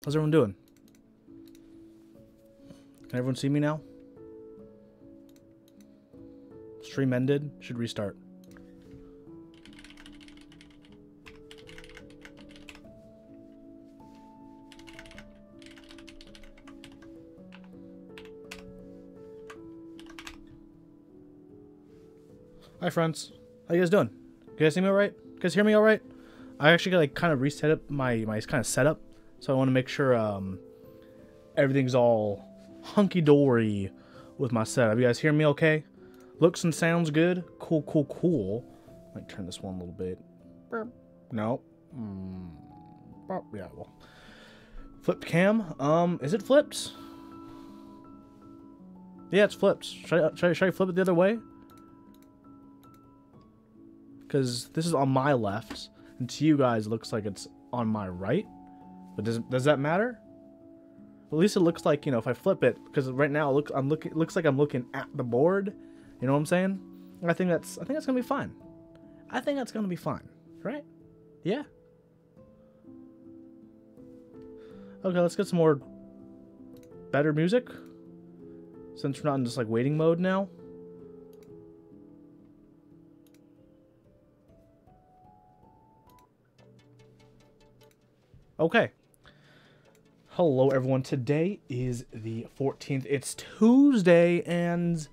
How's everyone doing? Can everyone see me now? Stream ended. Should restart. Hi friends. How you guys doing? You guys see me alright? You guys hear me alright? I actually like kind of reset up my kind of setup. So I want to make sure everything's all hunky-dory with my setup. You guys hear me okay? Looks and sounds good? Cool, cool, cool. Might turn this one a little bit. No. Yeah, well. Flipped cam. Is it flipped? Yeah, it's flipped. Should I flip it the other way? Because this is on my left, and to you guys it looks like it's on my right. But does that matter? At least it looks like, you know, if I flip it, because right now it looks like I'm looking at the board. You know what I'm saying? I think that's gonna be fine. I think that's gonna be fine, right? Yeah. Okay, let's get some more better music. Since we're not in just like waiting mode now. Okay. Hello, everyone. Today is the 14th. It's Tuesday, and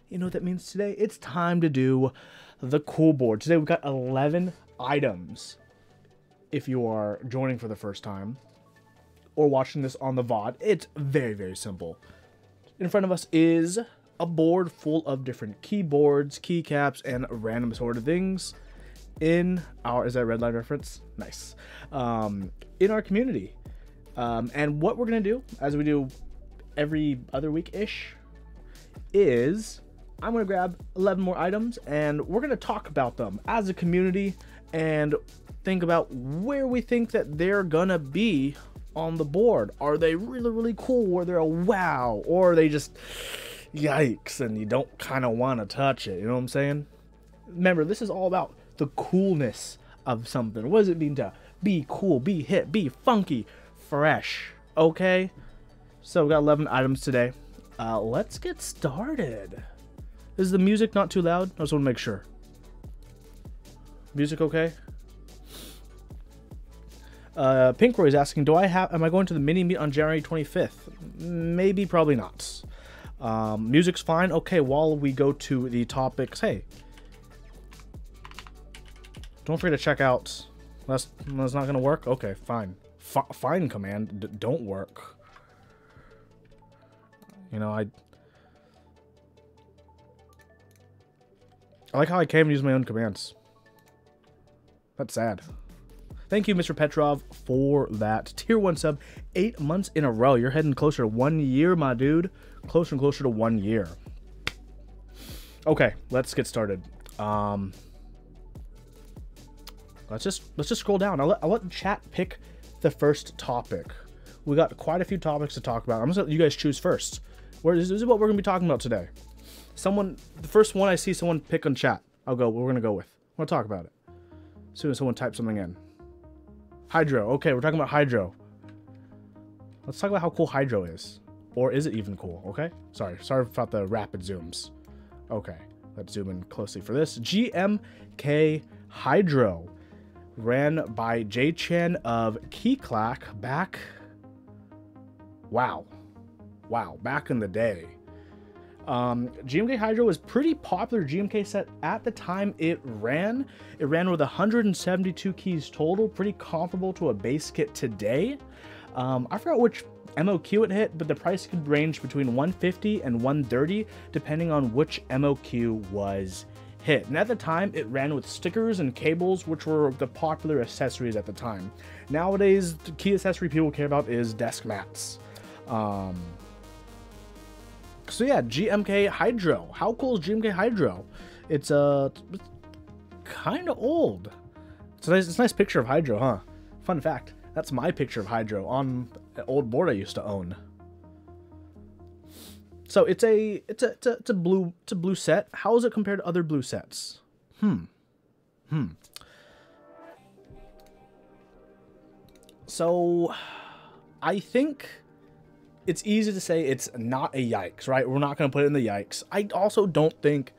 you know what that means today? It's time to do the cool board. Today, we've got 11 items. If you are joining for the first time or watching this on the VOD, it's very, very simple. In front of us is a board full of different keyboards, keycaps, and random sort of things in our... Is that a red line reference? Nice. In our community. And what we're going to do, as we do every other week-ish, is I'm going to grab 11 more items, and we're going to talk about them as a community and think about where we think that they're going to be on the board. Are they really, really cool? Or they're a wow? Or are they just yikes and you don't kind of want to touch it? You know what I'm saying? Remember, this is all about the coolness of something. What does it mean to be cool, be hip, be funky, fresh? Okay, so we got 11 items today. Let's get started. Is the music not too loud? I just want to make sure. Music okay? Pink Roy is asking, am I going to the mini meet on January 25th? Maybe, probably not. Music's fine. Okay, while we go to the topics, hey, don't forget to check out. That's not gonna work. Okay, fine. Fine command. Don't work. You know, I like how I can't even use my own commands. That's sad. Thank you, Mr. Petrov, for that tier 1 sub. 8 months in a row. You're heading closer to 1 year, my dude. Closer and closer to 1 year. Okay, let's get started. Let's just scroll down. I'll let the chat pick the first topic. We got quite a few topics to talk about. I'm gonna let you guys choose first. This is what we're gonna be talking about today. The first one I see someone pick on chat, I'll go. We're gonna go with. I want to talk about it. As soon as someone types something in. Hydro. Okay, we're talking about Hydro. Let's talk about how cool Hydro is. Or is it even cool? Okay. Sorry about the rapid zooms. Okay, let's zoom in closely for this. GMK Hydro. Ran by J-Chan of Keyclack back... Wow, back in the day. GMK Hydro was pretty popular GMK set at the time it ran. It ran with 172 keys total, pretty comparable to a base kit today. I forgot which MOQ it hit, but the price could range between 150 and 130 depending on which MOQ was hit. And at the time, it ran with stickers and cables, which were the popular accessories at the time. Nowadays, the key accessory people care about is desk mats. So yeah, GMK Hydro. How cool is GMK Hydro? It's kind of old. It's a nice picture of Hydro, huh? Fun fact, that's my picture of Hydro on an old board I used to own. So it's a blue set. How is it compared to other blue sets? So I think it's easy to say it's not a yikes, right? We're not going to put it in the yikes. I also don't think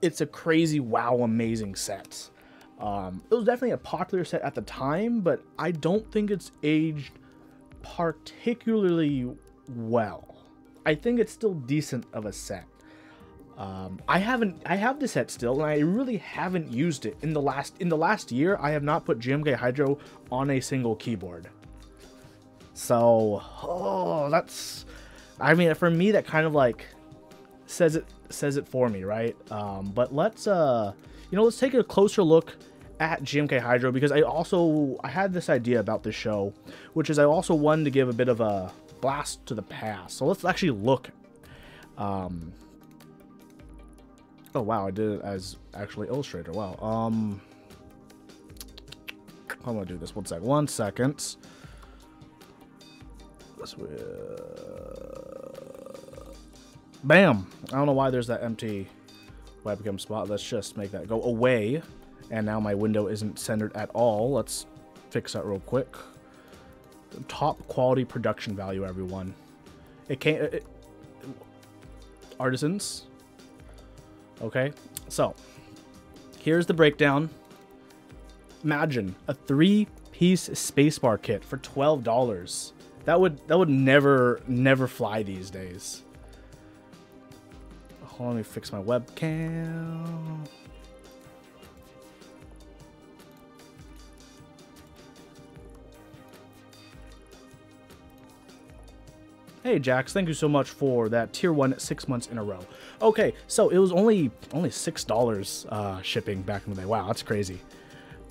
it's a crazy, wow, amazing set. It was definitely a popular set at the time, but I don't think it's aged particularly well. I think it's still decent of a set. I have the set still, and I really haven't used it in the last year. I have not put GMK Hydro on a single keyboard. So, that's, I mean, for me, that kind of like says it for me, right? But let's let's take a closer look at GMK Hydro, because I had this idea about this show, which is I also wanted to give a bit of a blast to the past. So let's actually look. Oh wow, I did it as actually Illustrator. Wow. I'm gonna do this. One second. Bam! I don't know why there's that empty webcam spot. Let's just make that go away. And now my window isn't centered at all. Let's fix that real quick. Top quality production value, everyone. It can't... artisans. Okay, so here's the breakdown. Imagine a 3-piece spacebar kit for $12. That would never fly these days. Hold on, let me fix my webcam. Hey Jax, thank you so much for that tier 1 6 months in a row. Okay, so it was only $6 shipping back in the day. Wow, that's crazy.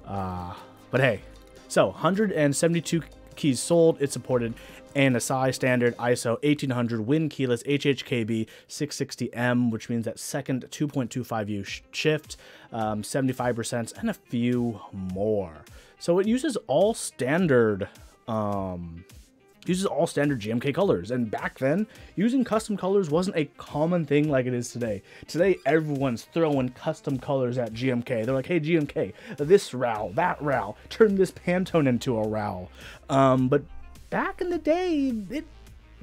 But hey, so 172 keys sold. It's supported NSI standard, ISO 1800, Win keyless, HHKB 660M, which means that second 2.25U shift, 75%, and a few more. So it uses all standard. Uses all standard GMK colors, and back then using custom colors wasn't a common thing like it is today. Today everyone's throwing custom colors at GMK. They're like, hey GMK, this RAL, that RAL, turn this Pantone into a RAL. But back in the day,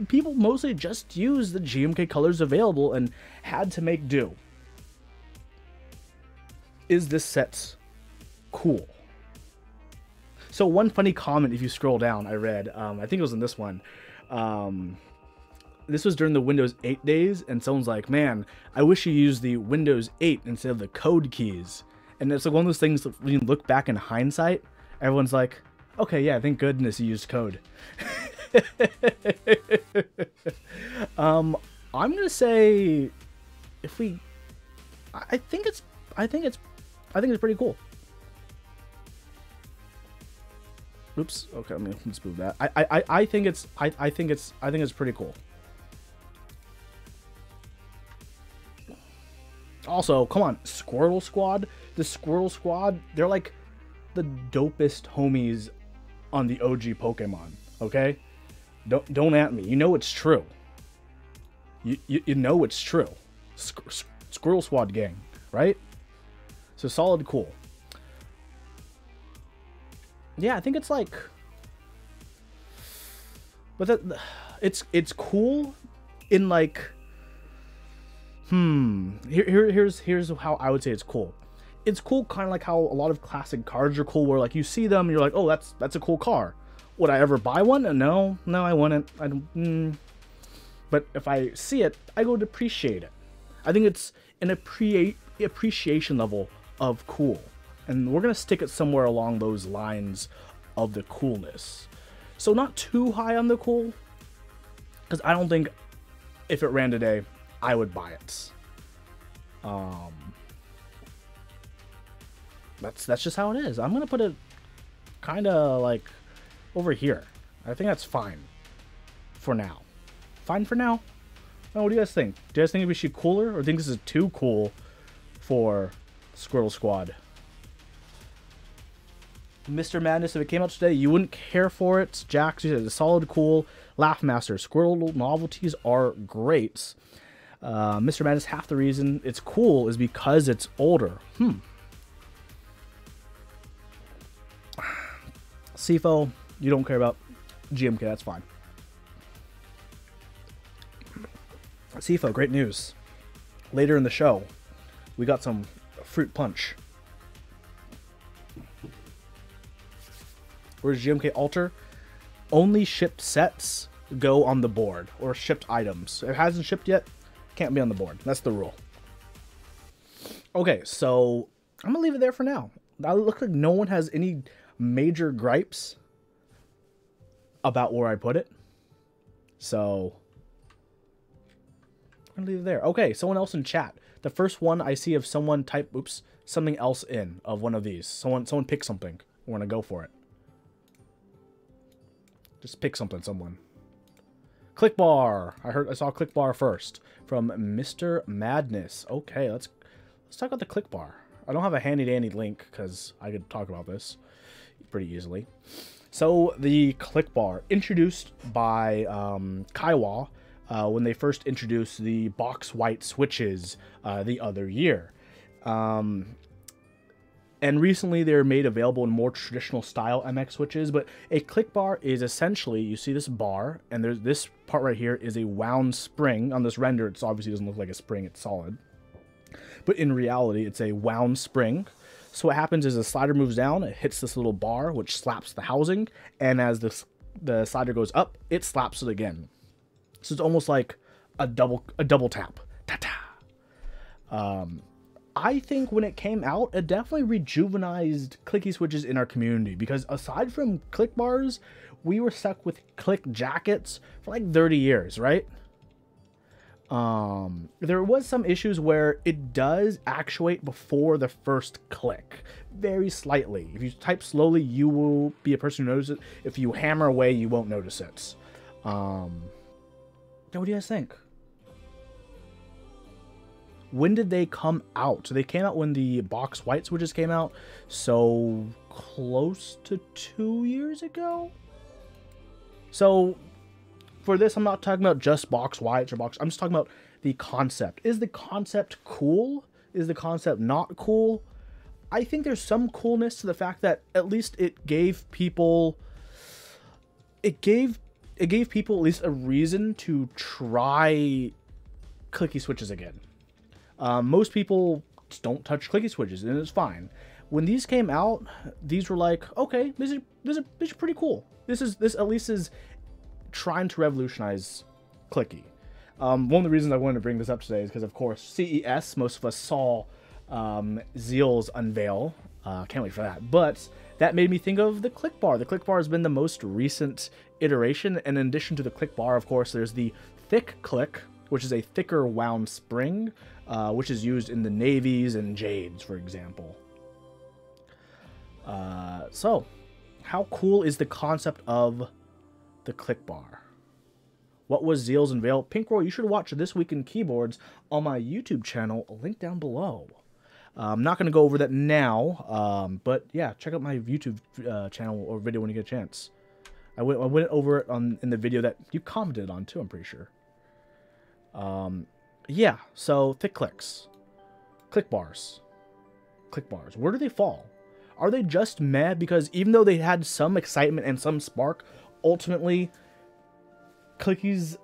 people mostly just used the GMK colors available and had to make do. Is this set cool? So one funny comment, if you scroll down, I read, I think it was in this one. This was during the Windows 8 days, and someone's like, man, I wish you used the Windows 8 instead of the code keys. And it's like one of those things that when you look back in hindsight, everyone's like, okay, yeah, thank goodness you used code. I'm gonna say, I think it's pretty cool. Oops. Okay, let's move that. I think it's pretty cool. Also, come on, Squirtle Squad. The Squirtle Squad, they're like the dopest homies on the OG Pokemon. Okay, don't at me. You know it's true. You know it's true. Squirtle Squad gang, right? So solid, cool. Yeah, I think it's like, but it's cool in like, here's how I would say it's cool. It's cool kind of like how a lot of classic cars are cool, where like you see them and you're like, oh, that's a cool car. Would I ever buy one? No, I wouldn't. I don't. But if I see it, I go to appreciate it. I think it's an appreciation level of cool. And we're going to stick it somewhere along those lines of the coolness. So not too high on the cool, because I don't think if it ran today, I would buy it. That's just how it is. I'm going to put it kind of like over here. I think that's fine for now. Fine for now? Oh, what do you guys think? Do you guys think we should cooler, or think this is too cool for Squirtle Squad? Mr. Madness, if it came out today, you wouldn't care for it. Jax, you said it's solid, cool. Laughmaster, Squirtle novelties are great. Mr. Madness, half the reason it's cool is because it's older. CFO, you don't care about GMK, that's fine. Sifo, great news. Later in the show, we got some fruit punch. Where's GMK Alter? Only shipped sets go on the board, or shipped items. If it hasn't shipped yet, can't be on the board. That's the rule. Okay, so I'm gonna leave it there for now. It looks like no one has any major gripes about where I put it. So I'm gonna leave it there. Okay, someone else in chat. The first one I see of someone type something else in of one of these. Someone pick something. We're gonna go for it. Just pick something, someone. Click bar. I saw click bar first from Mr. Madness. Okay, let's talk about the click bar. I don't have a handy dandy link because I could talk about this pretty easily. So the click bar, introduced by Kaiwa when they first introduced the box white switches the other year. And recently they're made available in more traditional style MX switches, but a click bar is essentially, you see this bar, and there's this part right here is a wound spring. On this render, it obviously doesn't look like a spring, it's solid. But in reality, it's a wound spring. So what happens is the slider moves down, it hits this little bar, which slaps the housing, and as the slider goes up, it slaps it again. So it's almost like a double tap. Ta-ta. I think when it came out, it definitely rejuvenized clicky switches in our community, because aside from click bars, we were stuck with click jackets for like 30 years, right? There was some issues where it does actuate before the first click, very slightly. If you type slowly, you will be a person who notices it. If you hammer away, you won't notice it. What do you guys think? When did they come out? So they came out when the box white switches came out, so close to 2 years ago. So for this, I'm not talking about just box whites or box. I'm just talking about the concept. Is the concept cool? Is the concept not cool? I think there's some coolness to the fact that at least it gave people at least a reason to try clicky switches again. Most people just don't touch clicky switches, and it's fine. When these came out, these were like, okay, this is pretty cool. This at least is trying to revolutionize clicky. One of the reasons I wanted to bring this up today is because, of course, CES, most of us saw Zeal's unveil. Can't wait for that. But that made me think of the click bar. The click bar has been the most recent iteration, and in addition to the click bar, of course, there's the thick click, which is a thicker wound spring, which is used in the navies and jades, for example. So, how cool is the concept of the click bar? What was Zeal's unveil? Pinkroll, you should watch This Week in Keyboards on my YouTube channel, link down below. I'm not going to go over that now, but yeah, check out my YouTube channel or video when you get a chance. I went over it in the video that you commented on too, I'm pretty sure. Yeah, so thick clicks. Click bars. Where do they fall? Are they just mad because even though they had some excitement and some spark, ultimately, clickies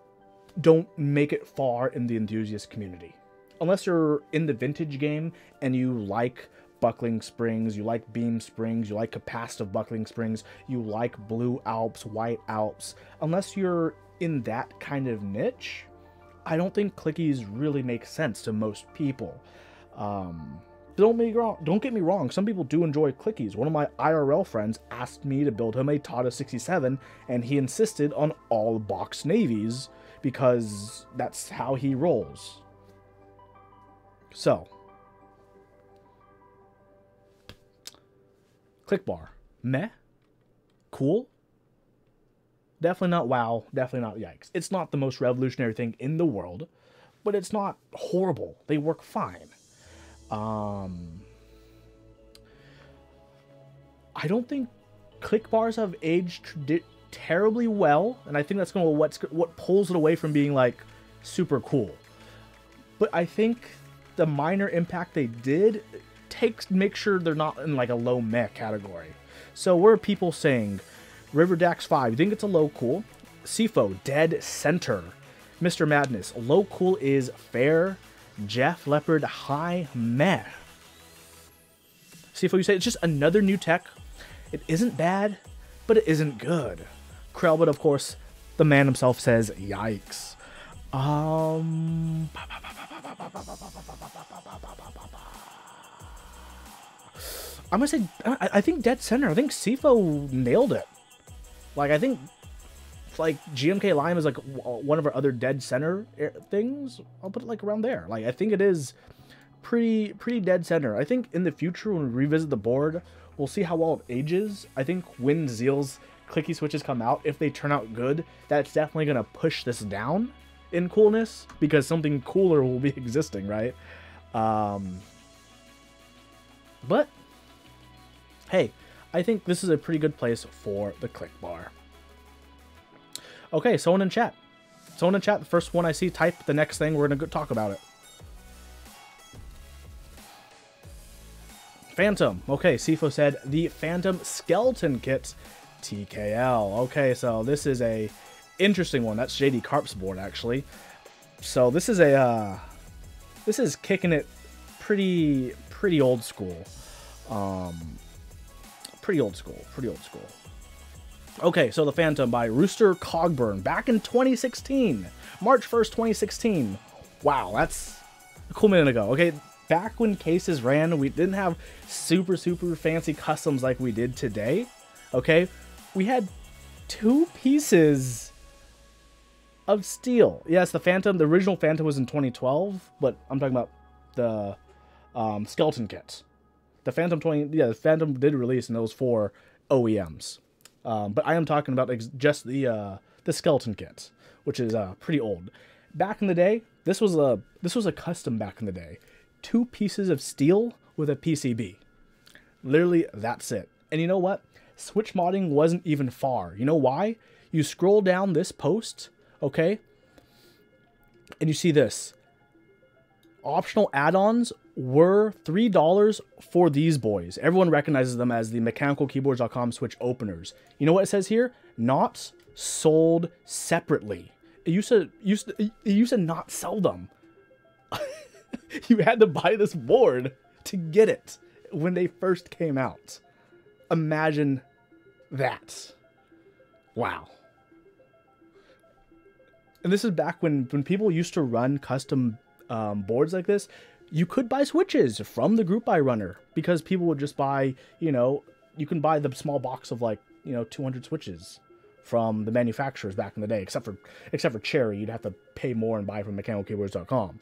don't make it far in the enthusiast community. Unless you're in the vintage game and you like buckling springs, you like beam springs, you like capacitive buckling springs, you like blue Alps, white Alps. Unless you're in that kind of niche, I don't think clickies really make sense to most people. Don't get me wrong, some people do enjoy clickies. One of my IRL friends asked me to build him a Tata 67, and he insisted on all box navies because that's how he rolls. So, click bar, meh, cool. Definitely not wow, definitely not yikes. It's not the most revolutionary thing in the world, but it's not horrible. They work fine. I don't think click bars have aged terribly well, and I think that's going to what pulls it away from being like super cool. But I think the minor impact they did make sure they're not in like a low meh category. So where are people saying River Dax 5? You think it's a low cool? Sifo, dead center. Mr. Madness. Low cool is fair. Jeff Leopard high meh. See if you say it's just another new tech. It isn't bad, but it isn't good. Krellbot, of course, the man himself says, yikes. I'm gonna say, I think dead center. I think Sifo nailed it. Like, I think, like, GMK Lime is, like, one of our other dead center things. I'll put it, like, around there. Like, I think it is pretty dead center. I think in the future, when we revisit the board, we'll see how well it ages. I think when Zeal's clicky switches come out, if they turn out good, that's definitely going to push this down in coolness, because something cooler will be existing, right? But, hey, I think this is a pretty good place for the click bar. Okay, someone in chat. Someone in chat, the first one I see, type the next thing. We're going to go talk about it. Phantom. Okay, Sifo said the Phantom Skeleton Kit TKL. Okay, so this is a interesting one. That's JD Carp's board, actually. So this is a this is kicking it pretty old school. Pretty old school. Okay, so the Phantom by Rooster Cogburn back in 2016, March 1st, 2016. Wow, that's a cool minute ago. Okay, back when cases ran, we didn't have super fancy customs like we did today. Okay, we had 2 pieces of steel. Yes, the Phantom, the original Phantom was in 2012, but I'm talking about the skeleton kit. The Phantom the Phantom did release in those 4 OEMs. But I am talking about just the skeleton kit, which is pretty old. Back in the day, this was a custom back in the day. 2 pieces of steel with a PCB. Literally, that's it. And you know what? Switch modding wasn't even far. You know why? You scroll down this post, okay? And you see this. Optional add-ons were $3 for these boys. Everyone recognizes them as the mechanicalkeyboards.com switch openers. You know what it says here? Not sold separately. It used to not sell them. You had to buy this board to get it when they first came out. Imagine that. Wow. And this is back when people used to run custom boards like this. You could buy switches from the Group Buy runner, because people would just buy, you know, you can buy the small box of, like, you know, 200 switches from the manufacturers back in the day, except for Cherry. You'd have to pay more and buy from mechanicalkeyboards.com.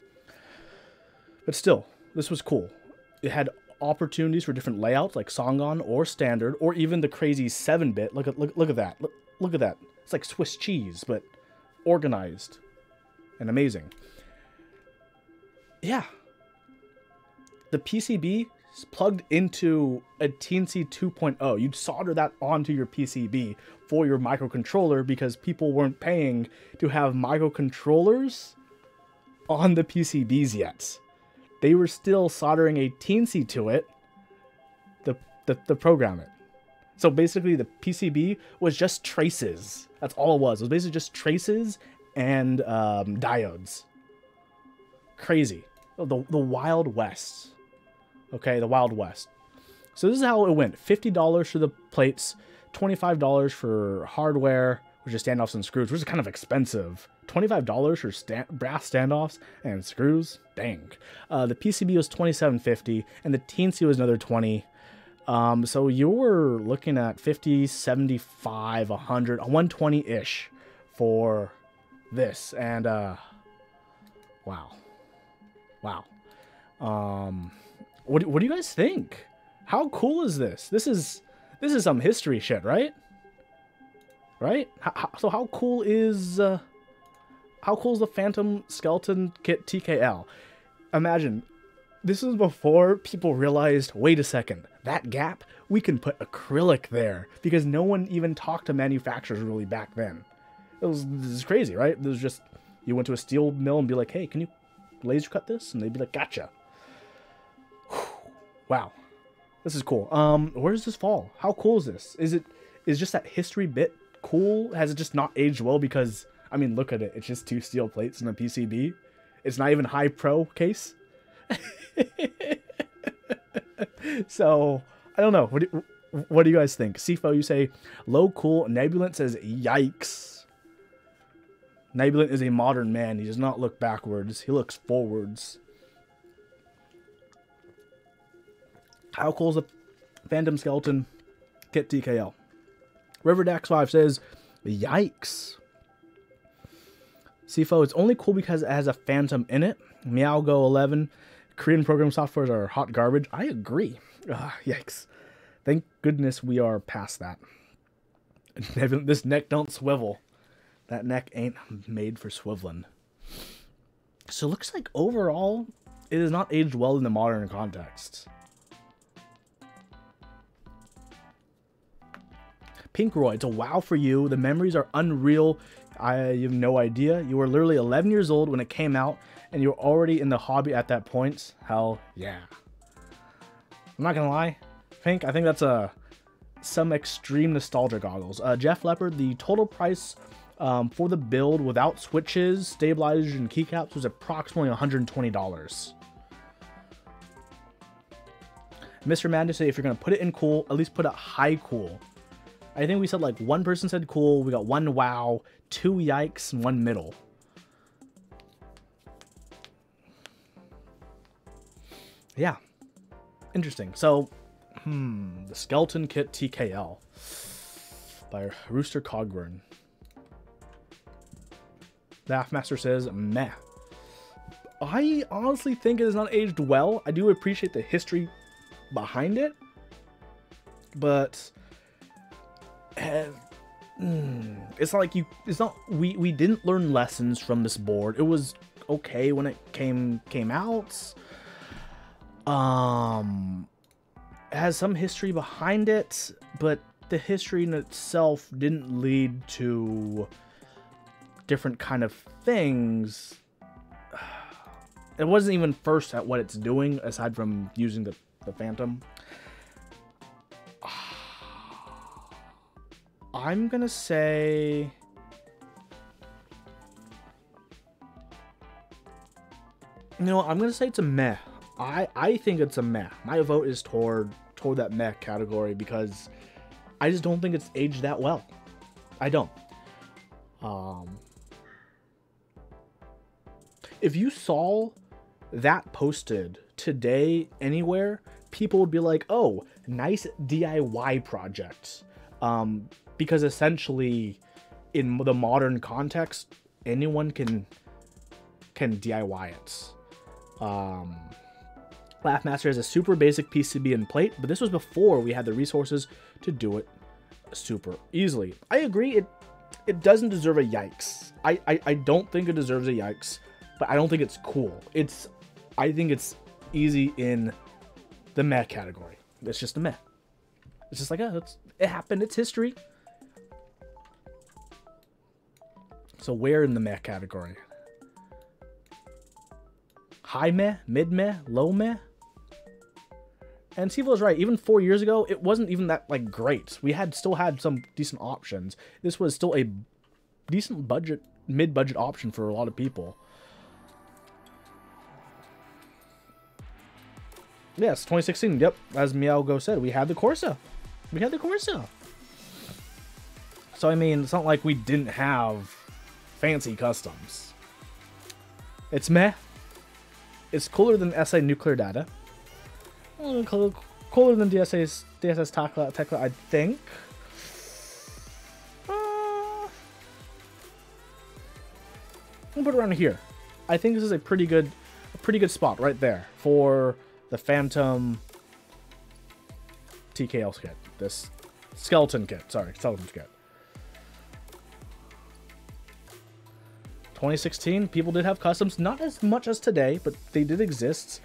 But still, this was cool. It had opportunities for different layouts, like Songon or Standard, or even the crazy 7-bit. Look at that. Look at that. It's like Swiss cheese, but organized and amazing. Yeah. The PCB is plugged into a TNC 2.0. You'd solder that onto your PCB for your microcontroller, because people weren't paying to have microcontrollers on the PCBs yet. They were still soldering a TNC to it to program it. So basically the PCB was just traces. That's all it was. It was basically just traces and diodes. Crazy. The Wild West. Okay, the Wild West. So this is how it went. $50 for the plates, $25 for hardware, which is standoffs and screws, which is kind of expensive. $25 for brass standoffs and screws? Dang. The PCB was $27.50, and the TNC was another $20. So you were looking at $50, $75, $100, $120-ish for this. And, wow. Wow. What do you guys think? How cool is this? This is some history shit, right? Right? So how cool is the Phantom Skeleton Kit TKL? Imagine, this is before people realized, wait a second, that gap, we can put acrylic there, because no one even talked to manufacturers really back then. This is crazy, right? It was just, you went to a steel mill and be like, hey, can you laser cut this? And they'd be like, gotcha. Whew. Wow. This is cool. Where does this fall? How cool is this? Is just that history bit cool? Has it just not aged well because I mean, look at it. It's just 2 steel plates and a PCB. It's not even high pro case. So, I don't know. What do you guys think? Sifo, you say low cool. Nebulant says yikes. Nebulant is a modern man. He does not look backwards. He looks forwards. How cool is the Phantom Skeleton Kit TKL? Riverdax5 says yikes. Sifo, it's only cool because it has a Phantom in it. Meowgo11, Korean program softwares are hot garbage. I agree. Ugh, yikes. Thank goodness we are past that. This neck don't swivel. That neck ain't made for swiveling. So it looks like overall, it is not aged well in the modern context. Pink Roy, it's a wow for you. The memories are unreal. I have no idea. You were literally 11 years old when it came out, and you were already in the hobby at that point. Hell yeah. I'm not gonna lie, Pink, I think that's some extreme nostalgia goggles. Jeff Leopard, the total price for the build without switches, stabilizers, and keycaps was approximately $120. Mr. Madness say if you're gonna put it in cool, at least put it high cool. I think we said like one person said cool, we got 1 wow, 2 yikes, and 1 middle. Yeah. Interesting. So, the Skeleton Kit TKL by Rooster Cogburn. The Halfmaster says, meh. I honestly think it is not aged well. I do appreciate the history behind it, but it's not like we didn't learn lessons from this board. It was okay when it came out. It has some history behind it, but the history in itself didn't lead to different kind of things. It wasn't even first at what it's doing, aside from using the Phantom. I'm gonna say I'm gonna say it's a meh. I think it's a meh. My vote is toward that meh category because I just don't think it's aged that well. I don't. If you saw that posted today anywhere, people would be like, "Oh, nice DIY project." Because essentially, in the modern context, anyone can DIY it. Laughmaster has a super basic PCB and plate, but this was before we had the resources to do it super easily. I agree, it doesn't deserve a yikes. I don't think it deserves a yikes, but I don't think it's cool. I think it's easy in the meh category. It's just a meh. It's just like, it happened, it's history. So where in the meh category? High meh, mid meh, low meh? And Sivo is right. Even 4 years ago, it wasn't even that like great. We still had some decent options. This was still a decent budget, mid-budget option for a lot of people. Yes, 2016. Yep, as Meowgo said, we had the Corsa. We had the Corsa. So I mean, it's not like we didn't have fancy customs. It's meh. It's cooler than SA Nuclear Data. Cooler than DSS Tekla, I think. We'll put it around here. I think this is a pretty good spot right there for the Phantom TKL kit. This skeleton kit. Sorry, skeleton kit. 2016, people did have customs, not as much as today, but they did exist.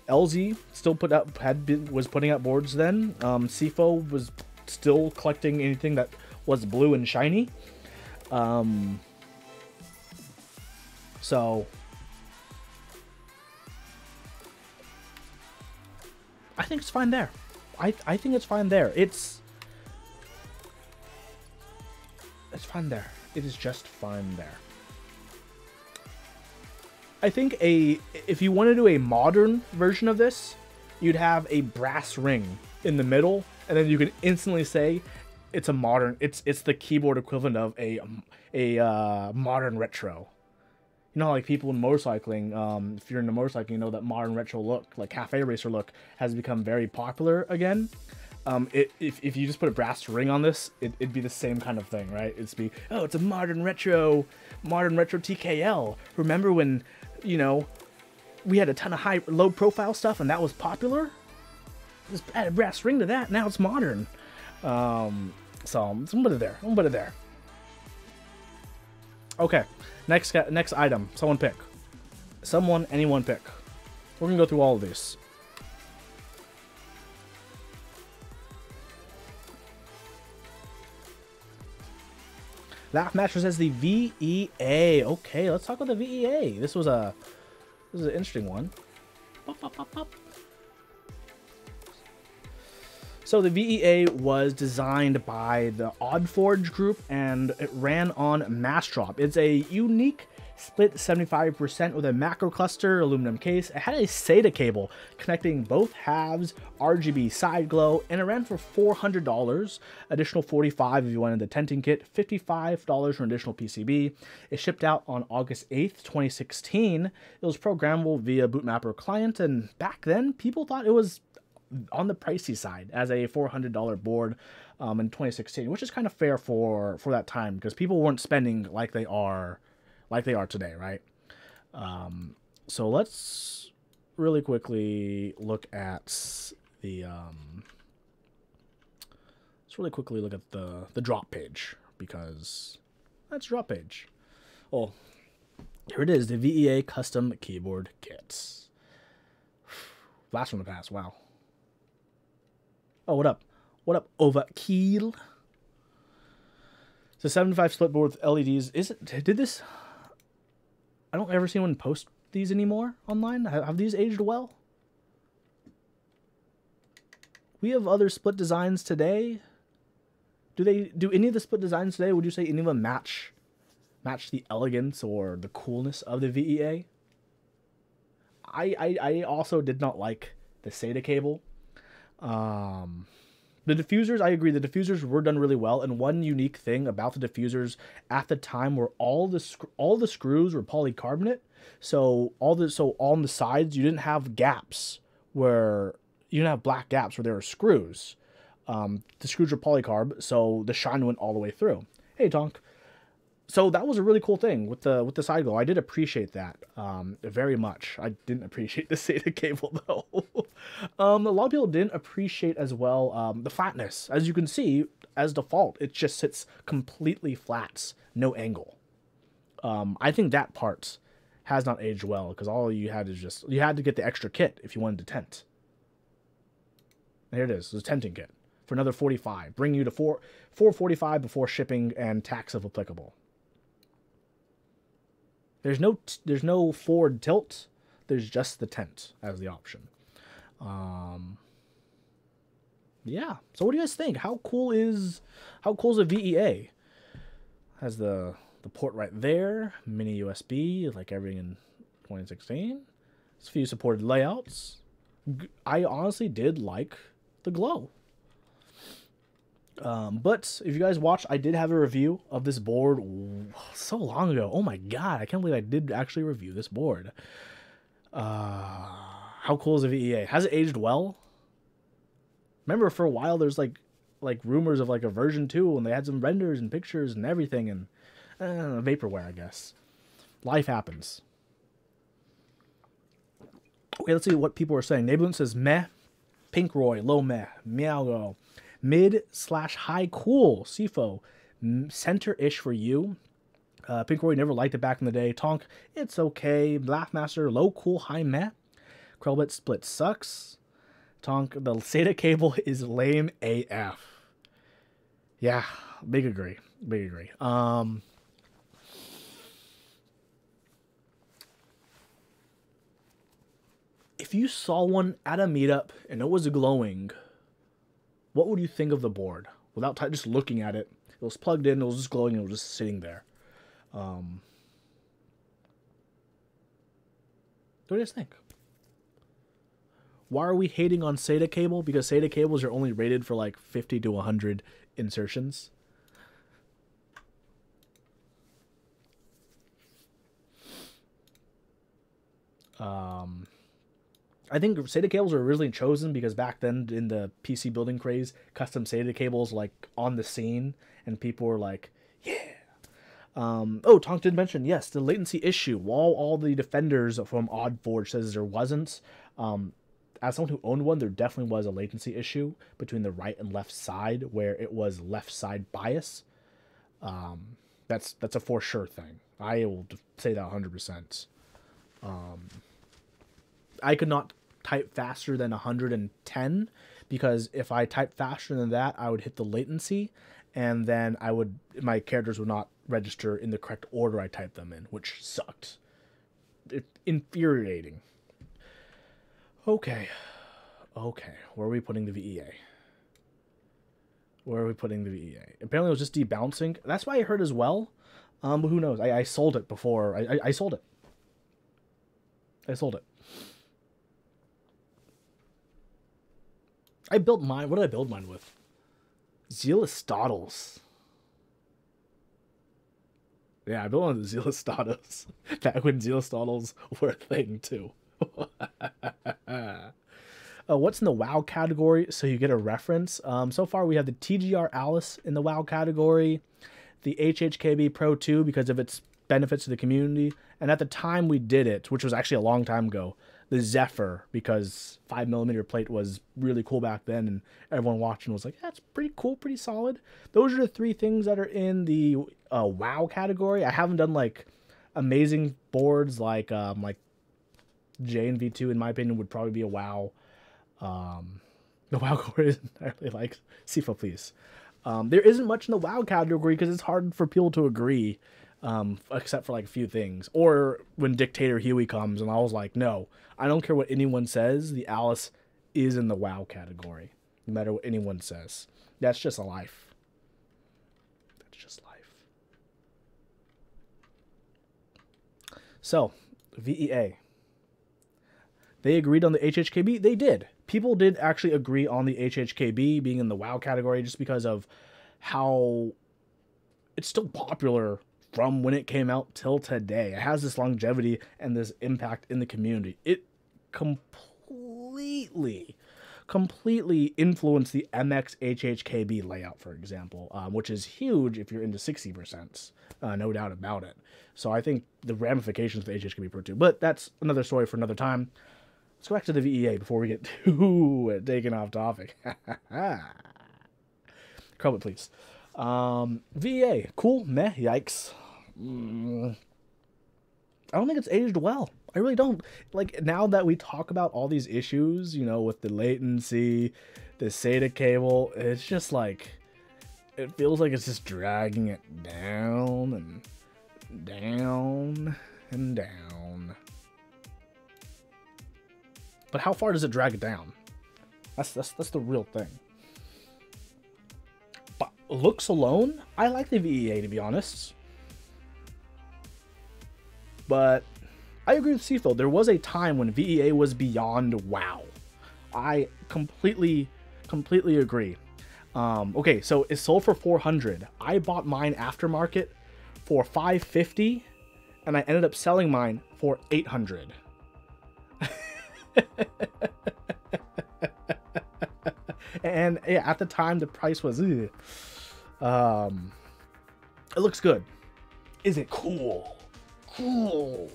LZ still was putting out boards then. Sifo was still collecting anything that was blue and shiny. So I think it's fine there. I think it's fine there. It's fine there. It is just fine there. I think if you want to do a modern version of this, you'd have a brass ring in the middle, and then you can instantly say it's a modern. It's the keyboard equivalent of a modern retro. You know, like people in motorcycling. If you're into motorcycling, you know that modern retro look, like cafe racer look, has become very popular again. If you just put a brass ring on this, it'd be the same kind of thing, right? It's it's a modern retro TKL. Remember when, you know, we had a ton of low profile stuff and that was popular? Just add a brass ring to that. Now it's modern. So I'm put it there. Okay, next item. Someone pick. Anyone pick. We're gonna go through all of these. Laugh Master says the VEA. Okay, let's talk about the VEA. This was an interesting one. So the VEA was designed by the Oddforge group, and it ran on Mastrop. It's a unique split 75% with a macro cluster aluminum case. It had a SATA cable connecting both halves, RGB side glow, and it ran for $400. Additional $45 if you wanted the tenting kit, $55 for an additional PCB. It shipped out on August 8th, 2016. It was programmable via bootmapper client, and back then people thought it was on the pricey side as a $400 board in 2016, which is kind of fair for that time because people weren't spending like they are today, right? So let's really quickly look at the the drop page, because that's drop page. Oh, here it is, the VEA custom keyboard kits. Blast from the past, wow. Oh, what up? What up, Overkill? It's a 75 split board with LEDs. Did this? I don't ever see anyone post these anymore online. Have these aged well? We have other split designs today. Do any of the split designs today, would you say any of them match the elegance or the coolness of the VEA? I also did not like the SATA cable. The diffusers, I agree, the diffusers were done really well, and one unique thing about the diffusers at the time were all the screws were polycarbonate, so on the sides you didn't have gaps where you didn't have black gaps where there were screws. The screws were polycarb, so the shine went all the way through. Hey, Tonk. So that was a really cool thing with the side glow. I did appreciate that very much. I didn't appreciate the SATA cable though. A lot of people didn't appreciate as well the flatness. As you can see, as default, it just sits completely flat, no angle. I think that part has not aged well because all you had is you had to get the extra kit if you wanted to tent. There it is, the tenting kit for another $45, bring you to $445 before shipping and tax if applicable. There's no forward tilt. There's just the tent as the option. Yeah. So what do you guys think? How cool is a VEA? Has the port right there, mini USB, like everything in 2016. There's a few supported layouts. I honestly did like the glow. But if you guys watched, I did have a review of this board so long ago. Oh my god, I can't believe I did actually review this board. How cool is the VEA? Has it aged well? Remember for a while there's like rumors of like a version 2, and they had some renders and pictures and everything, and vaporware, I guess. Life happens. Okay, let's see what people are saying. Nabulin says meh, Pinkroy, low meh, Meowgo. Mid/high cool, Sifo, center-ish for you. Pinkroy never liked it back in the day. Tonk, it's okay. Laughmaster, low cool, high meh. Krellbit split sucks. Tonk, the SATA cable is lame AF. Yeah, big agree. If you saw one at a meetup and it was glowing, what would you think of the board? Without just looking at it. It was plugged in, it was just glowing, it was just sitting there. What do you guys think? Why are we hating on SATA cable? Because SATA cables are only rated for like 50 to 100 insertions. I think SATA cables were originally chosen because back then in the PC building craze, custom SATA cables like on the scene, and people were like, yeah. Oh, Tonk did mention, yes, the latency issue. While all the defenders from Oddforge says there wasn't, as someone who owned one, there definitely was a latency issue between the right and left side where it was left side bias. That's a for sure thing. I will say that 100%. I could not type faster than 110 because if I typed faster than that, I would hit the latency, and then my characters would not register in the correct order I typed them in, which sucked. Infuriating. Okay. Where are we putting the VEA? Apparently it was just debouncing. That's why I heard as well. But who knows? I sold it before. I sold it. I built mine. What did I build mine with? Zealostotles. Yeah, I built one with Zealostotles. Back when Zealostotles were a thing, too. What's in the WoW category? So you get a reference. So far, we have the TGR Alice in the WoW category. The HHKB Pro 2 because of its benefits to the community. And at the time we did it, which was actually a long time ago, the Zephyr, because 5mm plate was really cool back then, and everyone watching was like, that's pretty cool, pretty solid. Those are the three things that are in the WoW category. I haven't done like amazing boards like J and V2, in my opinion, would probably be a WoW. The WoW category isn't entirely like Sifa, please. There isn't much in the WoW category because it's hard for people to agree. Except for like a few things, or when Dictator Huey comes, and I was like, no, I don't care what anyone says, the Alice is in the WoW category, no matter what anyone says. That's just a life. So, VEA. They agreed on the HHKB? They did. People did actually agree on the HHKB being in the WoW category just because of how it's still popular from when it came out till today. It has this longevity and this impact in the community. It completely influenced the MX HHKB layout, for example, which is huge if you're into 60%, no doubt about it. So I think the ramifications of the HHKB Pro 2, but that's another story for another time. Let's go back to the VEA before we get too taken off topic. Curl it, please. VEA, cool, meh, yikes. I don't think it's aged well. I really don't. Like, now that we talk about all these issues, you know, with the latency, the SATA cable, it's just like, it feels like it's just dragging it down and down and down. But how far does it drag it down? That's the real thing. But looks alone, I like the VEA, to be honest. But I agree with Sifo. There was a time when VEA was beyond WoW. I completely agree. Okay, so it sold for 400. I bought mine aftermarket for 550, and I ended up selling mine for 800. And yeah, at the time the price was it looks good. Is it cool? Cool.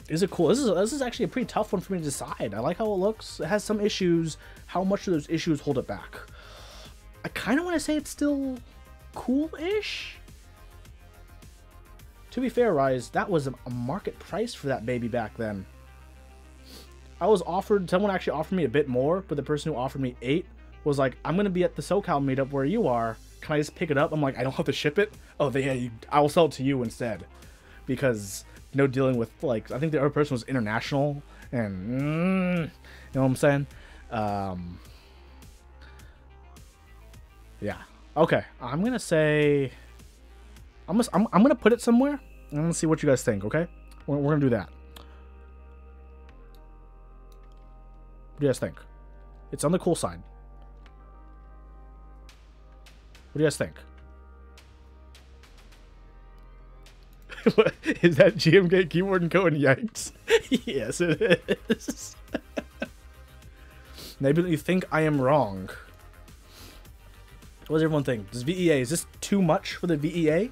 Is it cool? This is actually a pretty tough one for me to decide. I like how it looks. It has some issues. How much do those issues hold it back? I kind of want to say it's still cool-ish. To be fair, Rise, that was a market price for that baby back then. I was offered, someone actually offered me a bit more, but the person who offered me 8 was like, I'm going to be at the SoCal meetup where you are. Can I just pick it up? I'm like, I don't have to ship it? Oh, I will sell it to you instead. Because no dealing with, like, I think the other person was international, and, you know what I'm saying? Yeah. Okay, I'm going to say I'm gonna put it somewhere. I'm gonna see what you guys think. Okay, we're gonna do that. What do you guys think? It's on the cool side. What do you guys think? Is that GMK keyboard and code? Yikes. Yes, it is. Maybe you think I am wrong. What does everyone think? Does VEA, is this too much for the VEA?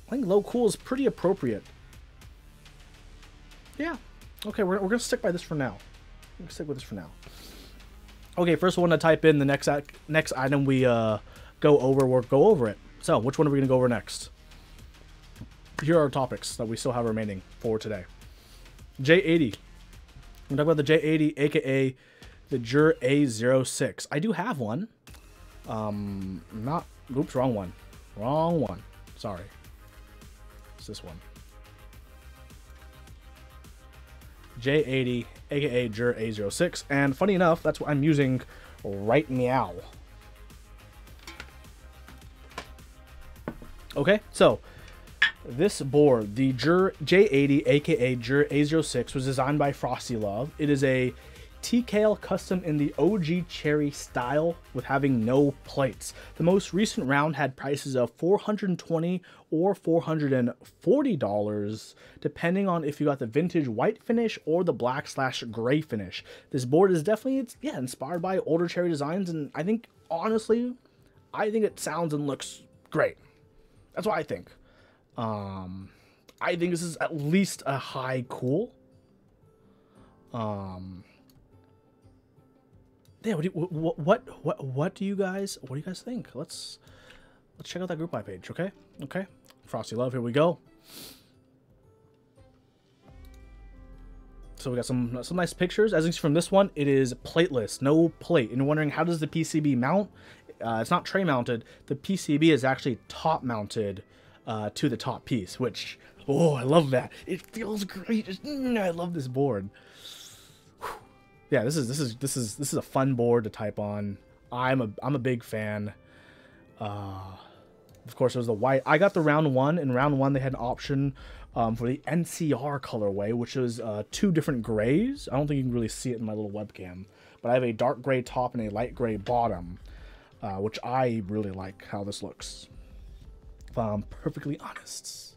I think low cool is pretty appropriate. Yeah. Okay, we're gonna stick by this for now. We're gonna stick with this for now. Okay, first one to type in the next item we go over. We'll go over it. So, which one are we gonna go over next? Here are our topics that we still have remaining for today. J80. We're talking about the J80, aka the Jur A06. I do have one. Oops, wrong one. Wrong one. Sorry. It's this one. J80, aka Jur A06. And funny enough, that's what I'm using right meow. Okay, so this board, the Jur J80, aka Jur A06, was designed by Frosty Love. It is a TKL custom in the OG Cherry style with having no plates. The most recent round had prices of $420 or $440, depending on if you got the vintage white finish or the black/gray finish. This board is definitely, inspired by older Cherry designs, and I think, honestly, it sounds and looks great. That's what I think. I think this is at least a high cool. Yeah, what do you guys think? Let's check out that group buy page, okay? Okay. Frosty Love, here we go. So we got some nice pictures. As you see from this one, it is plateless, no plate. And you're wondering, how does the PCB mount? It's not tray mounted. The PCB is actually top mounted to the top piece, which, oh, I love that. It feels great. I love this board. Yeah, this is a fun board to type on. I'm a big fan. Of course, there's the white. I got the round one. In round one, they had an option for the NCR colorway, which is 2 different grays. I don't think you can really see it in my little webcam, but I have a dark gray top and a light gray bottom, which I really like how this looks, if I'm perfectly honest.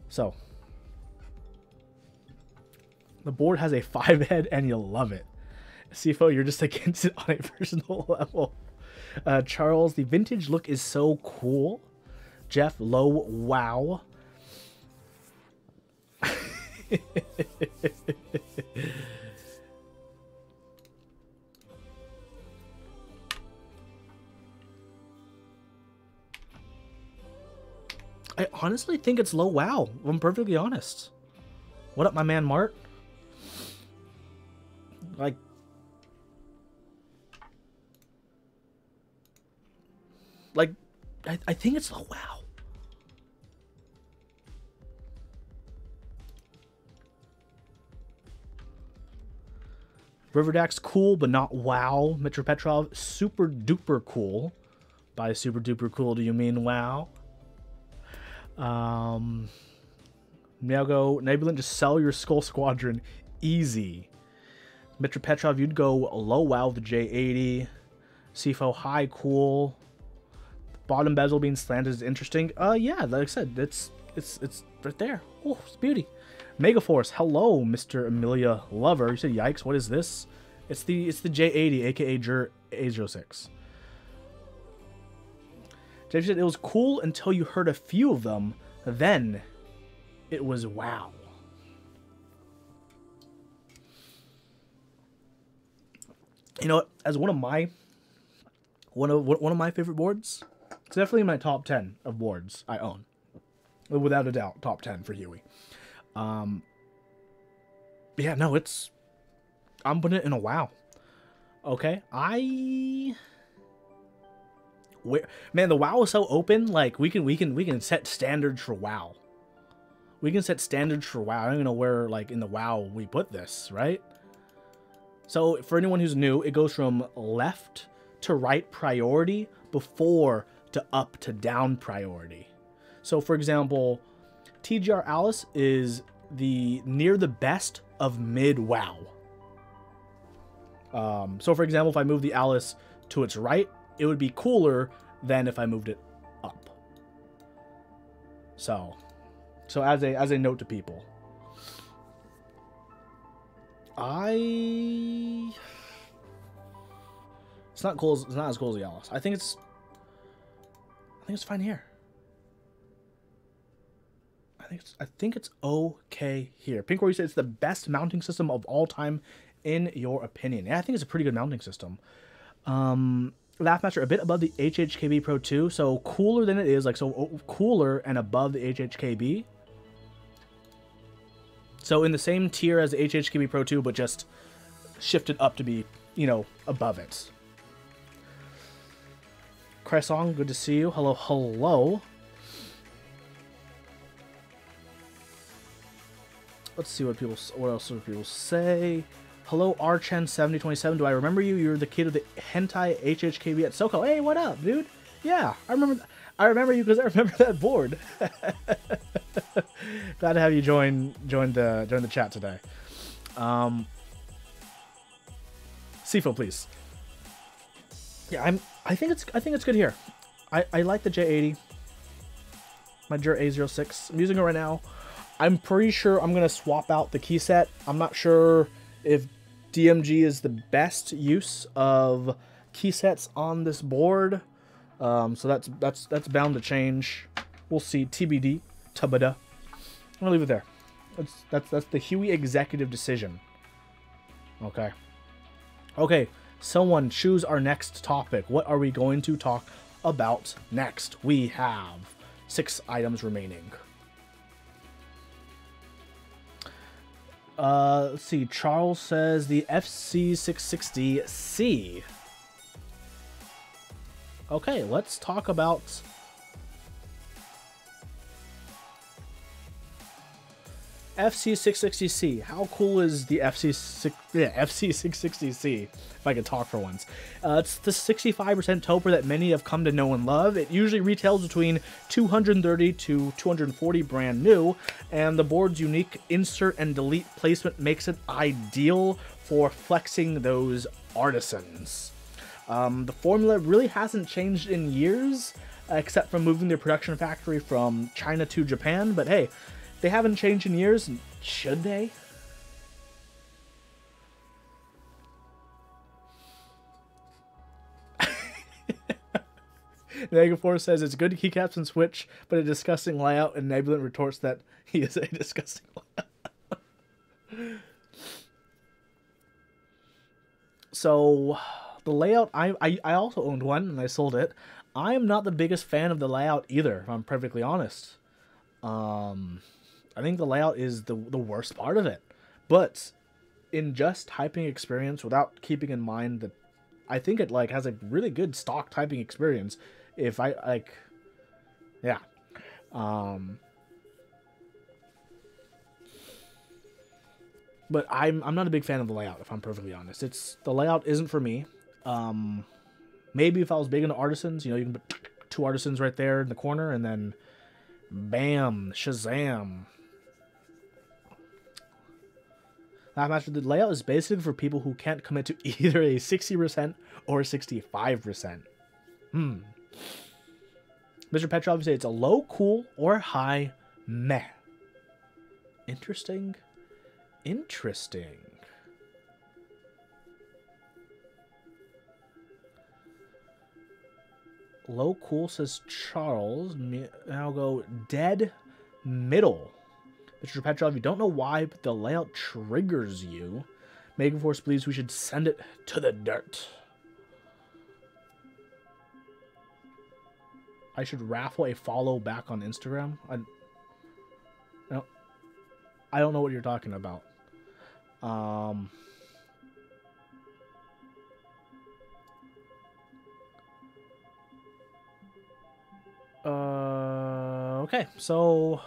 So the board has a 5-head, and you'll love it. CFO, you're just against it on a personal level. Charles, the vintage look is so cool. Jeff, low, wow. I honestly think it's low, wow. If I'm perfectly honest. What up, my man, Mart? Like, I think it's low, wow. Riverdax, cool, but not wow. Mitro Petrov, super duper cool. By super duper cool, do you mean wow? Meowgo, Nebulant, just sell your Skull Squadron. Easy. Mitro Petrov, you'd go low wow with the J80. CFO, high cool. Bottom bezel being slanted is interesting. Yeah, like I said, it's right there. Oh, it's beauty. Megaforce, hello, Mr. Amelia Lover. You said yikes. What is this? It's the J80, aka Jur A06. Jeff said it was cool until you heard a few of them. Then it was wow. You know what? As one of my favorite boards, it's definitely in my top 10 of boards I own. Without a doubt, top 10 for Huey. Yeah, no, I'm putting it in a wow. Okay, man, the WoW is so open. Like we can set standards for WoW. We can set standards for WoW. I don't even know where, like, in the WoW we put this, right? So for anyone who's new, it goes from left to right priority before to up to down priority. So for example, TGR Alice is near the best of mid WoW. So for example, if I move the Alice to its right, it would be cooler than if I moved it up. So as a note to people, it's not cool. It's not as cool as the Alice. I think it's fine here. I think it's okay here. Pink, you said it's the best mounting system of all time, in your opinion. Yeah, I think it's a pretty good mounting system. Laughmaster a bit above the HHKB Pro 2, so cooler than it is, like so cooler and above the HHKB. So in the same tier as the HHKB Pro 2, but just shifted up to be, you know, above it. Cresong, good to see you. Hello, hello. Let's see what else do people say. Hello, Archen7027. Do I remember you? You're the kid of the hentai HHKB at SoCo. Hey, what up, dude? Yeah, I remember you because I remember that board. Glad to have you join the chat today. Sifo, please. Yeah, I think it's good here. I like the J80. My Jur A06. I'm using it right now. I'm pretty sure I'm gonna swap out the key set. I'm not sure if DMG is the best use of key sets on this board. So that's bound to change. We'll see. TBD. Tabada. I'm gonna leave it there. That's the Huey executive decision. Okay. Okay. Someone choose our next topic. What are we going to talk about next? We have 6 items remaining. Let's see. Charles says the FC660C. Okay, let's talk about FC660C. How cool is the FC660C? If I could talk for once. It's the 65% Tauper that many have come to know and love. It usually retails between 230 to 240 brand new, and the board's unique insert and delete placement makes it ideal for flexing those artisans. The formula really hasn't changed in years, except for moving their production factory from China to Japan, but hey, they haven't changed in years, should they? Negaforce says it's good keycaps and Switch, but a disgusting layout, and Nebulant retorts that he is a disgusting layout. So, the layout, I also owned one, and I sold it. I am not the biggest fan of the layout either, if I'm perfectly honest. I think the layout is the worst part of it. But in just typing experience, without keeping in mind that I think it like has a really good stock typing experience. If I like, yeah. But I'm not a big fan of the layout, if I'm perfectly honest. The layout isn't for me. Maybe if I was big into artisans, you know, you can put 2 artisans right there in the corner, and then bam, Shazam. Master, the layout is basically for people who can't commit to either a 60% or 65%. Mr. Petrov would say it's a low cool or high meh. Interesting. Interesting. Low cool, says Charles. I'll go dead middle. Mr. Petrov, you don't know why, but the layout triggers you. Megaforce believes we should send it to the dirt. I should raffle a follow back on Instagram. I don't know what you're talking about. Okay, so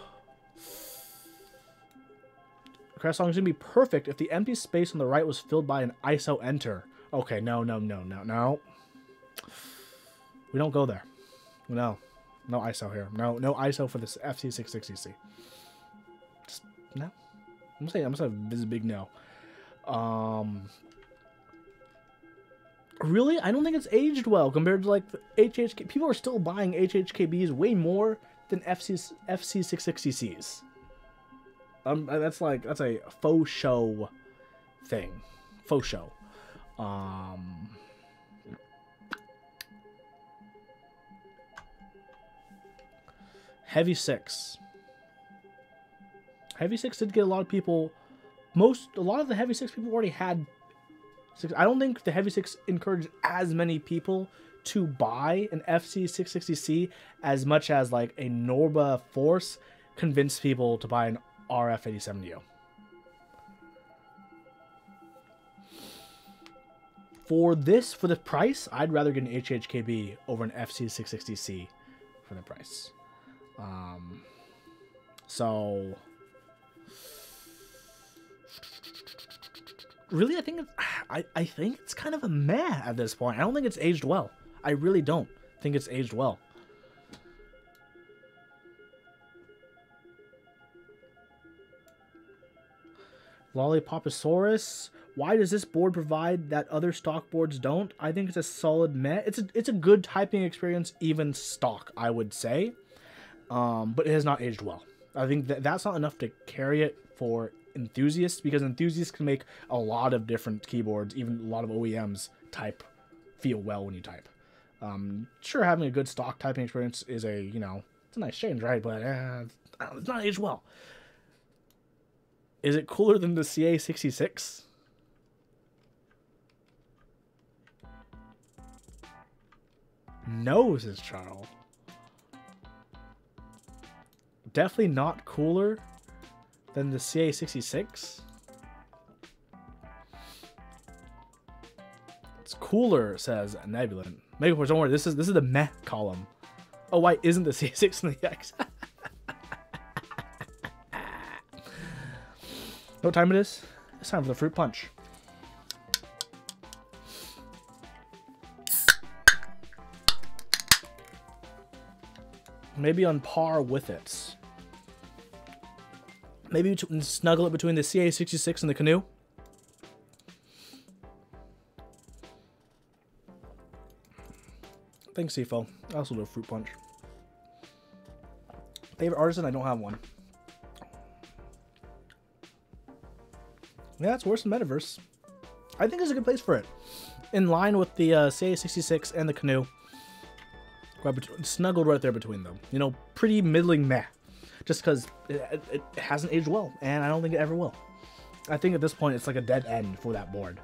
Crest song is going to be perfect if the empty space on the right was filled by an ISO enter. Okay, no. We don't go there. No ISO here. No ISO for this FC660C. Just, no. I'm gonna say this is a big no. Really, I don't think it's aged well compared to like the HHK. People are still buying HHKBs way more than FC660Cs. That's a faux show thing. Faux show. Heavy 6. Heavy 6 did get a lot of people. A lot of the Heavy 6 people already had 6. I don't think the Heavy 6 encouraged as many people to buy an FC660C as much as like a Norba Force convinced people to buy an RF87U. For the price, I'd rather get an HHKB over an FC660C for the price. So really, I think it's kind of a meh at this point. I don't think it's aged well. I really don't think it's aged well. Lollipoposaurus. Why does this board provide that other stock boards don't? I think it's a solid meh. It's a good typing experience, even stock, I would say. But it has not aged well. I think that's not enough to carry it for enthusiasts, because enthusiasts can make a lot of different keyboards, even a lot of OEMs feel well when you type. Sure, having a good stock typing experience is it's a nice change, right? But it's not aged well. Is it cooler than the CA66? No, says Charles. Definitely not cooler than the CA66. It's cooler, says Nebulant. Megaforce, don't worry, this is the meh column. Oh, why isn't the CA6 in the X? What time it is? It's time for the fruit punch. Maybe on par with it. Maybe snuggle it between the CA66 and the Canoe. Thanks, Sifo. I also do a fruit punch. Favorite artisan? I don't have one. Yeah, it's worse than Metaverse. I think it's a good place for it. In line with the CA66 and the Canoe. Snuggled right there between them. Pretty middling meh. Just because it hasn't aged well, and I don't think it ever will. I think at this point it's like a dead end for that board.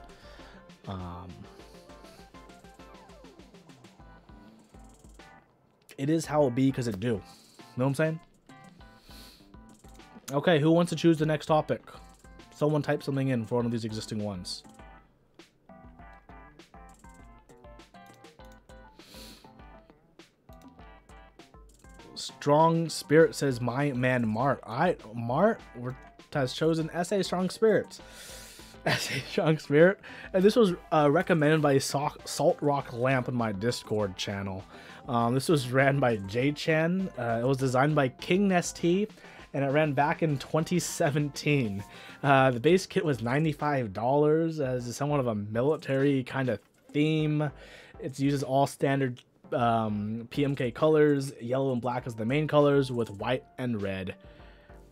It is how it be because it do. You know what I'm saying? Okay, who wants to choose the next topic? Someone type something in for one of these existing ones. Strong Spirit says, my man Mart. Mart has chosen SA Strong Spirits. SA Strong Spirit. And this was recommended by Salt Rock Lamp on my Discord channel. This was ran by J-Chan. It was designed by King Nesty, and it ran back in 2017. The base kit was $95 as somewhat of a military kind of theme. It uses all standard PMK colors, yellow and black as the main colors, with white and red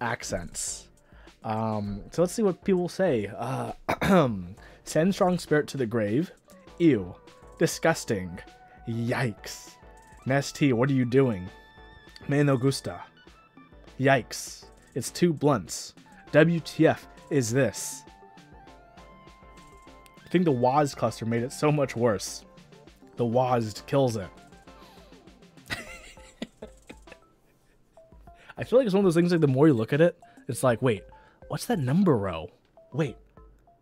accents. So let's see what people say. Send Strong Spirit to the grave. Ew. Disgusting. Yikes. Nesty, what are you doing? Me no gusta. Yikes. It's too blunts. WTF is this? I think the WASD cluster made it so much worse. The WASD kills it. I feel like it's one of those things, like the more you look at it, it's like, wait, what's that number row? Wait,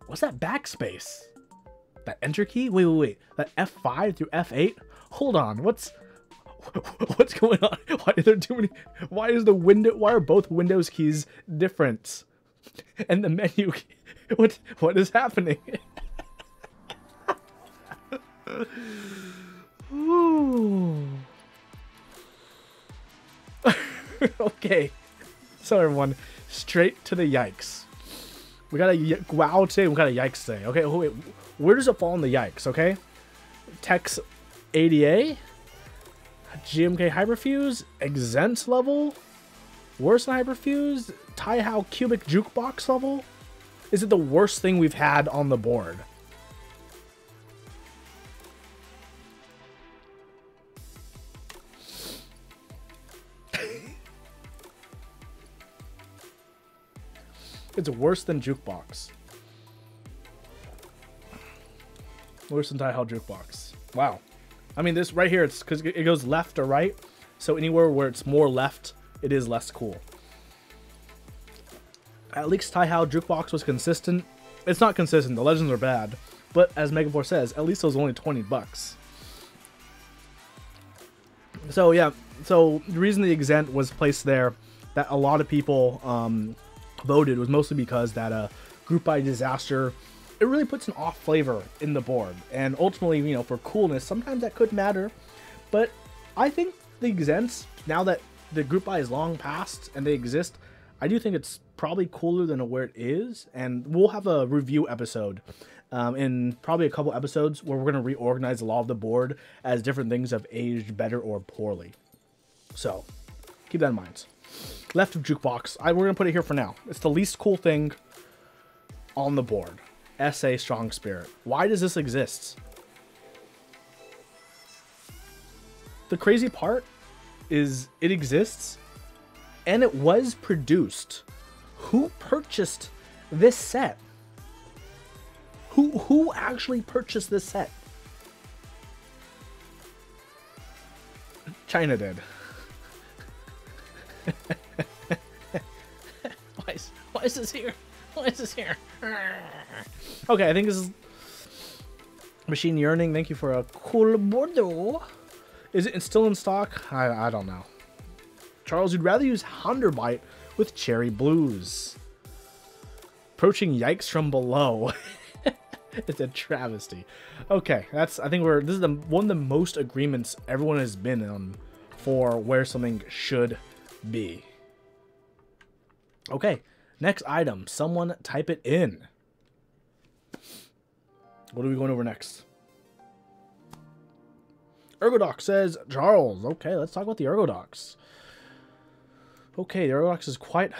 what's that backspace? That enter key? Wait. That F5 through F8? Hold on, what's going on? Why are there too many? Why are both Windows keys different? And the menu, what is happening? Ooh. Okay, so everyone, straight to the yikes. We got a wow today, we got a yikes today. Okay, wait, where does it fall in the yikes? Okay, Tex ADA, GMK Hyperfuse, Exent level, worse than Hyperfuse, Taihao Cubic Jukebox level. Is it the worst thing we've had on the board? It's worse than Jukebox. Worse than Taihao Jukebox. Wow. I mean, this right here, it's because it goes left or right. So anywhere where it's more left, it is less cool. At least Taihao Jukebox was consistent. It's not consistent. The legends are bad. But as Megafor says, at least it was only 20 bucks. So yeah. So the reason the Exent was placed there, that a lot of people voted, was mostly because that group buy disaster, it really puts an off flavor in the board, and ultimately, you know, for coolness, sometimes that could matter. But I think the Exents, now that the group buy is long past and they exist, I do think it's probably cooler than where it is, and we'll have a review episode in probably a couple episodes where we're going to reorganize a lot of the board as different things have aged better or poorly. So keep that in mind. Left of Jukebox, we're going to put it here for now. It's the least cool thing on the board. SA Strong Spirit. Why does this exist? The crazy part is it exists and it was produced. Who purchased this set? Who actually purchased this set? China did. Why is this here? Why is this here? Okay, I think this is Machine Yearning. Thank you for a cool Bordeaux. Is it still in stock? I don't know. Charles, you'd rather use Hunderbite with Cherry Blues. Approaching yikes from below. It's a travesty. Okay, I think this is one of the most agreements everyone has been on for where something should be. Okay, next item. Someone type it in. What are we going over next? Ergodox says, Charles. Okay, let's talk about the Ergodox. Okay, the Ergodox is quite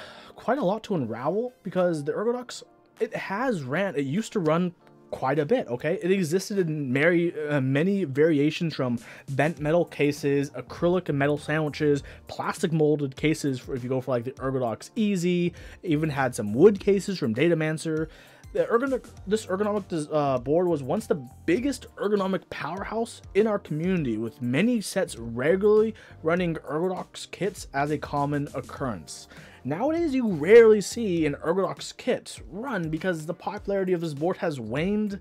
a lot to unravel, because the Ergodox, it used to run quite a bit, okay? It existed in many variations, from bent metal cases, acrylic and metal sandwiches, plastic molded cases if you go for like the Ergodox Easy. It even had some wood cases from Datamancer. This ergonomic board was once the biggest ergonomic powerhouse in our community, with many sets regularly running Ergodox kits as a common occurrence. Nowadays, you rarely see an Ergodox kit run because the popularity of this board has waned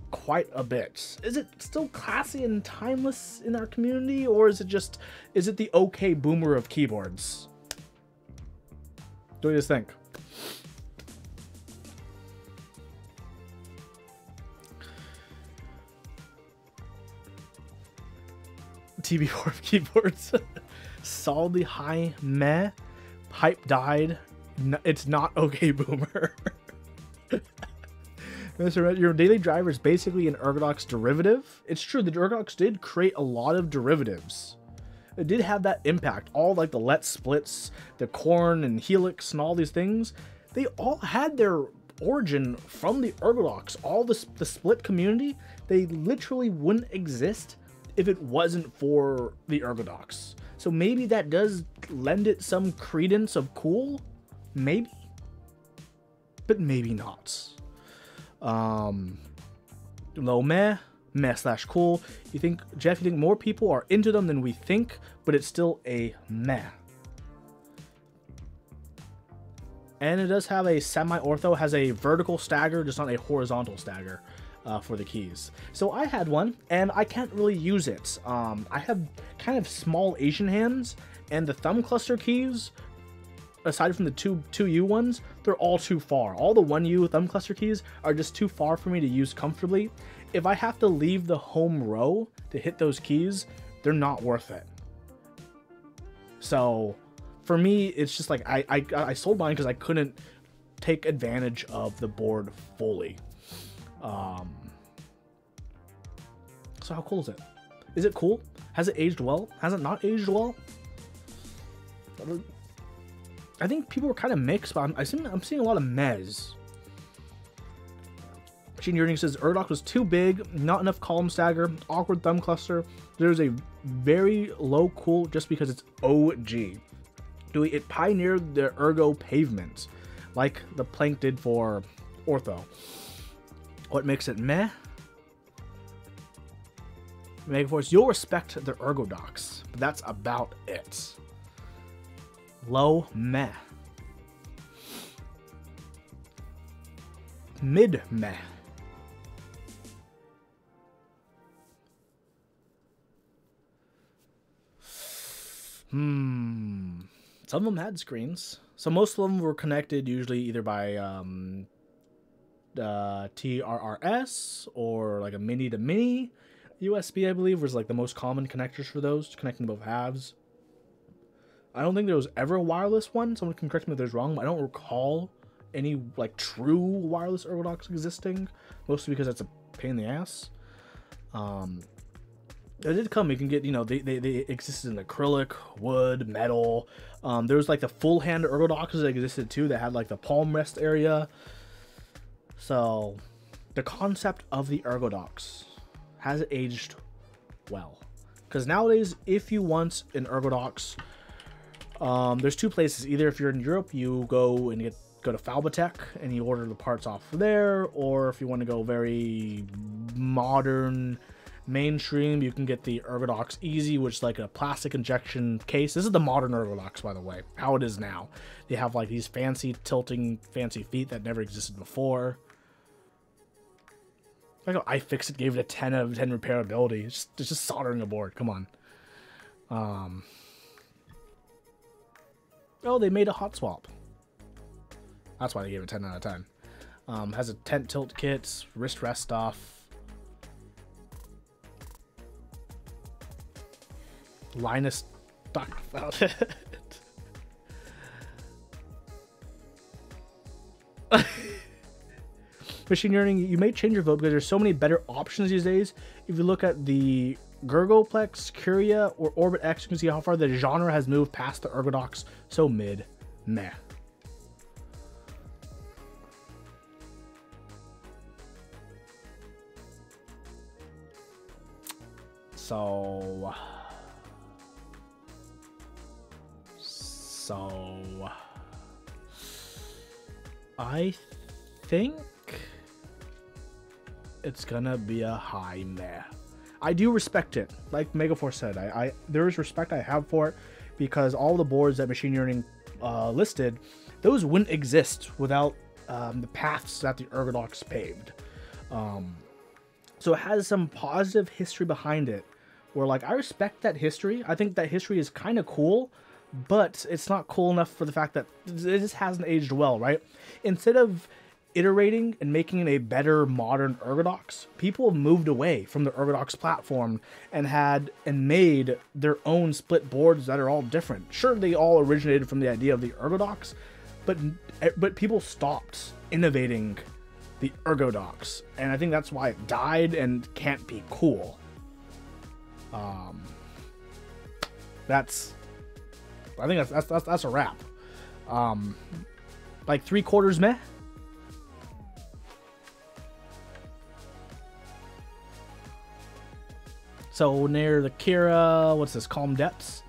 quite a bit. Is it still classy and timeless in our community, or is it the okay boomer of keyboards? What do you guys think? TB4 of keyboards. Solidly high meh. Hype died. It's not okay boomer. Your daily driver is basically an Ergodox derivative. It's true, the Ergodox did create a lot of derivatives. It did have that impact. All like the Let Splits, the Korn and Helix and all these things, they all had their origin from the Ergodox. All the split community, they literally wouldn't exist if it wasn't for the Ergodox. So maybe that does lend it some credence of cool, maybe, but maybe not. Low meh slash cool. Jeff, you think more people are into them than we think, but it's still a meh. And it does have a semi-ortho, has a vertical stagger, just not a horizontal stagger. For the keys. So I had one and I can't really use it. I have kind of small Asian hands, and the thumb cluster keys aside from the two 2U ones, they're all too far. All the 1U thumb cluster keys are just too far for me to use comfortably. If I have to leave the home row to hit those keys, they're not worth it. So for me, it's just like I sold mine because I couldn't take advantage of the board fully. So how cool is it? Is it cool? Has it aged well? Has it not aged well? I think people were kind of mixed, but I'm seeing a lot of mez. Machine Yearning says Erdoc was too big, not enough column stagger, awkward thumb cluster. There's a very low cool just because it's OG. It pioneered the ergo pavement, like the plank did for ortho. What makes it meh? Megaforce, you'll respect the ergo docs, but that's about it. Low meh. Mid meh. Some of them had screens. So most of them were connected usually either by TRRS or like a mini to mini. USB, I believe, was like the most common connectors for those, connecting both halves. I don't think there was ever a wireless one. Someone can correct me if there's wrong, but I don't recall any like true wireless ergodocs existing, mostly because that's a pain in the ass. They did come. You can get, they existed in acrylic, wood, metal. There was like the full hand ergodocs that existed too that had like the palm rest area. So the concept of the ergodocs has aged well, because nowadays if you want an ergodocs, there's two places. Either if you're in Europe, you go and go to Falbatech and you order the parts off there, or if you want to go very modern mainstream, you can get the Ergodox Easy, which is like a plastic injection case. This is the modern Ergodox, by the way, how it is now. They have like these fancy tilting fancy feet that never existed before. Like how iFixit gave it a 10 out of 10 repairability. It's just soldering a board. Come on. Oh, they made a hot swap. That's why they gave it 10 out of 10. Has a tent tilt kit, wrist rest stuff. Linus talked about it. Machine Learning, you may change your vote because there's so many better options these days. If you look at the Gurgoplex, Curia, or Orbit X, you can see how far the genre has moved past the Ergodox. So meh. So I think it's gonna be a high meh. I do respect it. Like Megaforce said, there is respect I have for it, because all the boards that Machine Learning listed, those wouldn't exist without the paths that the Ergodox paved. So it has some positive history behind it, where like I respect that history. I think that history is kind of cool, but it's not cool enough for the fact that it just hasn't aged well, right? Instead of iterating and making a better modern Ergodox, people have moved away from the Ergodox platform and made their own split boards that are all different. Sure, they all originated from the idea of the Ergodox, but people stopped innovating the Ergodox, and I think that's why it died and can't be cool. I think that's a wrap. Like 3/4 meh. So near the Kira, what's this? Calm Depths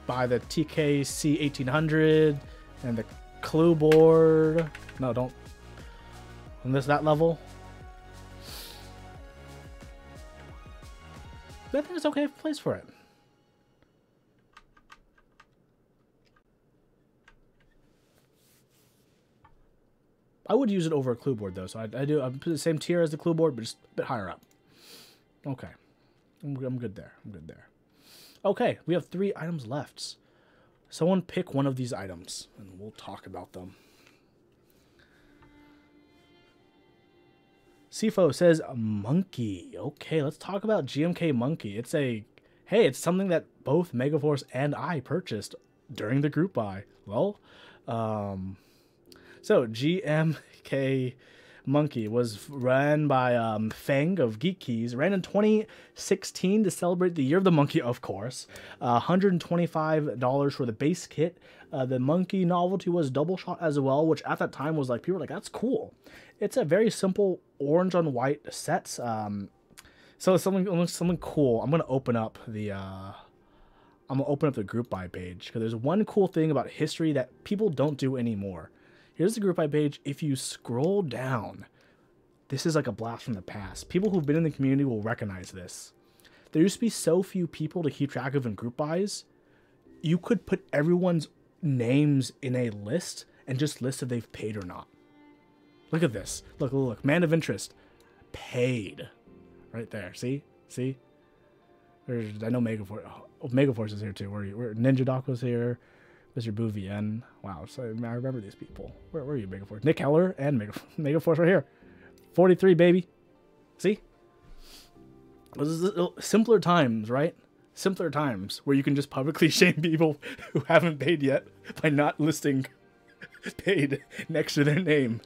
by the TKC 1800 and the Clue board. No, don't. On that level. I think it's okay place for it. I would use it over a Clue board though, so I put the same tier as the Clue board, but just a bit higher up. Okay, I'm good there. I'm good there. Okay, we have 3 items left. Someone pick one of these items, and we'll talk about them. Sifo says monkey. Okay, let's talk about GMK monkey. It's it's something that both Megaforce and I purchased during the group buy. Well, so GMK monkey was ran by Fang of Geek Keys. Ran in 2016 to celebrate the year of the monkey, of course. $125 for the base kit. The monkey novelty was double shot as well, which at that time was like, people were like, that's cool. It's a very simple orange on white set. So it's something cool. I'm gonna open up the group buy page, because there's one cool thing about history that people don't do anymore. Here's the group buy page. If you scroll down, this is like a blast from the past. People who've been in the community will recognize this. There used to be so few people to keep track of in group buys. You could put everyone's names in a list and just list if they've paid or not. Look at this. Look. Man of interest. Paid. Right there. See? I know Megaforce. Oh, Megaforce is here too. Where Ninja Doc was here. Mr. Bouvien. Wow, so I remember these people. Where were you, Megaforce? Nick Heller and Megaforce right here. 43, baby. See? Simpler times, right? Simpler times where you can just publicly shame people who haven't paid yet by not listing paid next to their name.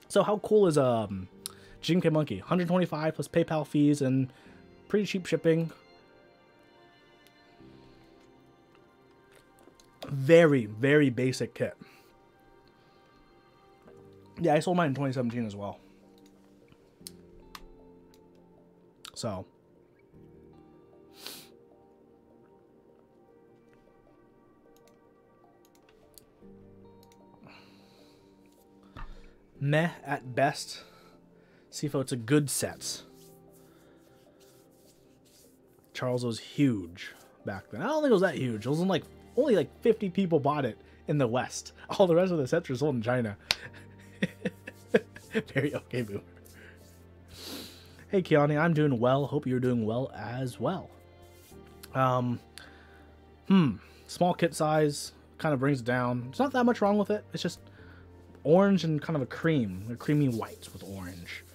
So how cool is GMK Monkey? 125 plus PayPal fees and pretty cheap shipping. Very, very basic kit. Yeah, I sold mine in 2017 as well. So meh at best. Sifo, it's a good set. Charles was huge back then. I don't think it was that huge. It was only like 50 people bought it in the West. All the rest of the sets were sold in China. Very okay, boomer. Hey, Kiani, I'm doing well. Hope you're doing well as well. Small kit size kind of brings it down. There's not that much wrong with it. It's just orange and kind of a creamy white with orange.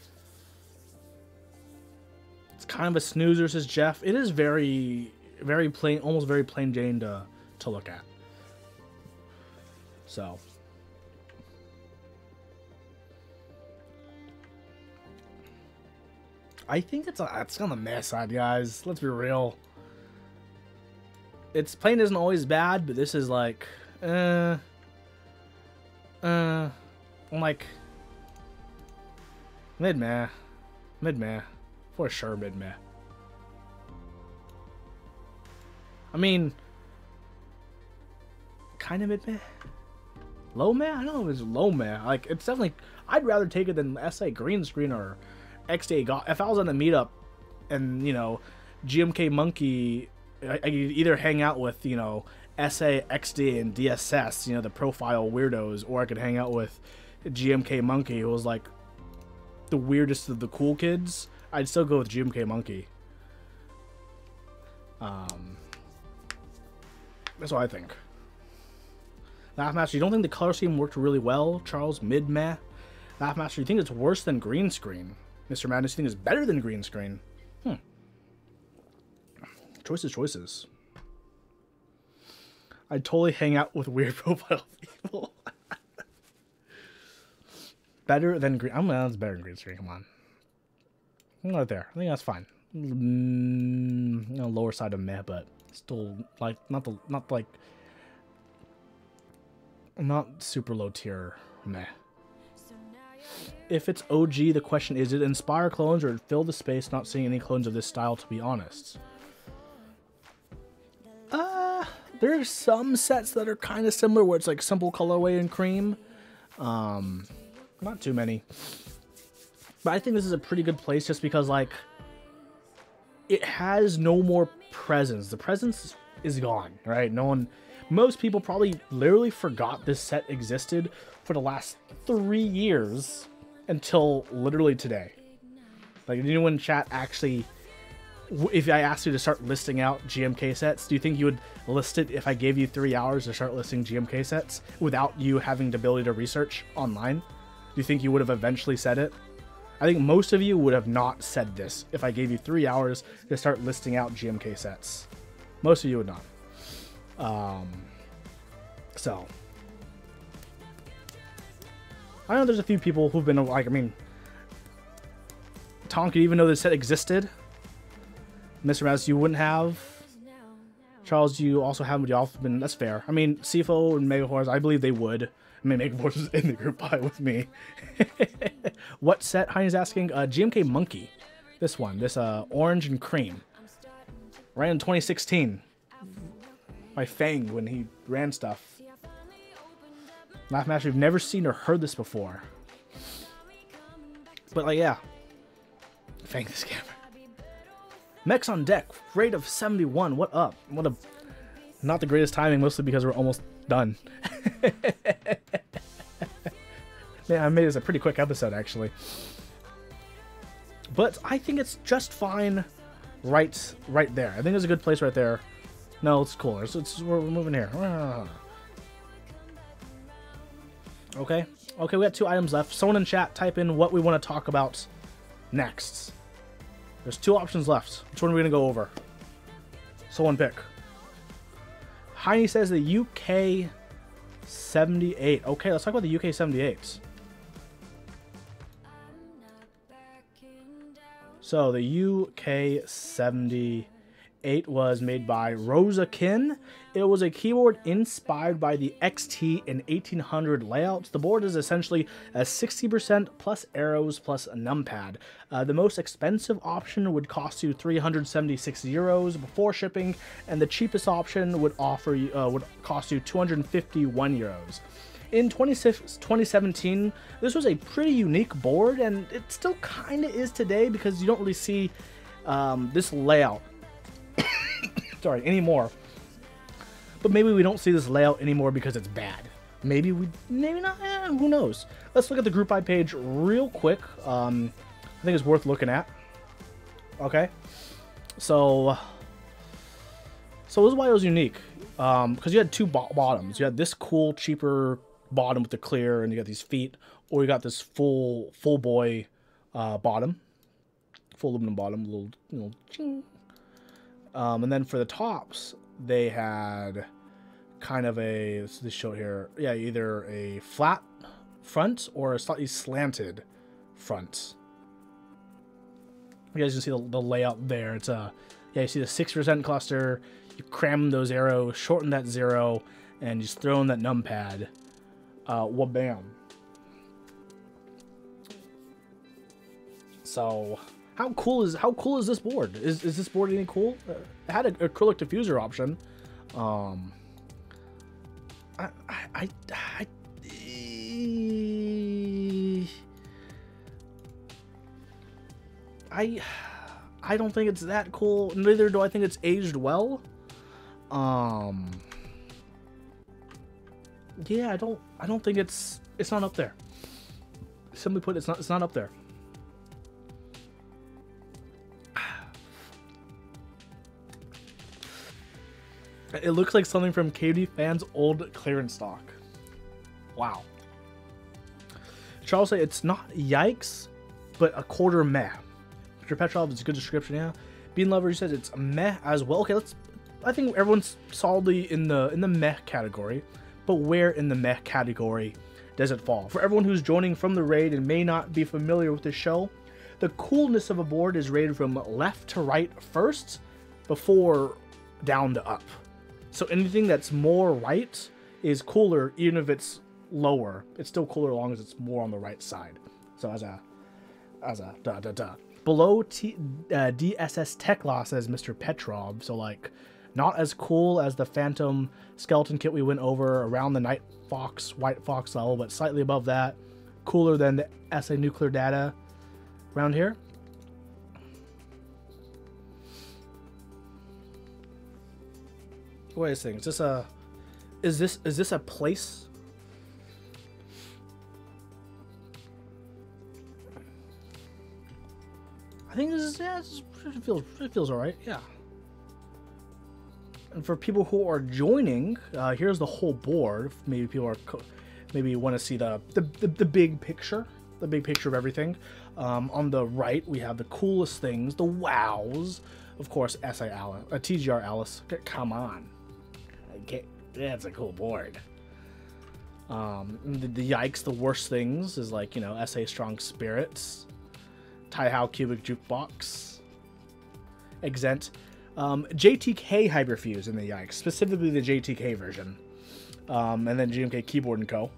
It's kind of a snoozer, says Jeff. It is very, very plain, almost very plain Jane to look at. So I think it's on the meh side, guys. Let's be real. It's plain isn't always bad, but this is like, I'm like mid-meh, for sure mid-meh. I mean, kind of mid-meh, low-meh. I don't know if it's low-meh. Like, it's definitely, I'd rather take it than SA green screen or XD. If I was on the meetup and, you know, GMK Monkey, I could either hang out with, you know, SA, XD, and DSS, you know, the profile weirdos, or I could hang out with GMK Monkey, who was like the weirdest of the cool kids. I'd still go with GMK Monkey. That's what I think. Laughmaster, you don't think the color scheme worked really well? Charles, mid-meh. Laughmaster, you think it's worse than green screen? Mr. Madness, you think it's better than green screen? Choices. I'd totally hang out with weird profile people. Better than green. That's better than green screen. Come on. I'm right there. I think that's fine. Lower side of meh, but still like not super low tier meh. If it's OG, the question is, did it inspire clones or fill the space? Not seeing any clones of this style, to be honest. There's some sets that are kind of similar where it's like simple colorway and cream. Not too many. But I think this is a pretty good place just because, like, it has no more presence. The presence is gone, right? Most people probably literally forgot this set existed for the last 3 years until literally today. Like, did anyone in chat actually, if I asked you to start listing out GMK sets, do you think you would list it if I gave you 3 hours to start listing GMK sets without you having the ability to research online? Do you think you would have eventually said it? I think most of you would have not said this if I gave you 3 hours to start listing out GMK sets. Most of you would not. So I know there's a few people who've been like, I mean, Tonka, even though this set existed, Mr. Mouse, you wouldn't have. Charles, you also haven't been. That's fair. I mean, Sifo and Megahorse, I believe they would. I mean, Megahorse is in the group buy with me. What set? Heine's asking. GMK Monkey. This one. This orange and cream. Ran in 2016. By Fang when he ran stuff. Laugh Master, you've never seen or heard this before. But like, yeah. Fang the scammer. Mechs on deck, rate of 71. What up? What a... Not the greatest timing, mostly because we're almost done. Man, I made this a pretty quick episode, actually. But I think it's just fine right there. I think it's a good place right there. No, it's cooler. We're moving here. Okay. Okay, we got 2 items left. Someone in chat, type in what we want to talk about next. There's 2 options left. Which one are we going to go over? Someone pick. Heine says the UK 78. Okay, let's talk about the UK 78. So the UK 78 was made by Rosa Kin. It was a keyboard inspired by the XT and 1800 layouts. The board is essentially a 60% plus arrows plus a numpad. The most expensive option would cost you 376 euros before shipping, and the cheapest option would cost you 251 euros. In 2017, this was a pretty unique board, and it still kind of is today because you don't really see this layout sorry, anymore. But maybe we don't see this layout anymore because it's bad. Maybe not, who knows. Let's look at the group buy page real quick. I think it's worth looking at. Okay. So this is why it was unique. Because you had 2 bottoms. You had this cool, cheaper bottom with the clear, and you got these feet, or you got this full boy bottom. Full aluminum bottom, little ching. And then for the tops, they had kind of a, let's just show it here, yeah, either a flat front or a slightly slanted front. You guys can see the layout there. It's yeah, you see the 6% cluster, you cram those arrows, shorten that 0, and just throw in that numpad. Wabam. So how cool is this board? Is this board any cool? It had an acrylic diffuser option. I don't think it's that cool. Neither do I think it's aged well. Yeah, I don't think it's not up there. Simply put, it's not up there. It looks like something from KD Fan's old clearance stock. Wow. Charles say it's not yikes, but a quarter meh. Mr. Petrov is a good description, yeah. Bean Lover says it's meh as well. Okay, I think everyone's solidly in the meh category, but where in the meh category does it fall? For everyone who's joining from the raid and may not be familiar with the show, the coolness of a board is rated from left to right first, before down to up. So anything that's more right is cooler, even if it's lower. It's still cooler as long as it's more on the right side. So as a Below DSS Tech Law, says Mr. Petrov. So like, not as cool as the Phantom skeleton kit we went over around the Night Fox, White Fox level, but slightly above that. Cooler than the SA Nuclear Data around here. Wait a second. Is this a place? I think this is, yeah, it feels all right, yeah. And for people who are joining, here's the whole board. Maybe people are, maybe you want to see the big picture, of everything. On the right, we have the coolest things, the wows. Of course, SA Alice, TGR Alice. Come on, that's a cool board. The yikes, the worst things is like, you know, SA Strong Spirits, Tai-Hao Cubic Jukebox, Exent, JTK Hyperfuse in the yikes, specifically the JTK version, and then GMK Keyboard and Co.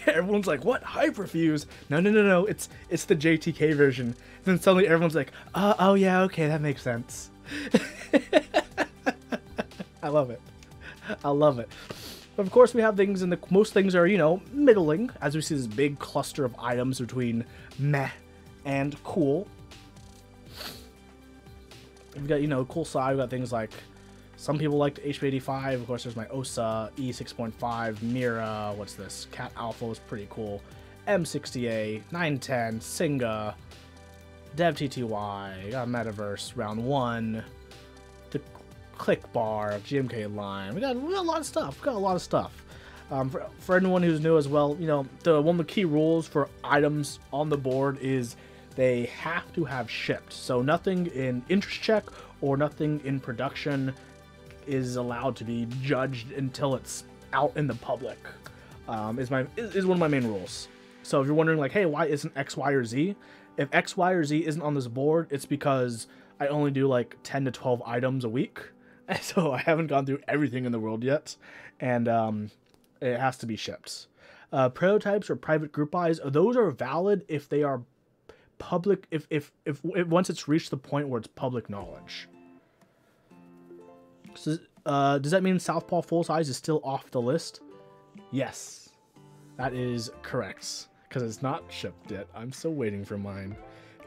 Everyone's like, what, Hyperfuse? No, it's the JTK version. And then suddenly everyone's like, oh yeah, okay, that makes sense. I love it. Of course, we have things, and most things are, you know, middling, as we see this big cluster of items between meh and cool. We've got, you know, cool side. We've got things like, some people like HP85. Of course, there's my OSA E6.5, Mira. What's this? Cat Alpha was pretty cool. M60A, 910, Singa, Dev TTY, got Metaverse, Round 1, the Click Bar, GMK Line. We got a lot of stuff. For anyone who's new as well, you know, one of the key rules for items on the board is they have to have shipped. So nothing in interest check or nothing in production is allowed to be judged until it's out in the public. Is one of my main rules. So if you're wondering, like, hey, why isn't X, Y, or Z? If X, Y, or Z isn't on this board, it's because I only do like 10 to 12 items a week. So I haven't gone through everything in the world yet, and it has to be shipped. Prototypes or private group buys, those are valid if they are public, if once it's reached the point where it's public knowledge. So, does that mean Southpaw full size is still off the list? Yes, that is correct, because it's not shipped yet. I'm still waiting for mine.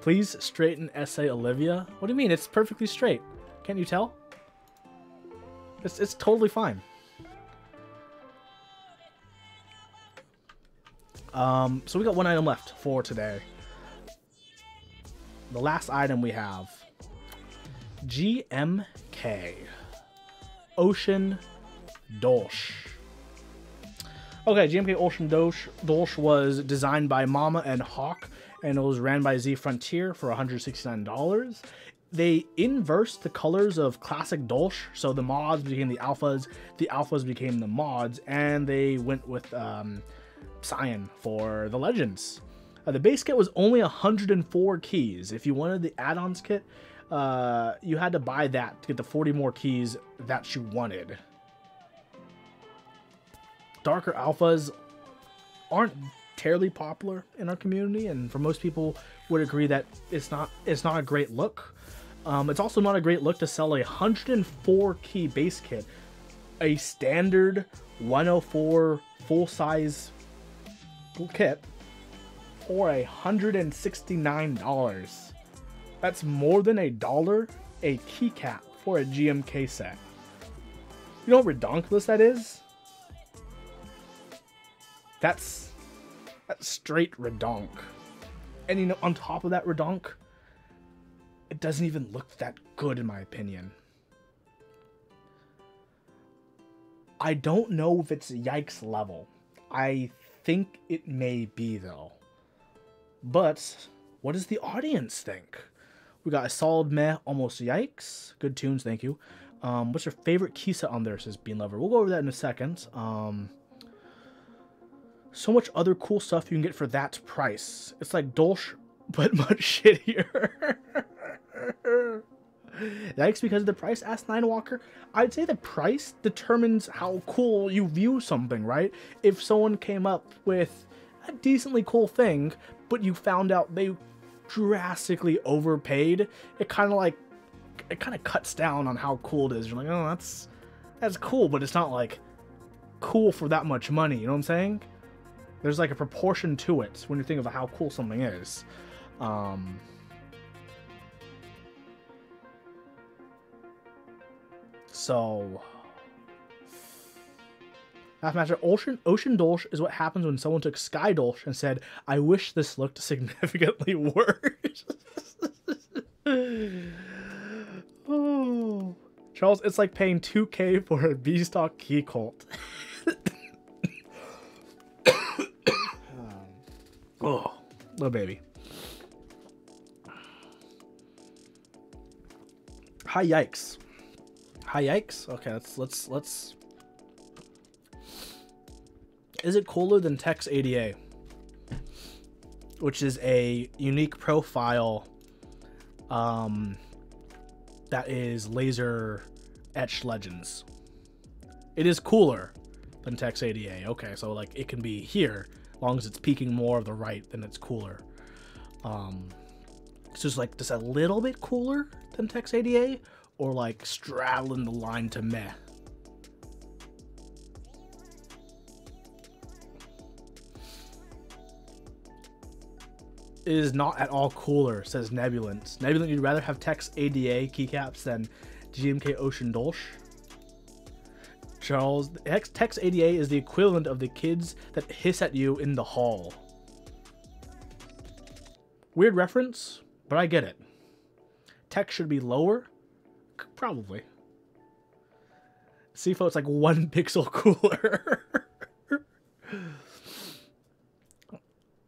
Please straighten SA Olivia. What do you mean? It's perfectly straight. Can't you tell? It's totally fine. So we got one item left for today. The last item we have, GMK Ocean Dolch. Okay, GMK Ocean Dolch was designed by Mama and Hawk, and it was ran by Z Frontier for $169. They inversed the colors of classic Dolch, so the mods became the alphas became the mods, and they went with Cyan for the legends. The base kit was only 104 keys. If you wanted the add-ons kit, you had to buy that to get the 40 more keys that you wanted. Darker alphas aren't terribly popular in our community, and for most people would agree that it's not a great look. It's also not a great look to sell a 104 key base kit, a standard 104 full size kit, for $169. That's more than $1 a keycap for a GMK set. You know what redonkulous that is? That's straight redonk. And you know, on top of that redonk, it doesn't even look that good in my opinion. I don't know if it's yikes level. I think it may be though. But what does the audience think? We got a solid meh, almost yikes. Good tunes, thank you. What's your favorite key set on there, says Bean Lover. We'll go over that in a second. So much other cool stuff you can get for that price. It's like Dolch, but much shittier. Yikes because of the price, asked Ninewalker. I'd say the price determines how cool you view something, right? If someone came up with a decently cool thing, but you found out they drastically overpaid, it kind of cuts down on how cool it is. You're like, oh, that's cool, but it's not like cool for that much money. You know what I'm saying? There's like a proportion to it when you think of how cool something is. So Half-Master, Ocean Dolch is what happens when someone took Sky Dolch and said, I wish this looked significantly worse. Oh. Charles, it's like paying 2K for a B-Stock key cult. Oh, little baby. Hi, yikes. Hi, yikes. Okay, let's. Is it cooler than Tex ADA, which is a unique profile, that is laser etched legends? It is cooler than Tex ADA. Okay, so like it can be here, as long as it's peaking more of the right, then it's cooler. So it's like just a little bit cooler than Tex ADA, or like straddling the line to meh. It is not at all cooler, says Nebulant. Nebulant, you'd rather have Tex ADA keycaps than GMK Ocean Dolch? Charles, Tex ADA is the equivalent of the kids that hiss at you in the hall. Weird reference, but I get it. Tex should be lower? Probably. CFO, it's like 1 pixel cooler.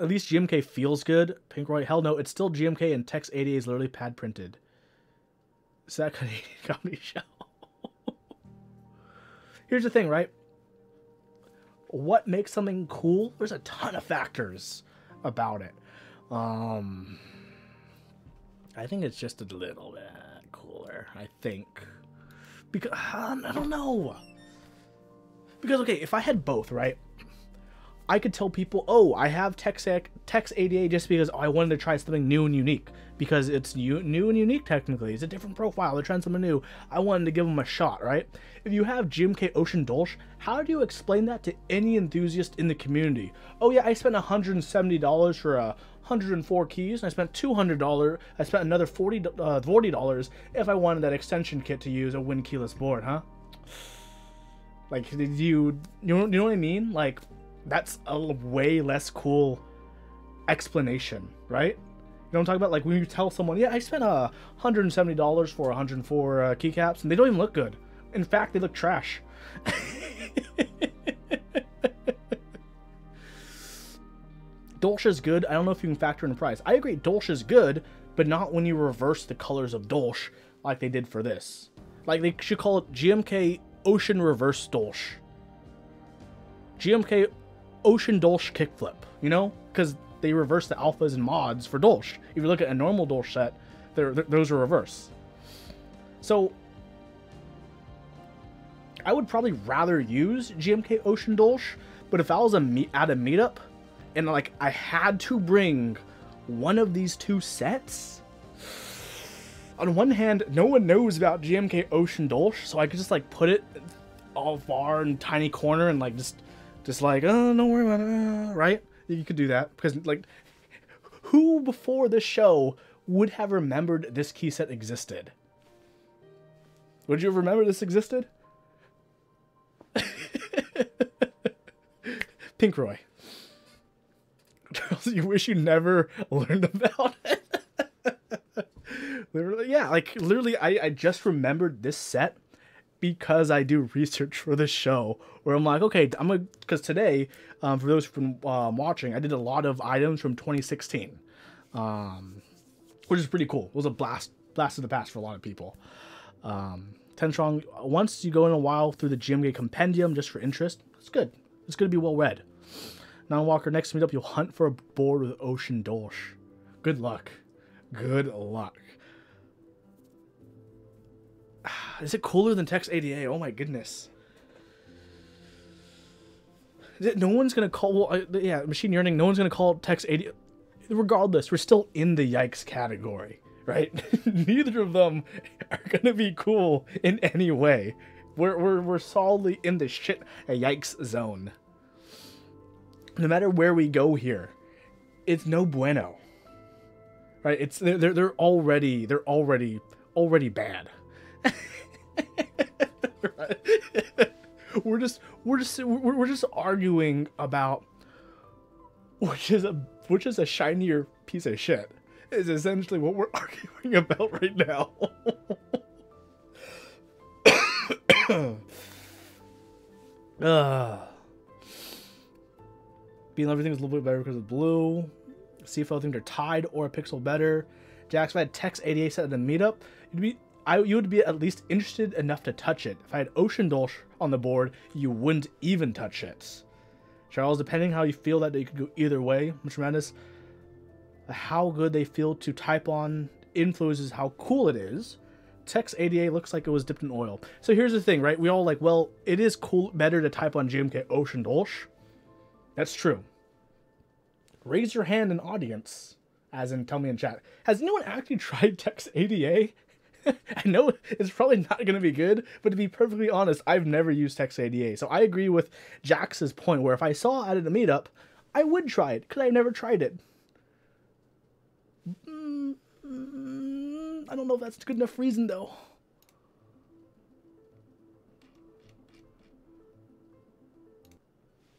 At least GMK feels good. Pink Roy, hell no, it's still GMK and Tex ADA is literally pad printed. Is that Canadian comedy show? Here's the thing, right? What makes something cool? There's a ton of factors about it. I think it's just a little bit cooler, I think. Because, I don't know. Because, okay, if I had both, right? I could tell people, oh, I have Tex ADA just because I wanted to try something new and unique. Because it's new and unique, technically. It's a different profile. They're trying something new. I wanted to give them a shot, right? If you have GMK Ocean Dolch, how do you explain that to any enthusiast in the community? Oh, yeah, I spent $170 for 104 keys, and I spent $200. I spent another $40 if I wanted that extension kit to use a Win keyless board, huh? Like, you know what I mean? Like, that's a way less cool explanation, right? You know what I'm talking about? Like when you tell someone, yeah, I spent $170 for 104 keycaps, and they don't even look good. In fact, they look trash. Dolch is good. I don't know if you can factor in price. I agree, Dolch is good, but not when you reverse the colors of Dolch like they did for this. Like they should call it GMK Ocean Reverse Dolch. GMK Ocean Dolch Kickflip, you know? Because they reverse the alphas and mods for Dolch. If you look at a normal Dolch set, those are reverse. So, I would probably rather use GMK Ocean Dolch, but if I was at a meetup, and like I had to bring one of these two sets, on one hand, no one knows about GMK Ocean Dolch, so I could just like put it all far in a tiny corner and like just like, oh, don't worry about it, right? You could do that, because like, who before this show would have remembered this key set existed? Would you remember this existed? Pink Roy. Charles, you wish you never learned about it. Literally, yeah, like literally, I just remembered this set because I do research for this show, where I'm like, okay, because today, for those from watching, I did a lot of items from 2016, which is pretty cool. It was a blast of the past for a lot of people. 10 strong. Once you go in a while through the GMK compendium just for interest, it's good. It's going to be well read. Now, Walker, next meetup, you'll hunt for a board with Ocean Dolch. Good luck. Good luck. Is it cooler than Tex ADA? Oh my goodness. No one's going to call... yeah, Machine Yearning, no one's going to call Tex ADA... Regardless, we're still in the yikes category, right? Neither of them are going to be cool in any way. We're solidly in the shit yikes zone. No matter where we go here, it's no bueno. Right? It's they're already bad. we're just arguing about which is a shinier piece of shit. Is essentially what we're arguing about right now. Being everything is a little bit better because of blue. CFO think they're tied or a pixel better. Jax, if I had Tex 88 set at a meetup, you would be at least interested enough to touch it. If I had Ocean Dolch on the board, you wouldn't even touch it. Charles, depending how you feel that you could go either way, Mr. Madness, how good they feel to type on influences how cool it is. Tex 88 looks like it was dipped in oil. So here's the thing, right? We all like, well, it is cool, better to type on GMK Ocean Dolch. That's true. Raise your hand in audience, as in tell me in chat. Has anyone actually tried Tex 88? I know it's probably not going to be good, but to be perfectly honest, I've never used Tex 88. So I agree with Jax's point, where if I saw it at a meetup, I would try it, because I've never tried it. I don't know if that's a good enough reason, though.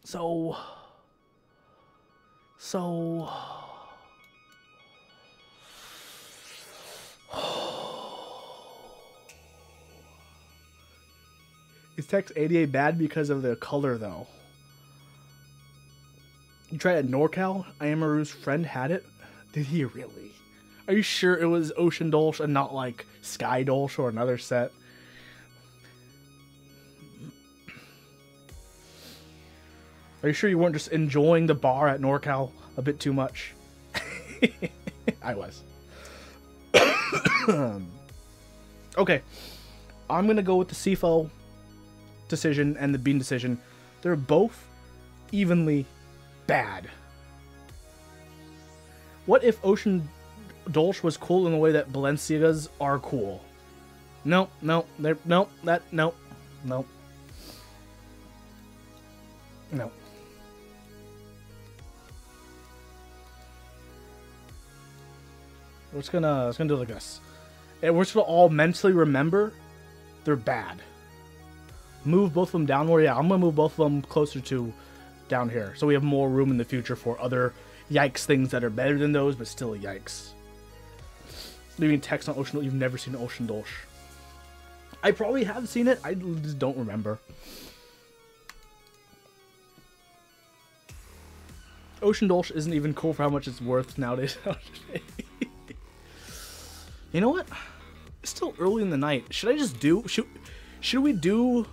So... Is Tex 88 bad because of the color, though? You tried it at NorCal? Amaru's friend had it? Did he really? Are you sure it was Ocean Dolch and not like Sky Dolch or another set? Are you sure you weren't just enjoying the bar at NorCal a bit too much? I was. Okay. I'm going to go with the CFO decision and the Bean decision. They're both evenly bad. What if Ocean Dolch was cool in the way that Balenciagas are cool? No. No. We're just gonna do it like this. And we're just gonna all mentally remember they're bad. Move both of them downward. Yeah, I'm gonna move both of them closer to down here, so we have more room in the future for other yikes things that are better than those, but still yikes. Leaving text on Ocean. You've never seen Ocean Dolch. I probably have seen it. I just don't remember. Ocean Dolch isn't even cool for how much it's worth nowadays. You know what? It's still early in the night. Should I just do... Should we do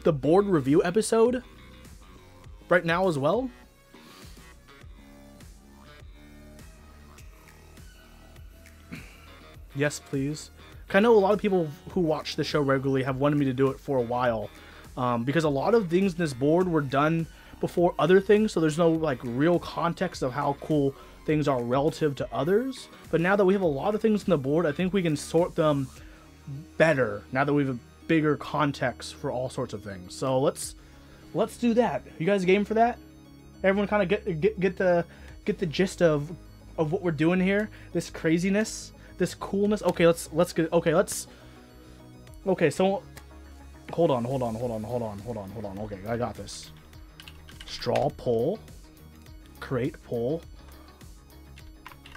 the board review episode right now as well? Yes, please. I know a lot of people who watch the show regularly have wanted me to do it for a while. Because a lot of things in this board were done before other things, so there's no like real context of how cool things are relative to others. But now that we have a lot of things on the board, I think we can sort them better now that we have a bigger context for all sorts of things. So let's do that. You guys game for that? Everyone kind of get the gist of what we're doing here. This craziness, this coolness. Okay, let's get. Okay, so hold on. Okay, I got this. Straw poll, crate poll.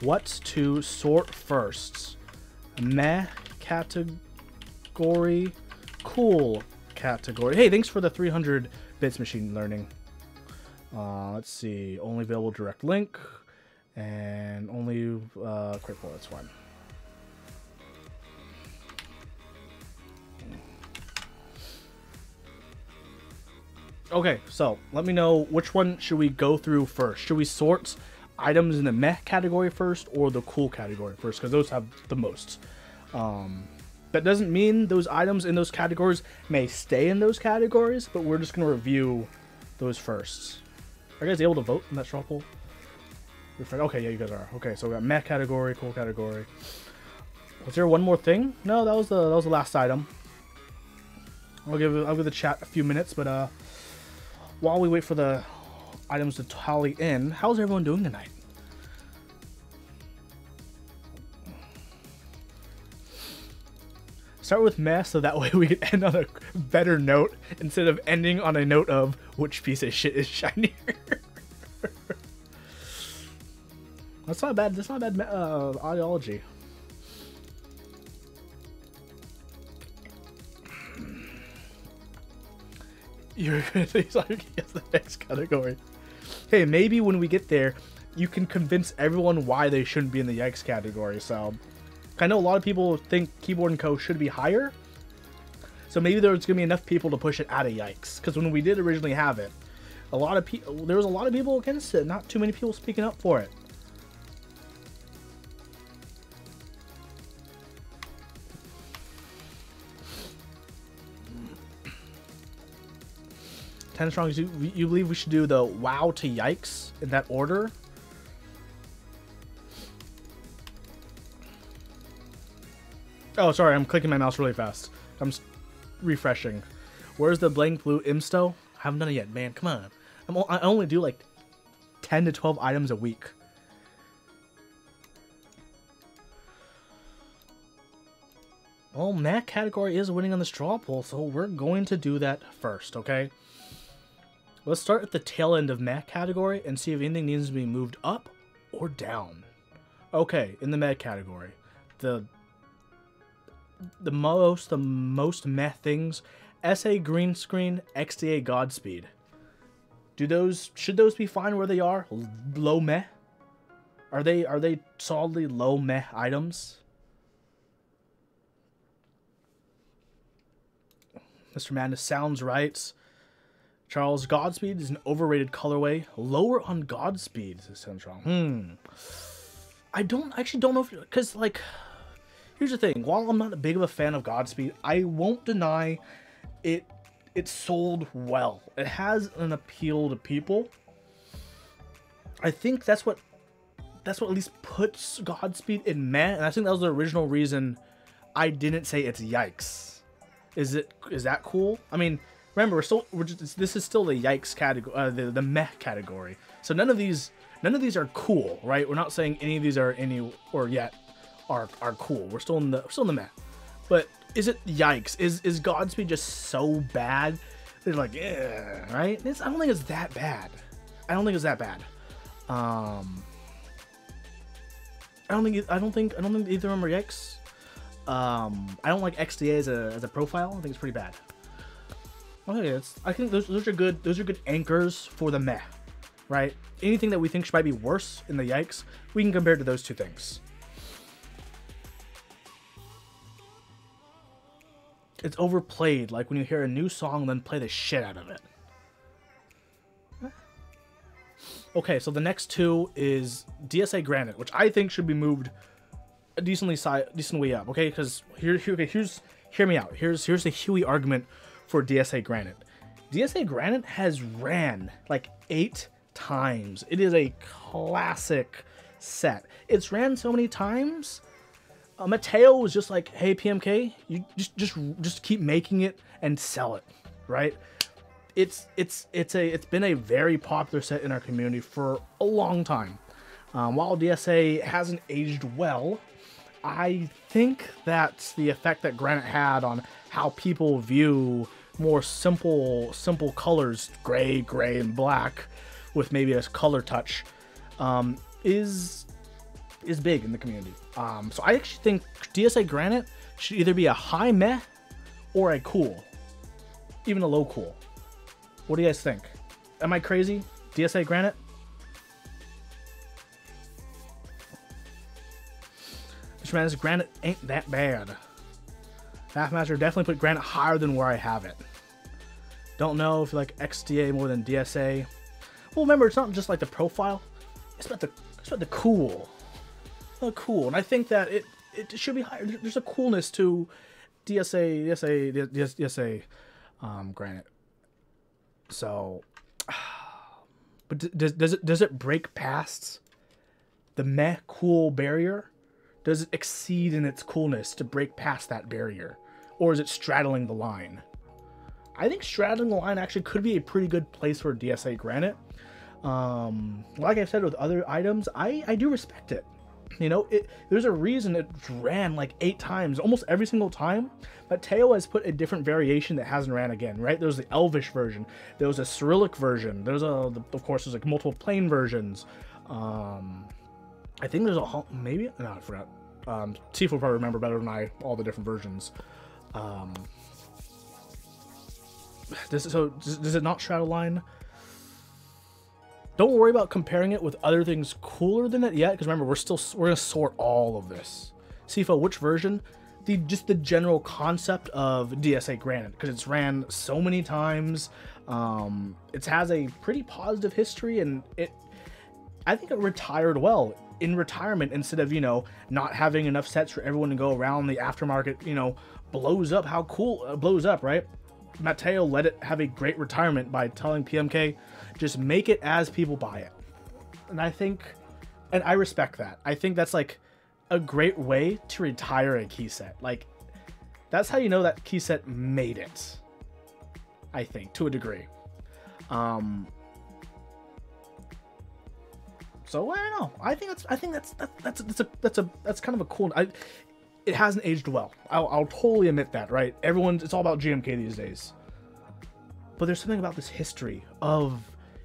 What to sort first? Meh category, cool category. Hey, thanks for the 300 bits machine learning. Let's see. Only available direct link and only crate poll. That's fine. Okay, so let me know which one should we go through first. Should we sort items in the meh category first or the cool category first? Because those have the most. That doesn't mean those items in those categories may stay in those categories, but we're just going to review those first. Are you guys able to vote in that straw poll? Okay, yeah, you guys are. Okay, so we got meh category, cool category. Was there one more thing? No, that was the last item. I'll give the chat a few minutes, but while we wait for the items to tally in, how's everyone doing tonight? Start with meh, so that way we can end on a better note instead of ending on a note of which piece of shit is shinier. That's not bad. That's not bad ideology. You're gonna say sorry to guess the next category. Hey, maybe when we get there, you can convince everyone why they shouldn't be in the yikes category. So, I know a lot of people think Keyboard and Co. should be higher. So maybe there's gonna be enough people to push it out of yikes. Because when we did originally have it, there was a lot of people against it. Not too many people speaking up for it. Ten strong. You believe we should do the wow to yikes in that order? Oh, sorry, I'm clicking my mouse really fast. I'm refreshing. Where's the blank blue Imsto? I haven't done it yet, man. Come on. I only do like 10 to 12 items a week. Well, Mac category is winning on the straw poll, so we're going to do that first, okay? Let's start at the tail end of Mac category and see if anything needs to be moved up or down. Okay, in the Mac category, the most meh things: SA green screen, XDA Godspeed. Should those be fine where they are? Low meh? Are they solidly low meh items? Mr. Madness sounds right. Charles, Godspeed is an overrated colorway. Lower on Godspeed, sounds wrong. I actually don't know if, because like, here's the thing. While I'm not a big of a fan of Godspeed, I won't deny it sold well. It has an appeal to people. I think that's what at least puts Godspeed in meh, and I think that was the original reason I didn't say it's yikes. Is that cool? I mean, remember, this is still the yikes category, the meh category. So none of these are cool, right? We're not saying any of these are are cool. We're still in the meh. But is it yikes? Is Godspeed just so bad? They're like, yeah, right? I don't think it's that bad. I don't think either of them are yikes. I don't like XDA as a profile. I think it's pretty bad. Okay, I think those are good. Those are good anchors for the meh, right? Anything that we think might be worse in the yikes, we can compare to those two things. It's overplayed, like when you hear a new song, then play the shit out of it. Okay, so the next two is DSA Granite, which I think should be moved a decent way up. Okay, because hear me out. Here's the Huey argument for DSA Granite. DSA Granite has ran like 8 times. It is a classic set. It's ran so many times. Mateo was just like, hey PMK, you just keep making it and sell it, right? It's been a very popular set in our community for a long time. While DSA hasn't aged well, I think that the effect that Granite had on how people view more simple colors, gray, and black, with maybe a color touch, is big in the community. So I actually think DSA Granite should either be a high meh or a cool, even a low cool. What do you guys think? Am I crazy? DSA Granite? Mr. Madness, Granite ain't that bad. Mathmaster definitely put Granite higher than where I have it. Don't know if you like XDA more than DSA. Well, remember, it's not just like the profile. It's about the cool. Cool, and I think that it should be higher. There's a coolness to DSA Granite. So, but does it break past the meh cool barrier? Does it exceed in its coolness to break past that barrier, or is it straddling the line? I think straddling the line actually could be a pretty good place for DSA Granite. Like I've said with other items, I do respect it. You know, there's a reason it ran like 8 times, almost every single time. But Teo has put a different variation that hasn't ran again, right? There's the Elvish version, there was a Cyrillic version, of course, there's like multiple plain versions. I think there's maybe, no, I forgot. Tifa will probably remember better than I all the different versions. Does it not Shadowline? Don't worry about comparing it with other things cooler than it yet, because remember, we're gonna sort all of this. Sifa, which version? Just the general concept of DSA Granite, because it's ran so many times. It has a pretty positive history, and I think it retired well in retirement, instead of, you know, not having enough sets for everyone to go around. The aftermarket, you know, blows up. How cool blows up, right? Mateo let it have a great retirement by telling PMK, just make it as people buy it. And I respect that. I think that's like a great way to retire a key set. Like, that's how you know that key set made it, I think, to a degree. So I don't know. I think that's kind of a cool. It hasn't aged well. I'll totally admit that, right? It's all about GMK these days. But there's something about this history of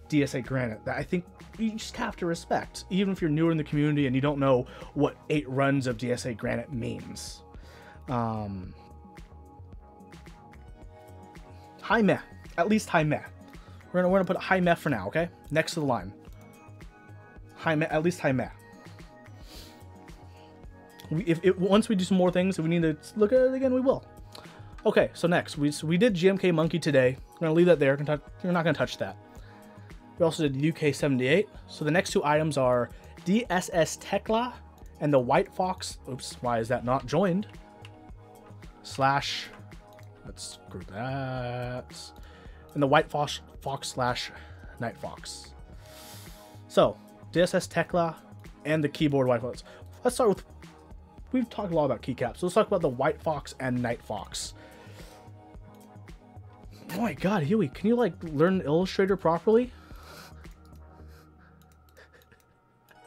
DSA Granite that I think you just have to respect, even if you're newer in the community and you don't know what 8 runs of DSA Granite means. High meh. At least high meh. We're gonna put high meh for now, okay? Next to the line. High meh, at least high meh. Once we do some more things, if we need to look at it again, we will. Okay, so next, we did GMK Monkey today. We're going to leave that there. You're not going to touch that. We also did UK 78. So the next 2 items are DSS Tekla and the White Fox. Oops, why is that not joined? / let's group that. And the White Fox / Night Fox. So, DSS Tekla and the keyboard White Fox. Let's start with... We've talked a lot about keycaps, so let's talk about the White Fox and Night Fox. Oh my god, Huey, can you, like, learn Illustrator properly?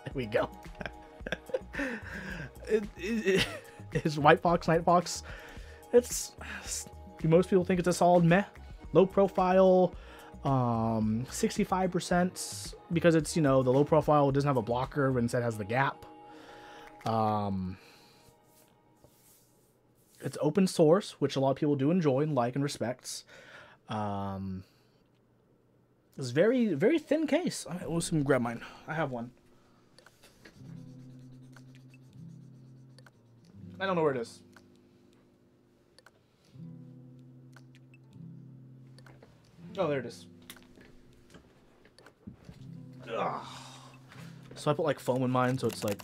There we go. Is White Fox, Night Fox, most people think it's a solid meh. Low profile, 65%, because it's, you know, the low profile doesn't have a blocker, but instead has the gap. It's open source, which a lot of people do enjoy and like and respects. It's very, very thin case. Let's grab mine. I have one. I don't know where it is. Oh, there it is. Ugh. So I put like foam in mine, so it's like...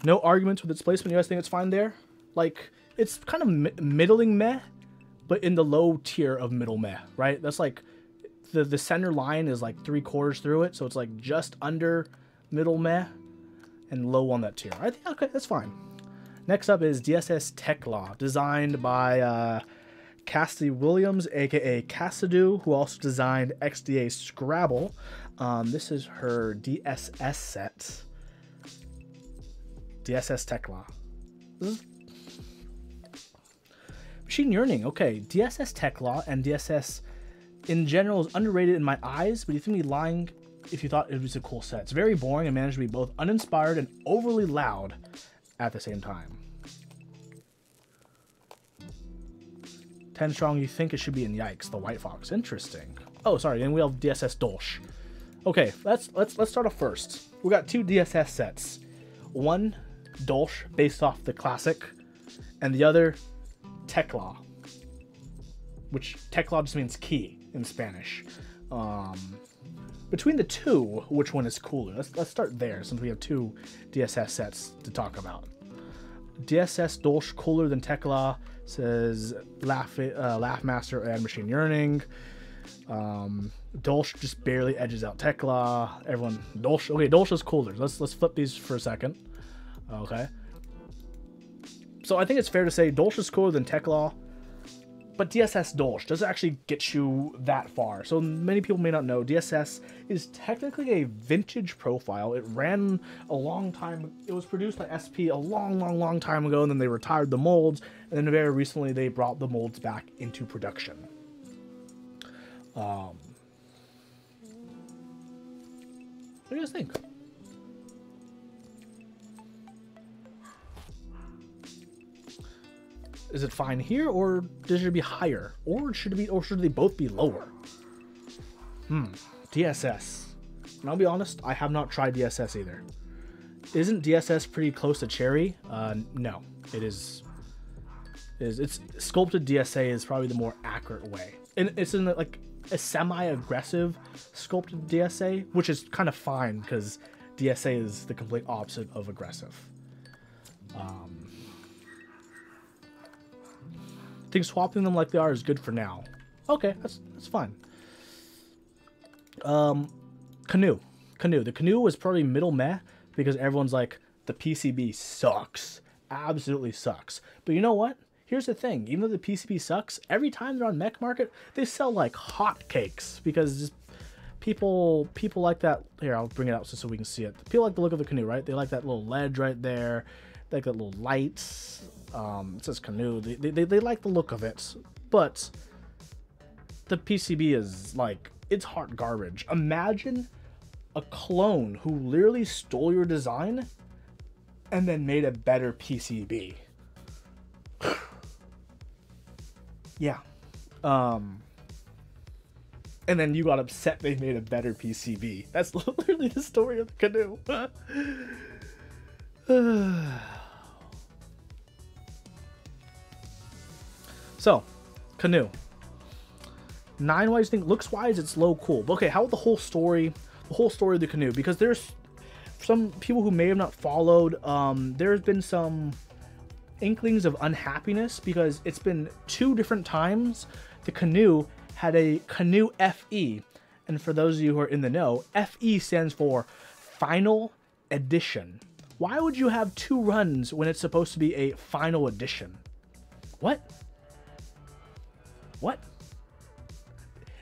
No arguments with its placement. You guys think it's fine there? Like, it's kind of middling meh, but in the low tier of middle meh, right? That's like, the center line is like 3/4 through it, so it's like just under middle meh and low on that tier. I think, okay, that's fine. Next up is DSS Tekla, designed by Cassidy Williams, aka Cassidoo, who also designed XDA Scrabble. This is her DSS set. DSS Tekla. Machine Yearning. Okay, DSS Tekla and DSS in general is underrated in my eyes, but you think me lying if you thought it was a cool set. It's very boring and managed to be both uninspired and overly loud at the same time. 10 strong, you think it should be in Yikes, the White Fox. Interesting. Oh, sorry, and we have DSS Dolch. Okay, let's start off first. We got 2 DSS sets. One Dolch, based off the classic, and the other Tekla, which Tekla just means key in Spanish. Between the 2, which one is cooler? Let's start there, since we have 2 DSS sets to talk about. DSS Dolch cooler than Tekla, says Laughmaster and Machine Yearning. Dolch just barely edges out Tekla. Everyone, Dolch. Okay, Dolch is cooler. Let's flip these for a second. Okay. So I think it's fair to say Dolch is cooler than Tekla, but DSS Dolch doesn't actually get you that far. So many people may not know, DSS is technically a vintage profile. It ran a long time. It was produced by SP a long time ago, and then they retired the molds, and then very recently they brought the molds back into production. What do you guys think? Is it fine here, or should it be higher, or should they both be lower? DSS. And I'll be honest, I have not tried DSS either. Isn't DSS pretty close to Cherry? No, it is. It's sculpted DSA is probably the more accurate way, and it's in like a semi-aggressive sculpted DSA, which is kind of fine because DSA is the complete opposite of aggressive. I think swapping them like they are is good for now. Okay, that's fine. Canoe. The Canoe was probably middle meh because everyone's like, the PCB sucks. Absolutely sucks. But you know what? Here's the thing. Even though the PCB sucks, every time they're on Mech Market, they sell like hotcakes because just people like that. Here, I'll bring it out so we can see it. People like the look of the Canoe, right? They like that little ledge right there. They like that little lights. It says Canoe. They like the look of it, but the PCB is like, it's hot garbage. Imagine a clone who literally stole your design and then made a better PCB. Yeah. And then you got upset they made a better PCB. That's literally the story of the Canoe. So, Canoe. 9-wise, I think looks-wise, it's low cool. But okay, how about the whole story of the Canoe? Because there's some people who may have not followed. There's been some inklings of unhappiness because it's been 2 different times the Canoe had a Canoe FE. And for those of you who are in the know, FE stands for Final Edition. Why would you have 2 runs when it's supposed to be a Final Edition? What? What?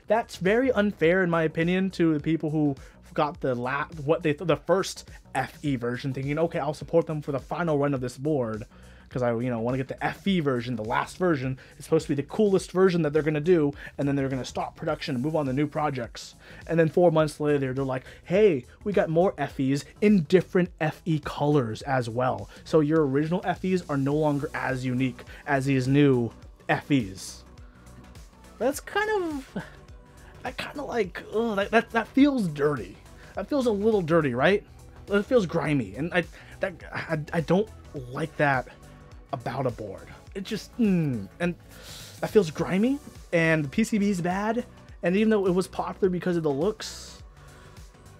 That's very unfair in my opinion to the people who got the first FE version, thinking, okay, I'll support them for the final run of this board because I want to get the FE version, the last version. It's supposed to be the coolest version that they're going to do, and then they're going to stop production and move on to new projects. And then 4 months later, they're like, hey, we got more FEs in different FE colors as well. So your original FEs are no longer as unique as these new FEs. That's kind of... I kind of like, that feels dirty. That feels a little dirty, right? It feels grimy, and I don't like that about a board. It just, and that feels grimy, and the PCB's bad, and even though it was popular because of the looks,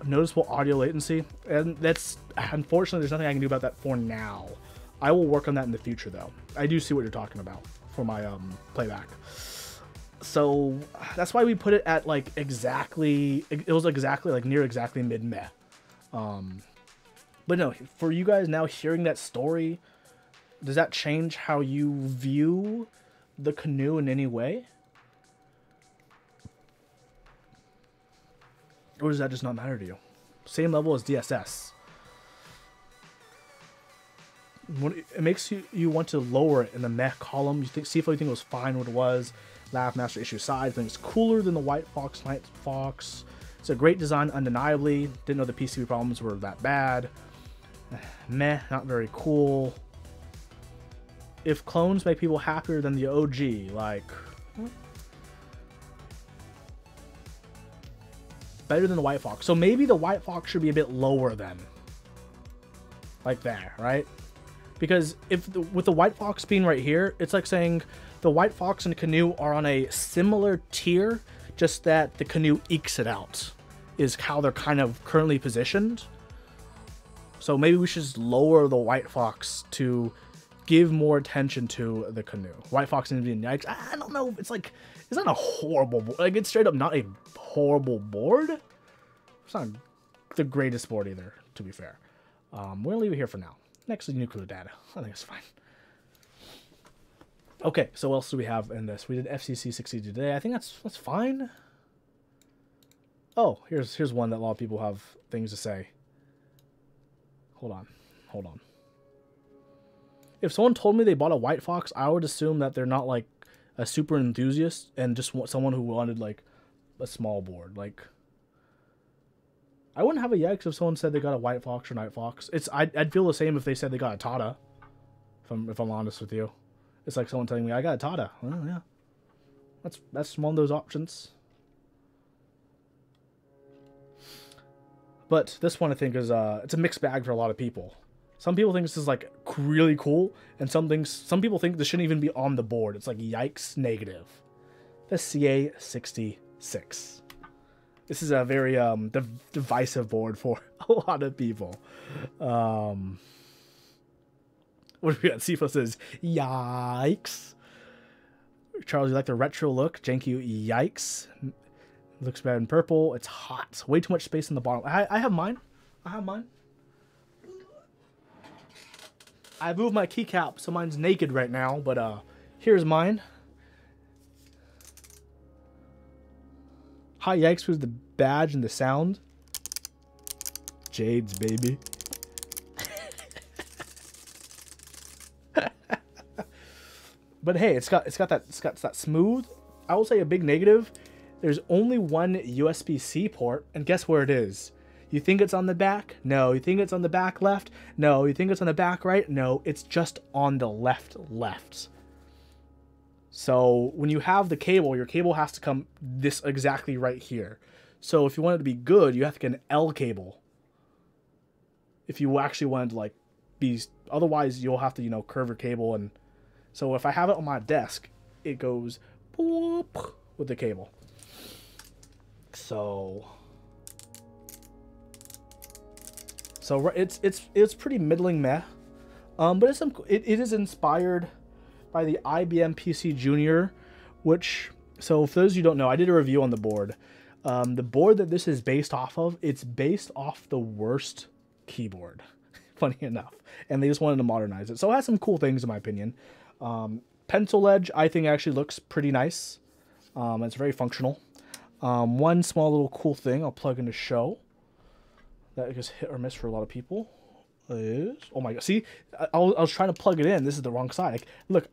noticeable audio latency, and that's, unfortunately, there's nothing I can do about that for now. I will work on that in the future, though. I do see what you're talking about for my playback. So that's why we put it at like exactly, it was exactly like near exactly mid-meh. But no, for you guys now hearing that story, does that change how you view the Canoe in any way? Or does that just not matter to you? Same level as DSS. It makes you want to lower it in the mech column. See if you think it was fine what it was. Laugh Master issue side. I think it's cooler than the White Fox, Night Fox. It's a great design, undeniably. Didn't know the PCB problems were that bad. Meh, not very cool. If clones make people happier than the OG, like... better than the White Fox. So maybe the White Fox should be a bit lower then. Like there, right? Because with the White Fox being right here, it's like saying the White Fox and Canoe are on a similar tier, just that the Canoe ekes it out, is how they're kind of currently positioned. So maybe we should just lower the White Fox to give more attention to the Canoe. White Fox and Indian Yikes, I don't know, it's like, it's not a horrible board. Like, it's straight up not a horrible board. It's not the greatest board either, to be fair. We're gonna leave it here for now. Next is nuclear data. I think it's fine. Okay, so what else do we have in this? We did FCC 60 today. I think that's fine. Oh, here's one that a lot of people have things to say. Hold on. If someone told me they bought a White Fox, I would assume that they're not like a super enthusiast and just want someone who wanted like a small board. Like, I wouldn't have a yikes if someone said they got a White Fox or Night Fox. I'd feel the same if they said they got a Tata. If I'm honest with you, it's like someone telling me I got a Tata. Well, yeah, that's one of those options. But this one I think is it's a mixed bag for a lot of people. Some people think this is like really cool, and some people think this shouldn't even be on the board. It's like yikes negative. The CA66. This is a very divisive board for a lot of people. What do we got? Sifo says, yikes. Charles, you like the retro look? Janky, yikes. Looks bad in purple. It's hot. Way too much space in the bottom. I have mine. I moved my keycap, so mine's naked right now, but here's mine. Hi, yikes was the badge and the sound. Jades, baby. But hey, it's got that smooth. I will say a big negative. There's only one USB-C port, and guess where it is? You think it's on the back? No. You think it's on the back left? No. You think it's on the back right? No. It's just on the left. So when you have the cable, your cable has to come this exactly right here. So if you want it to be good, you have to get an L cable. If you actually wanted to like be, otherwise you'll have to, you know, curve your cable. And so if I have it on my desk, it goes boop with the cable. So it's pretty middling meh, but it is inspired by the IBM PC Junior, which, so for those of you who don't know, I did a review on the board. The board that this is based off of, it's based off the worst keyboard, funny enough, and they just wanted to modernize it. So it has some cool things in my opinion. Pencil edge I think actually looks pretty nice. It's very functional. One small little cool thing I'll plug in to show that is hit or miss for a lot of people is, oh my god, see, I was trying to plug it in. This is the wrong side. Like, look,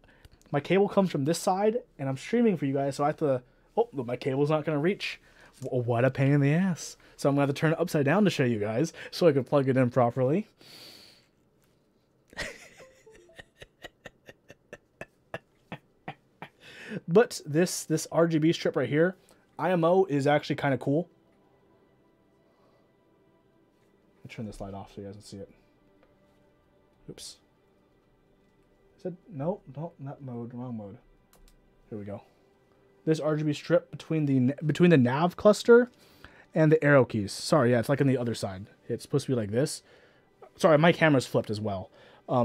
my cable comes from this side, and I'm streaming for you guys, so I have to, oh, look, my cable's not going to reach. What a pain in the ass. So I'm going to have to turn it upside down to show you guys, so I can plug it in properly. But this RGB strip right here, IMO, is actually kind of cool. I'll turn this light off so you guys can see it. Oops. I said, no, not mode, wrong mode. Here we go. This RGB strip between the nav cluster and the arrow keys. Sorry, yeah, it's like on the other side. It's supposed to be like this. Sorry, my camera's flipped as well.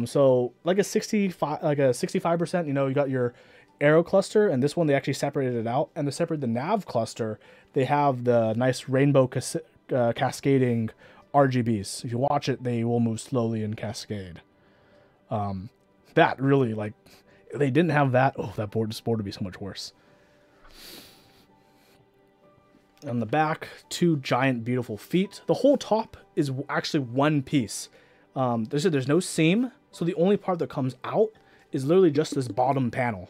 So like a 65%, you know, you got your arrow cluster, and this one they actually separated it out, and to separate the nav cluster, they have the nice rainbow cascading RGBs. If you watch it, they will move slowly in cascade. That really, like, if they didn't have that, oh, this board would be so much worse. On the back, two giant beautiful feet. The whole top is actually one piece. There's no seam, so the only part that comes out is literally just this bottom panel.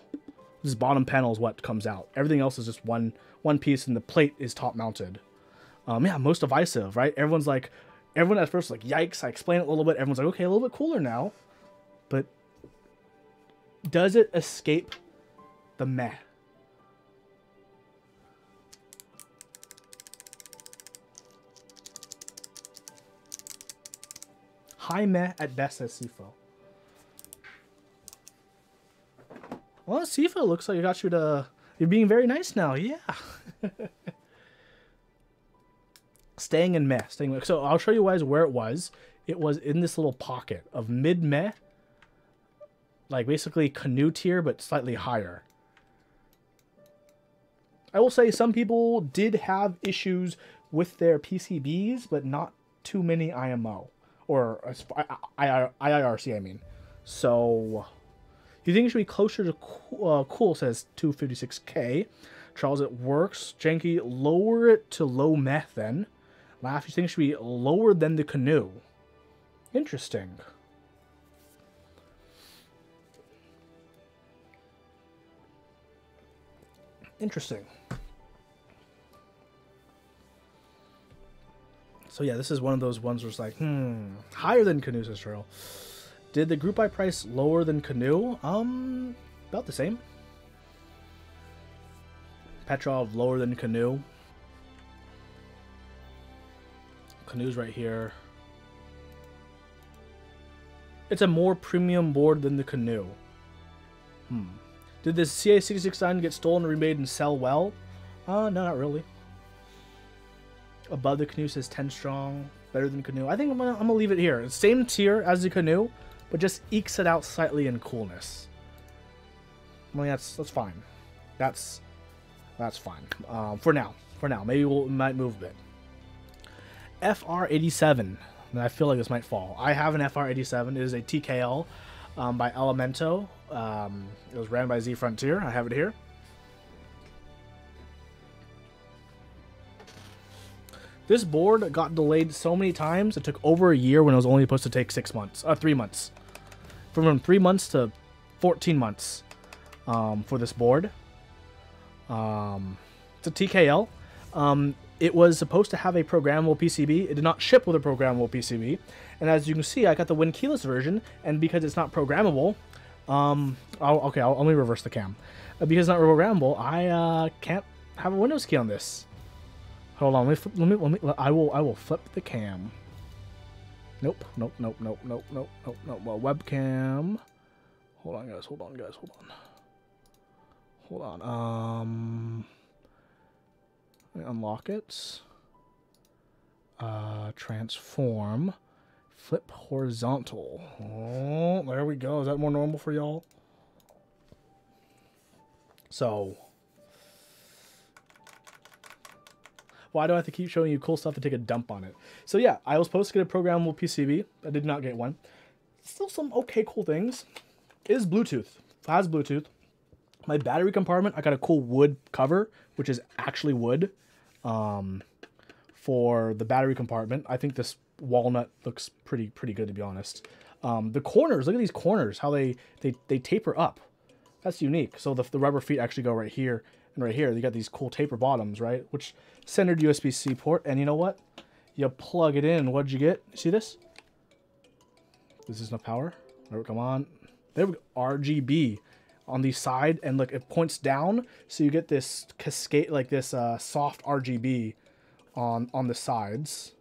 This bottom panel is what comes out. Everything else is just one piece, and the plate is top mounted. Yeah, most divisive, right? Everyone at first was like, yikes. I explained it a little bit. Everyone's like, okay, a little bit cooler now. But does it escape the meh? High meh at best, says Sifo. Well, Sifo looks like you're being very nice now. Yeah. Staying in meh. So I'll show you guys where it was. It was in this little pocket of mid-meh. Like basically canoe tier, but slightly higher. I will say some people did have issues with their PCBs, but not too many IMO. Or IIRC, I mean. So, You think it should be closer to cool, says 256K. Charles, it works. Janky, lower it to low meth then. Laugh, you think it should be lower than the canoe. Interesting. Interesting. So yeah, this is one of those ones where it's like, higher than canoe, says Trail. Did the group buy price lower than canoe? About the same. Petrov lower than canoe. Canoe's right here. It's a more premium board than the canoe. Did this CA669 get stolen, remade, and sell well? No, not really. Above the canoe says 10 strong. Better than canoe. I think I'm gonna leave it here. Same tier as the canoe, but just ekes it out slightly in coolness. I mean, that's fine. That's fine. For now. Maybe we might move a bit. FR87. I feel like this might fall. I have an FR87. It is a TKL by Elemento. It was ran by Z Frontier. I have it here. This board got delayed so many times. It took over a year when it was only supposed to take 6 months. 3 months. From 3 months to 14 months for this board. It's a TKL. It was supposed to have a programmable PCB. It did not ship with a programmable PCB. And as you can see, I got the Win keyless version. And because it's not programmable, let me reverse the cam. Because it's not programmable, I can't have a Windows key on this. Hold on, I will flip the cam. Nope. Well, webcam. Hold on, guys. Hold on. Let me unlock it. Transform. Flip horizontal. Oh, there we go. Is that more normal for y'all? So, why do I have to keep showing you cool stuff to take a dump on it? So yeah, I was supposed to get a programmable PCB. I did not get one. Still some okay cool things. It is Bluetooth. It has Bluetooth. My battery compartment, I got a cool wood cover, which is actually wood. For the battery compartment, I think this walnut looks pretty good, to be honest. The corners, look at these corners, how they taper up. That's unique. So the rubber feet actually go right here and right here. You got these cool taper bottoms, right? Which centered USB-C port. And you know what? You plug it in. What'd you get? See this? This is enough power. Come on. There we go. RGB on the side, and look, it points down, so you get this cascade, like this soft RGB on the sides.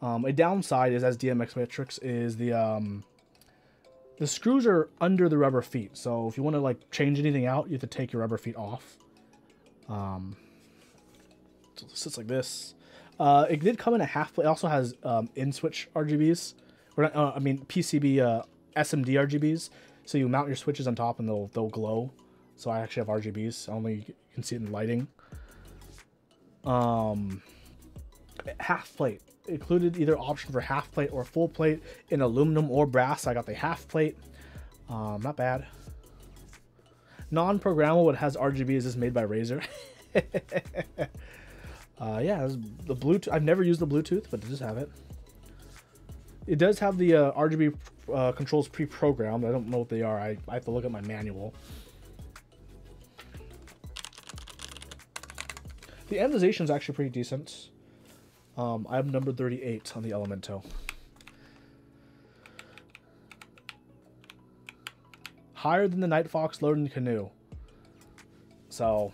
A downside is, as DMX Matrix, is the screws are under the rubber feet, so if you want to like change anything out, you have to take your rubber feet off. So it sits like this. It did come in a half plate. It also has in-switch RGBs, or PCB SMD RGBs. So you mount your switches on top and they'll glow. So I actually have RGBs. Only you can see it in the lighting. Half plate. Included either option for half plate or full plate in aluminum or brass. I got the half plate. Not bad. Non-programmable, it has RGB. Is this made by Razer? Yeah, the Bluetooth. I've never used the Bluetooth, but it does have it. It does have the RGB controls pre-programmed. I don't know what they are. I have to look at my manual. The analyzation is actually pretty decent. I'm number 38 on the Elemento. Higher than the Night Fox, lower than the Canoe. So,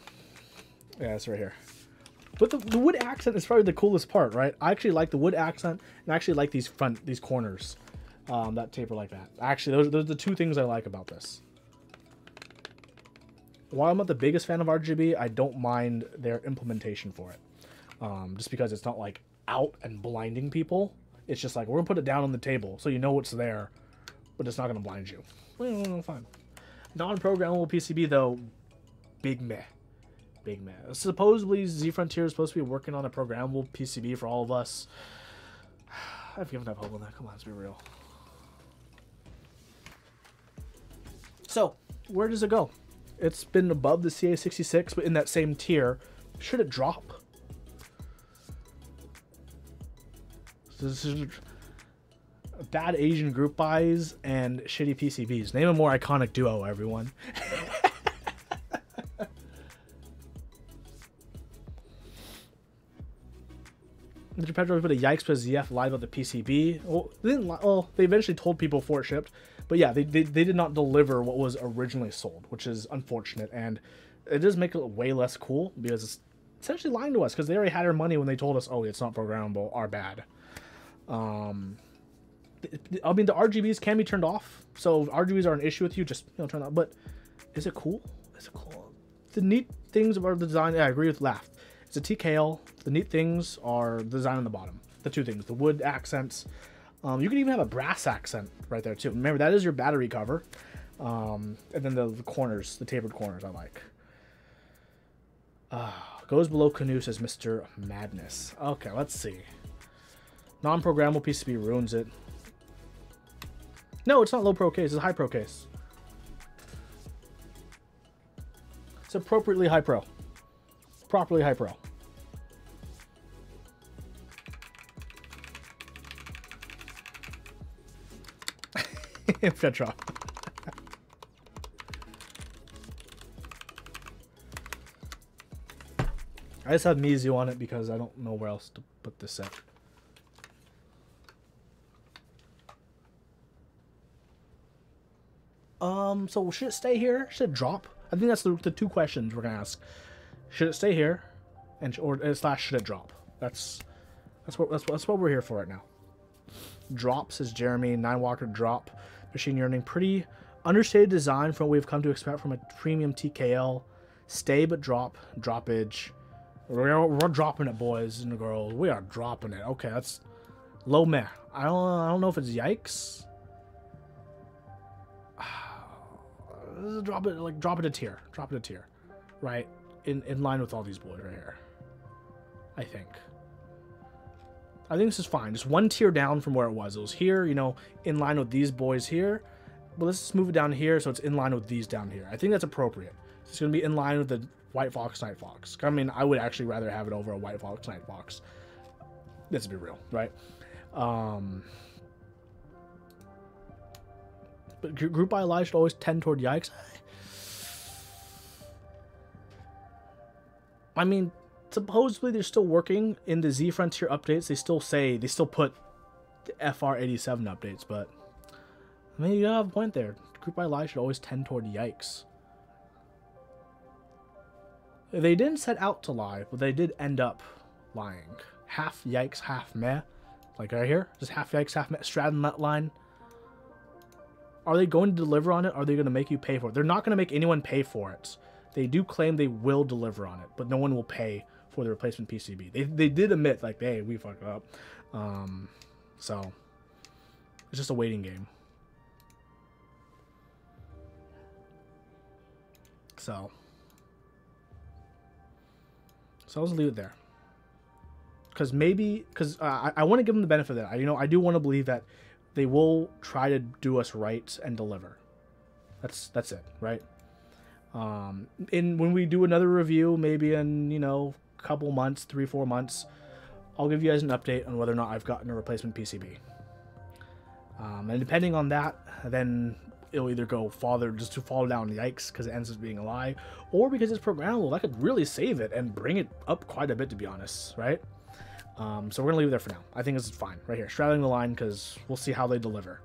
yeah, it's right here. But the wood accent is probably the coolest part, right? I actually like the wood accent, and I actually like these corners that taper like that. Actually, those are the two things I like about this. While I'm not the biggest fan of RGB, I don't mind their implementation for it. Just because it's not like out and blinding people. It's just like, we're gonna put it down on the table so you know what's there, but it's not gonna blind you. Well, fine. Non-programmable PCB though, big meh. Big meh. Supposedly Z Frontier is supposed to be working on a programmable PCB for all of us. I've given up hope on that. Come on, let's be real. So, where does it go? It's been above the CA66, but in that same tier. Should it drop? This is bad Asian group buys and shitty PCBs. Name a more iconic duo, everyone. Mr. Petro put a yikes because ZF lied about the PCB. Well, they didn't lie. Well, they eventually told people before it shipped. But yeah, they did not deliver what was originally sold, which is unfortunate. And it does make it way less cool because it's essentially lying to us because they already had our money when they told us, oh, it's not programmable, our bad. I mean, the RGBs can be turned off. So if RGBs are an issue with you, just turn it off. But is it cool? Is it cool? The neat things about the design, yeah, I agree with Laugh. It's a TKL. The neat things are the design on the bottom. The two things, the wood accents. You can even have a brass accent right there too. Remember, that is your battery cover. And then the corners, the tapered corners I like. Goes below canoe, says Mr. Madness. Okay, let's see. Non-programmable PCB ruins it. No, it's not low pro case, it's a high pro case. It's appropriately high pro. Properly high pro. Petra. I just have Mizu on it because I don't know where else to put this at. So should it stay here? Should it drop? I think that's the two questions we're gonna ask. Should it stay here, or slash should it drop? That's what we're here for right now. Drop, says Jeremy. 9 Walker drop. Machine Yearning. Pretty understated design from what we've come to expect from a premium TKL. Stay but drop. Droppage. We're dropping it, boys and girls. We are dropping it. Okay, that's low meh. I don't know if it's yikes. Drop it a tier. Drop it a tier. Right? In line with all these boys right here. I think this is fine. Just one tier down from where it was. It was here, in line with these boys here. But let's just move it down here so it's in line with these down here. I think that's appropriate. It's going to be in line with the White Fox, Night Fox. I mean, I would actually rather have it over a White Fox, Night Fox. Let's be real, right? But group by lie should always tend toward yikes. I mean, supposedly they're still working in the Z Frontier updates. They still put the FR87 updates, but I mean, you have a point there. Group by lie should always tend toward yikes. They didn't set out to lie, but they did end up lying. Half yikes, half meh. Like right here, just half yikes, half meh. Straddling that line. Are they going to deliver on it? Or are they going to make you pay for it? They're not going to make anyone pay for it. They do claim they will deliver on it, but no one will pay for the replacement PCB. They did admit, like, hey, we fucked up. So, it's just a waiting game. So I'll just leave it there. Because I want to give them the benefit of that. I do want to believe that they will try to do us right and deliver. That's it, right? When we do another review, maybe in, a couple months, 3-4 months, I'll give you guys an update on whether or not I've gotten a replacement PCB. And depending on that, then it'll either go just to fall down yikes because it ends up being a lie, or because it's programmable. That could really save it and bring it up quite a bit, to be honest, right? So we're gonna leave it there for now. I think this is fine right here, straddling the line, because we'll see how they deliver.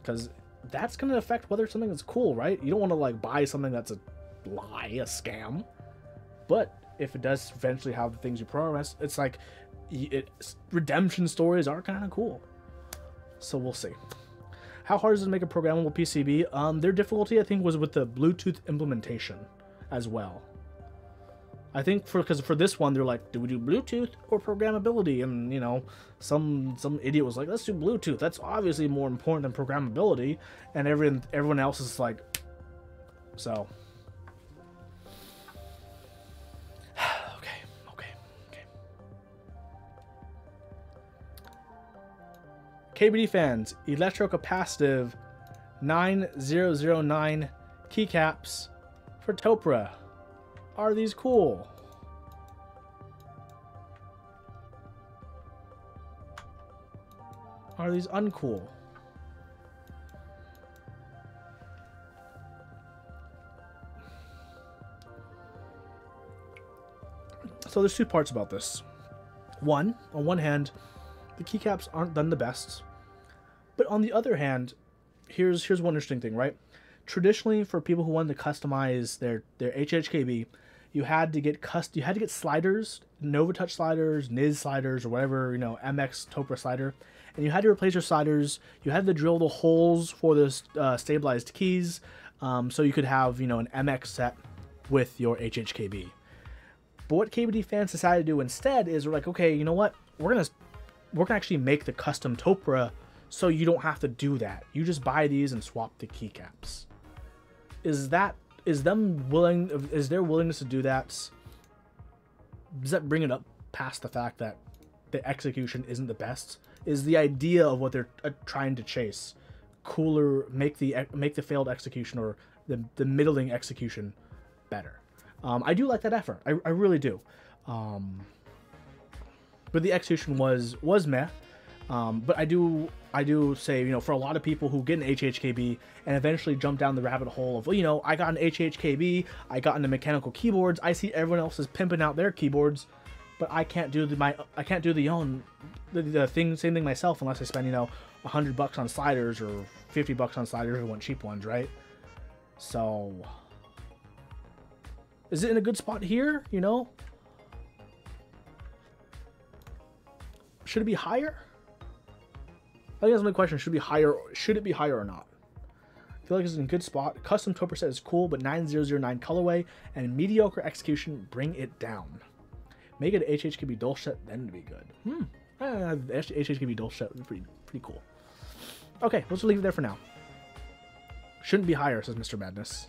Because that's gonna affect whether something is cool, right? You don't want to like buy something that's a lie, a scam. But if it does eventually have the things you promise, it's like redemption stories are kind of cool. So we'll see. How hard is it to make a programmable PCB? Their difficulty, I think, was with the Bluetooth implementation as well. I think because for this one, they're like, do we do Bluetooth or programmability? And, some idiot was like, let's do Bluetooth. That's obviously more important than programmability. And everyone else is like, so. Okay. KBD fans, electrocapacitive 9009 keycaps for Topra. Are these cool? Are these uncool? So there's two parts about this. One, on one hand, the keycaps aren't done the best. But on the other hand, here's one interesting thing, right? Traditionally, for people who wanted to customize their HHKB, you had to get sliders, NovaTouch sliders, NIS sliders, or whatever, MX Topra slider, and you had to replace your sliders. You had to drill the holes for the stabilized keys, so you could have an MX set with your HHKB. But what KBD fans decided to do instead is we're like, okay, you know what? We're gonna actually make the custom Topra, so you don't have to do that. You just buy these and swap the keycaps. Is their willingness to do that? Does that bring it up past the fact that the execution isn't the best? Is the idea of what they're trying to chase cooler, make the failed execution or the middling execution better? I do like that effort. I really do. But the execution was meh. But I do say, for a lot of people who get an HHKB and eventually jump down the rabbit hole of, I got an HHKB, I got into mechanical keyboards, I see everyone else is pimping out their keyboards, but I can't do the same thing myself unless I spend, $100 on sliders or $50 on sliders if I want cheap ones, right? So is it in a good spot here? Should it be higher? I think that's my question. Should it be higher or not? I feel like it's in a good spot. Custom Topra set is cool, but 9009 colorway and mediocre execution bring it down. Make it an HHKB dual set, then to be good. HHKB dual set would be pretty cool. Okay, let's leave it there for now. Shouldn't be higher, says Mr. Madness.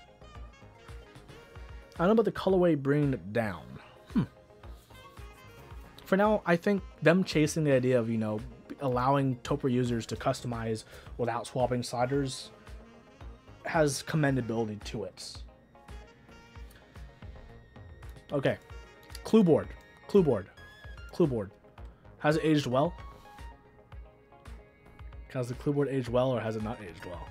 I don't know about the colorway bringing it down. For now, I think them chasing the idea of, allowing Topra users to customize without swapping sliders has commendability to it. Okay. Clue board. Has it aged well? Has the clue board aged well or has it not aged well?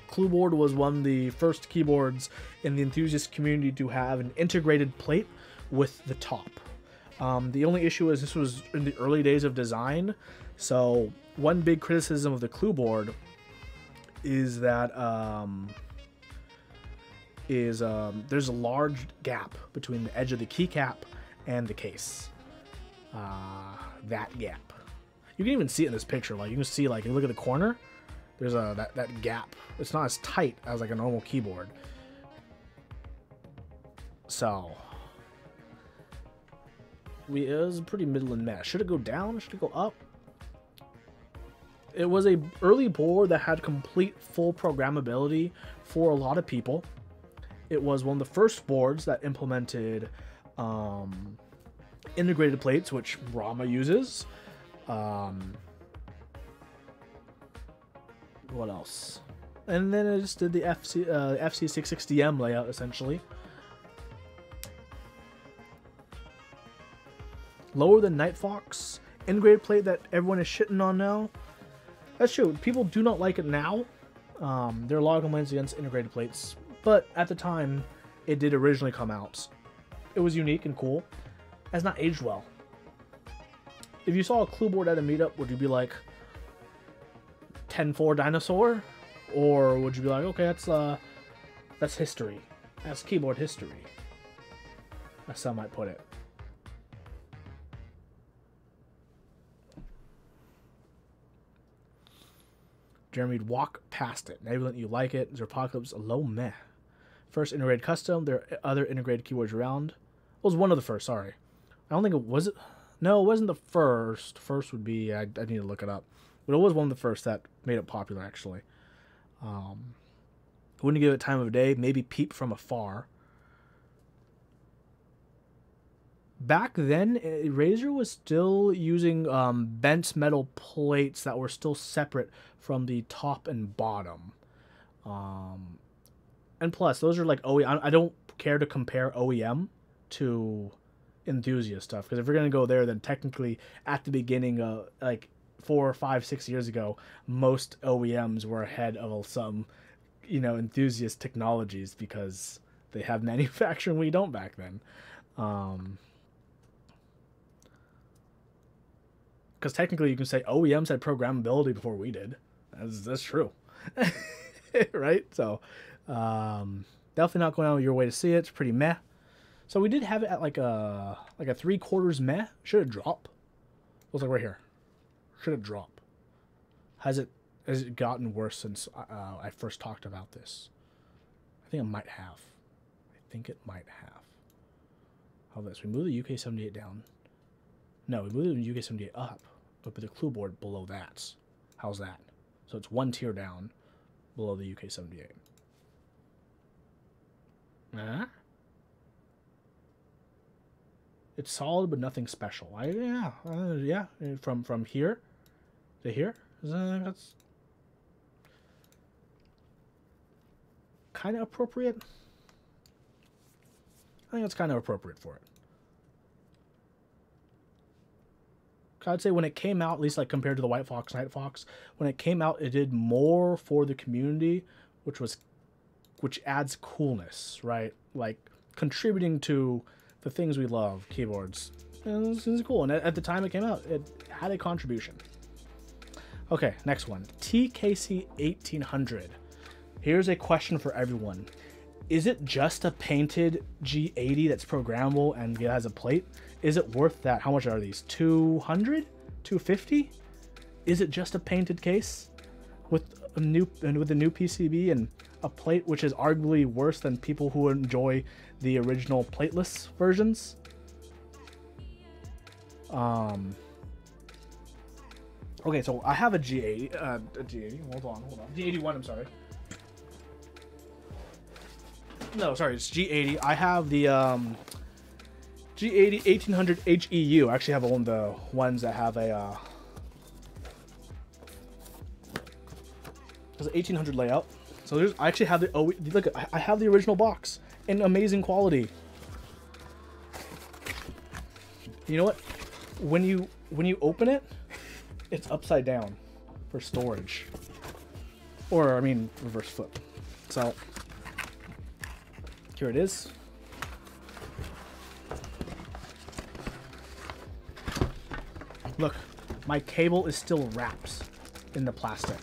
Clue board was one of the first keyboards in the enthusiast community to have an integrated plate with the top. The only issue is this was in the early days of design, so one big criticism of the Clue board is that there's a large gap between the edge of the keycap and the case. That gap. You can even see it in this picture. Like you can see, like, you look at the corner. There's that gap. It's not as tight as like a normal keyboard. So it was a pretty middling mess. Should it go down? Should it go up? It was a early board that had complete full programmability for a lot of people. It was one of the first boards that implemented integrated plates, which Rama uses. What else? And then I just did the FC660M layout, essentially. Lower than Night Fox. Integrated plate that everyone is shitting on now. That's true. People do not like it now. There are a lot of complaints against integrated plates. But at the time, it did originally come out. It was unique and cool. It has not aged well. If you saw a Clue board at a meetup, would you be like, 10-4 dinosaur? Or would you be like, okay, that's history. That's keyboard history. As some might put it. Jeremy, walk past it. Nebulant, you like it. Zerpocalypse, a low meh. First integrated custom. There are other integrated keyboards around. It was one of the first, sorry. I don't think it was. No, it wasn't the first. First would be, I need to look it up. But it was one of the first that made it popular, actually. Wouldn't give it time of day. Maybe peep from afar. Back then, Razer was still using bent metal plates that were still separate from the top and bottom. And plus, those are like OEM. I don't care to compare OEM to enthusiast stuff, because if we're gonna go there, then technically at the beginning, like 4, 5, 6 years ago, most OEMs were ahead of some, enthusiast technologies, because they have manufacturing we don't back then. Because technically, you can say OEMs had programmability before we did. That's true, right? So, definitely not going out of your way to see it. It's pretty meh. So we did have it at like a 3/4 meh. Should it drop? Looks like right here. Should it drop? Has it gotten worse since I first talked about this? I think it might have. How about this? We move the UK78 down. No, we move the UK78 up, but put the clue board below that. How's that? So it's one tier down below the UK78. It's solid, but nothing special. Yeah. From here to here, that's kind of appropriate. I think that's kind of appropriate for it. I'd say when it came out, at least like compared to the White Fox, Night Fox, when it came out, it did more for the community, which adds coolness, right? Like contributing to the things we love, keyboards. And this is cool. And at the time it came out, it had a contribution. Okay, next one. TKC 1800. Here's a question for everyone. Is it just a painted G80 that's programmable and it has a plate? Is it worth that? How much are these? 200? 250? Is it just a painted case with a new PCB and a plate, which is arguably worse than people who enjoy the original plateless versions? Okay, so I have a G80. Hold on. G81, I'm sorry. No, sorry, it's G80. I have the G80 1800 HEU. I actually have one of the ones that have a there's an 1800 layout. So I actually have look, I have the original box in amazing quality. You know what? When you open it, it's upside down for storage, or I mean reverse flip. So here it is. Look, my cable is still wrapped in the plastic.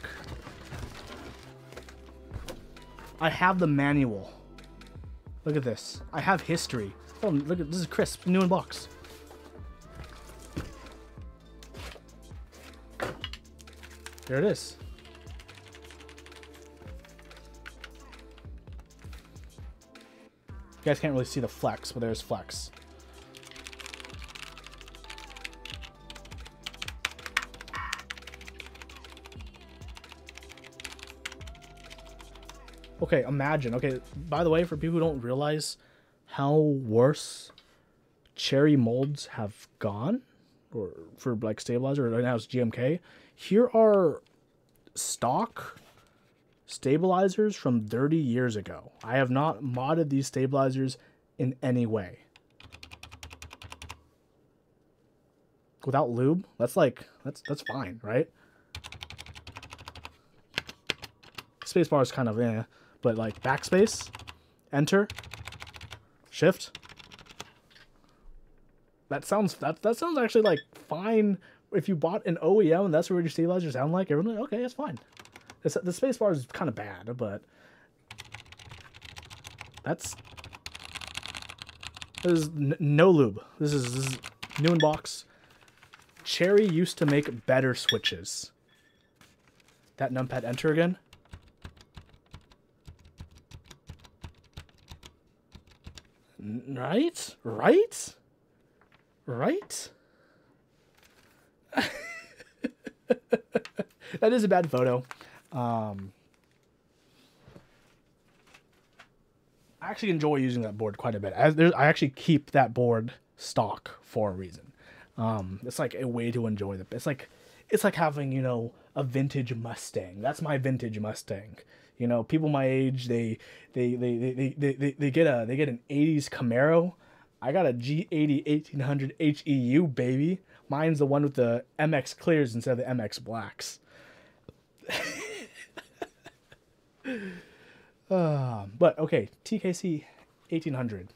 I have the manual. Look at this. I have history. Oh, look at this is crisp, new in box. There it is. You guys can't really see the flex, but there's flex. Okay, imagine. Okay, by the way, for people who don't realize how worse cherry molds have gone, or for like stabilizer, right now it's GMK, here are stock stabilizers from 30 years ago. I have not modded these stabilizers in any way. Without lube, that's fine, right? Spacebar is kind of but like backspace, enter, shift. That sounds actually like fine. If you bought an OEM and that's what your stabilizers sound like, everyone, okay, that's fine. The spacebar is kind of bad, but this is no lube. This is new in box. Cherry used to make better switches. That numpad enter again. Right? That is a bad photo. I actually enjoy using that board quite a bit. I actually keep that board stock for a reason. It's like a way to enjoy the. It's like having, you know, a vintage Mustang. That's my vintage Mustang. You know, people my age, they get an '80s Camaro. I got a G80 1800 HEU, baby. Mine's the one with the MX clears instead of the MX blacks. But okay, TKC 1800.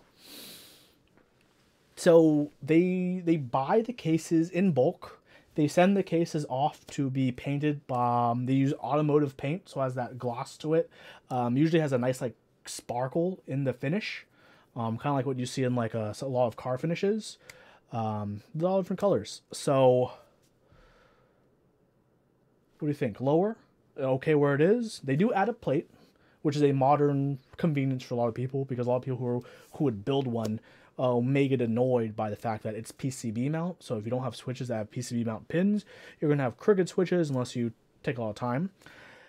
So they buy the cases in bulk. They send the cases off to be painted. They use automotive paint, so it has that gloss to it. Usually has a nice like sparkle in the finish, kind of like what you see in like a lot of car finishes. They're all different colors. So, what do you think? Lower? Okay, where it is. They do add a plate, which is a modern convenience for a lot of people, because a lot of people who would build one may get annoyed by the fact that it's PCB mount. So if you don't have switches that have PCB mount pins, you're going to have crooked switches unless you take a lot of time.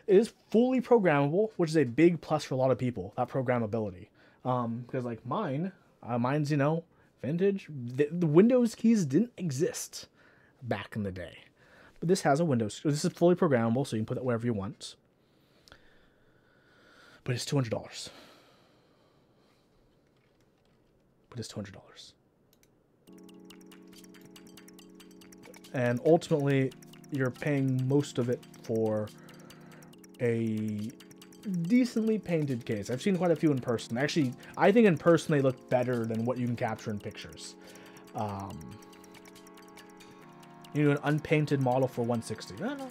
It is fully programmable, which is a big plus for a lot of people, that programmability. Because like mine's, you know, vintage. The Windows keys didn't exist back in the day. But this has a Windows. This is fully programmable, so you can put it wherever you want. But it's $200. But it's $200. And ultimately, you're paying most of it for a decently painted case. I've seen quite a few in person. Actually, I think in person they look better than what you can capture in pictures. You know, an unpainted model for $160. I don't know.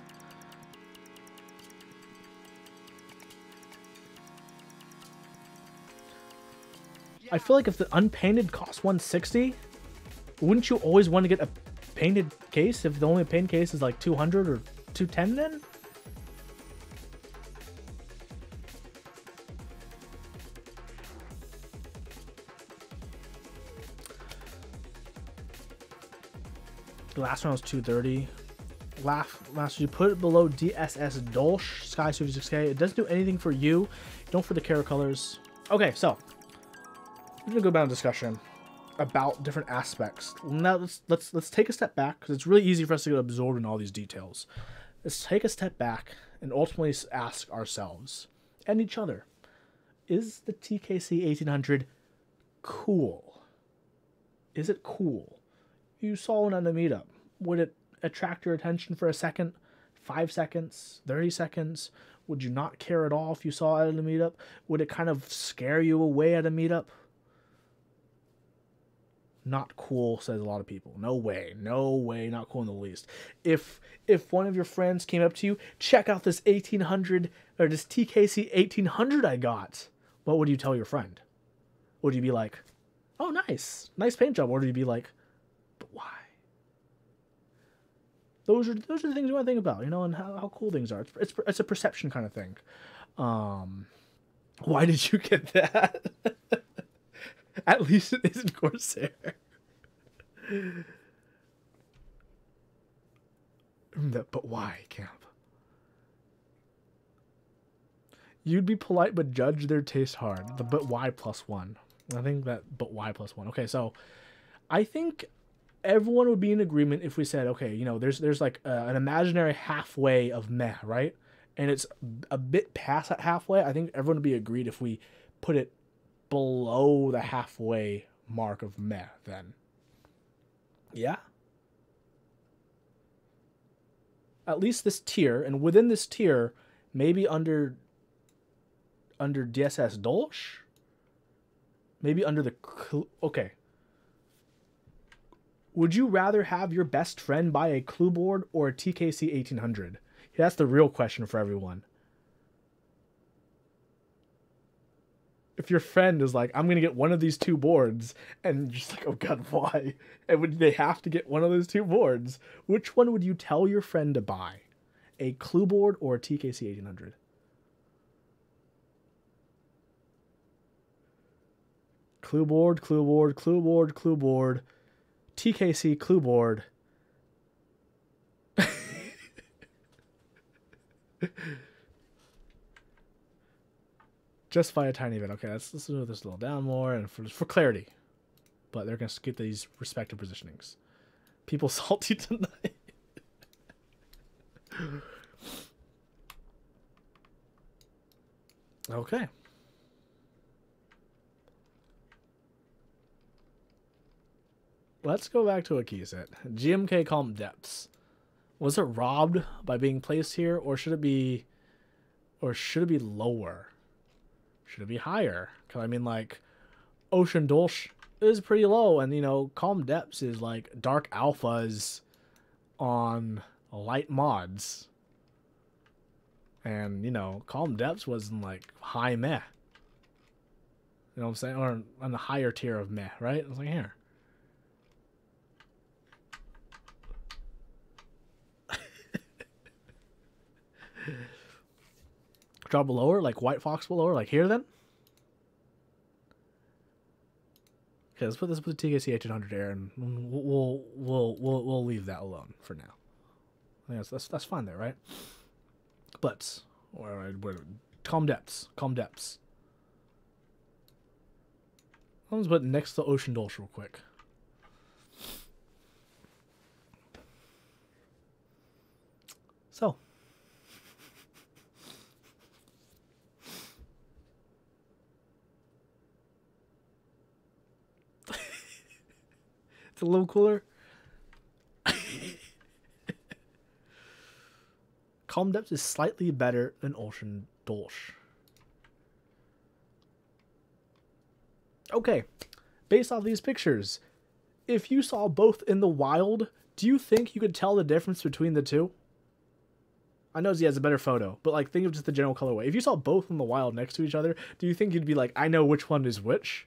I feel like if the unpainted costs $160, wouldn't you always want to get a painted case if the only painted case is like $200 or $210 then? The last one was $230. Last you put it below DSS Dolch Sky 56K. It doesn't do anything for you. Don't for the Cara colors. Okay, so we're gonna go down a discussion about different aspects. Now let's take a step back, because it's really easy for us to get absorbed in all these details. Let's take a step back and ultimately ask ourselves and each other: is the TKC 1800 cool? Is it cool? You saw it on a meetup. Would it attract your attention for a second, 5 seconds, 30 seconds? Would you not care at all if you saw it at a meetup? Would it kind of scare you away at a meetup? Not cool, says a lot of people. No way, not cool in the least. If one of your friends came up to you, check out this 1800 or this TKC 1800 I got, what would you tell your friend? Would you be like, "Oh, nice paint job," or would you be like, "But why?" Those are the things you want to think about, you know, and how cool things are. It's a perception kind of thing. Why did you get that? At least it isn't Corsair. But why, Camp? You'd be polite but judge their taste hard. The but why +1. I think that but why +1. Okay, so I think everyone would be in agreement if we said, okay, you know, there's like an imaginary halfway of meh, right? And it's a bit past that halfway. I think everyone would be agreed if we put it below the halfway mark of meh then. Yeah? At least this tier, and within this tier, maybe under DSS Dolch? Maybe under the... Okay. Would you rather have your best friend buy a clue board or a TKC 1800? That's the real question for everyone. If your friend is like, I'm going to get one of these two boards, and you're just like, oh God, why? And would they have to get one of those two boards? Which one would you tell your friend to buy? A clue board or a TKC 1800? Clue board, clue board, clue board, clue board. TKC clue board. Just by a tiny bit. Okay, let's move this a little down more, and for clarity. but they're going to skip these respective positionings. People salty tonight. Okay. Let's go back to a key set. GMK Calm Depths. Was it robbed by being placed here, or should it be lower? Should it be higher? Because I mean, like, Ocean Dolch is pretty low, and you know, Calm Depths is like dark alphas on light mods. And you know, Calm Depths was in like high meh. You know what I'm saying? Or on the higher tier of meh, right? It's like here. Drop lower, like White Fox lower, like here then. Okay, let's put the TKC 1800 there, and we'll leave that alone for now. I think that's fine there, right? But Calm Depths, Calm Depths. Let's put next to Ocean Dolch real quick. So. It's a little cooler. Calm Depths is slightly better than Ocean Dolch. Okay, based off these pictures, if you saw both in the wild, do you think you could tell the difference between the two? I know he has a better photo, but like think of just the general colorway. If you saw both in the wild next to each other, do you think you'd be like, I know which one is which?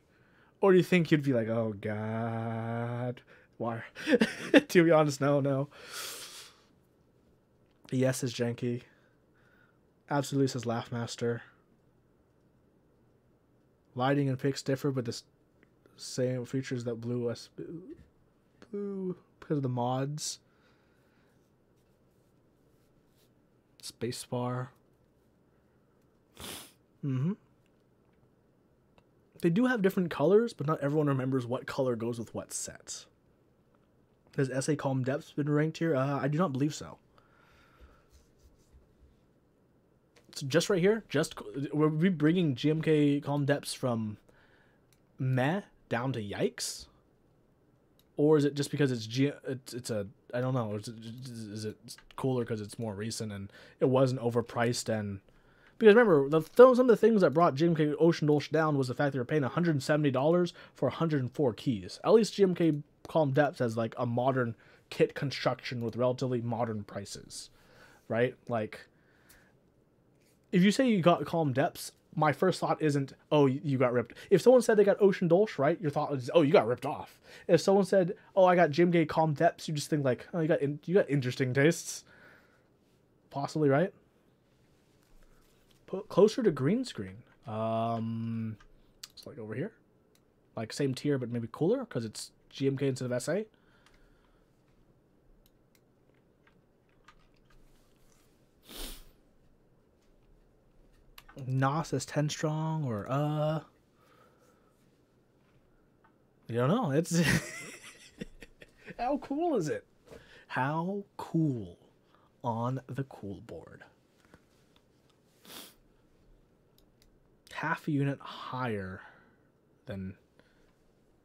Or do you think you'd be like, oh god, why? To be honest, no. Yes is janky. Absolutely says Laughmaster. Lighting and pics differ, but the same features that blue because of the mods. Spacebar. They do have different colors, but not everyone remembers what color goes with what set. Has SA Calm Depths been ranked here? I do not believe so. So just right here, we're bringing GMK Calm Depths from meh down to yikes, or is it just because it's a I don't know, is it cooler because it's more recent and it wasn't overpriced? And because remember, some of the things that brought GMK Ocean Dolch down was the fact they were paying $170 for 104 keys. At least GMK Calm Depths has like a modern kit construction with relatively modern prices, right? Like, if you say you got Calm Depths, my first thought isn't, oh, you got ripped. If someone said they got Ocean Dolch, right, your thought is, oh, you got ripped off. If someone said, oh, I got GMK Calm Depths, you just think like, oh, you got interesting tastes. Possibly, right? Put closer to green screen. It's like over here. Like same tier, but maybe cooler because it's GMK instead of SA. Nos is 10 strong, or you don't know. It's how cool is it? How cool on the cool board? Half a unit higher than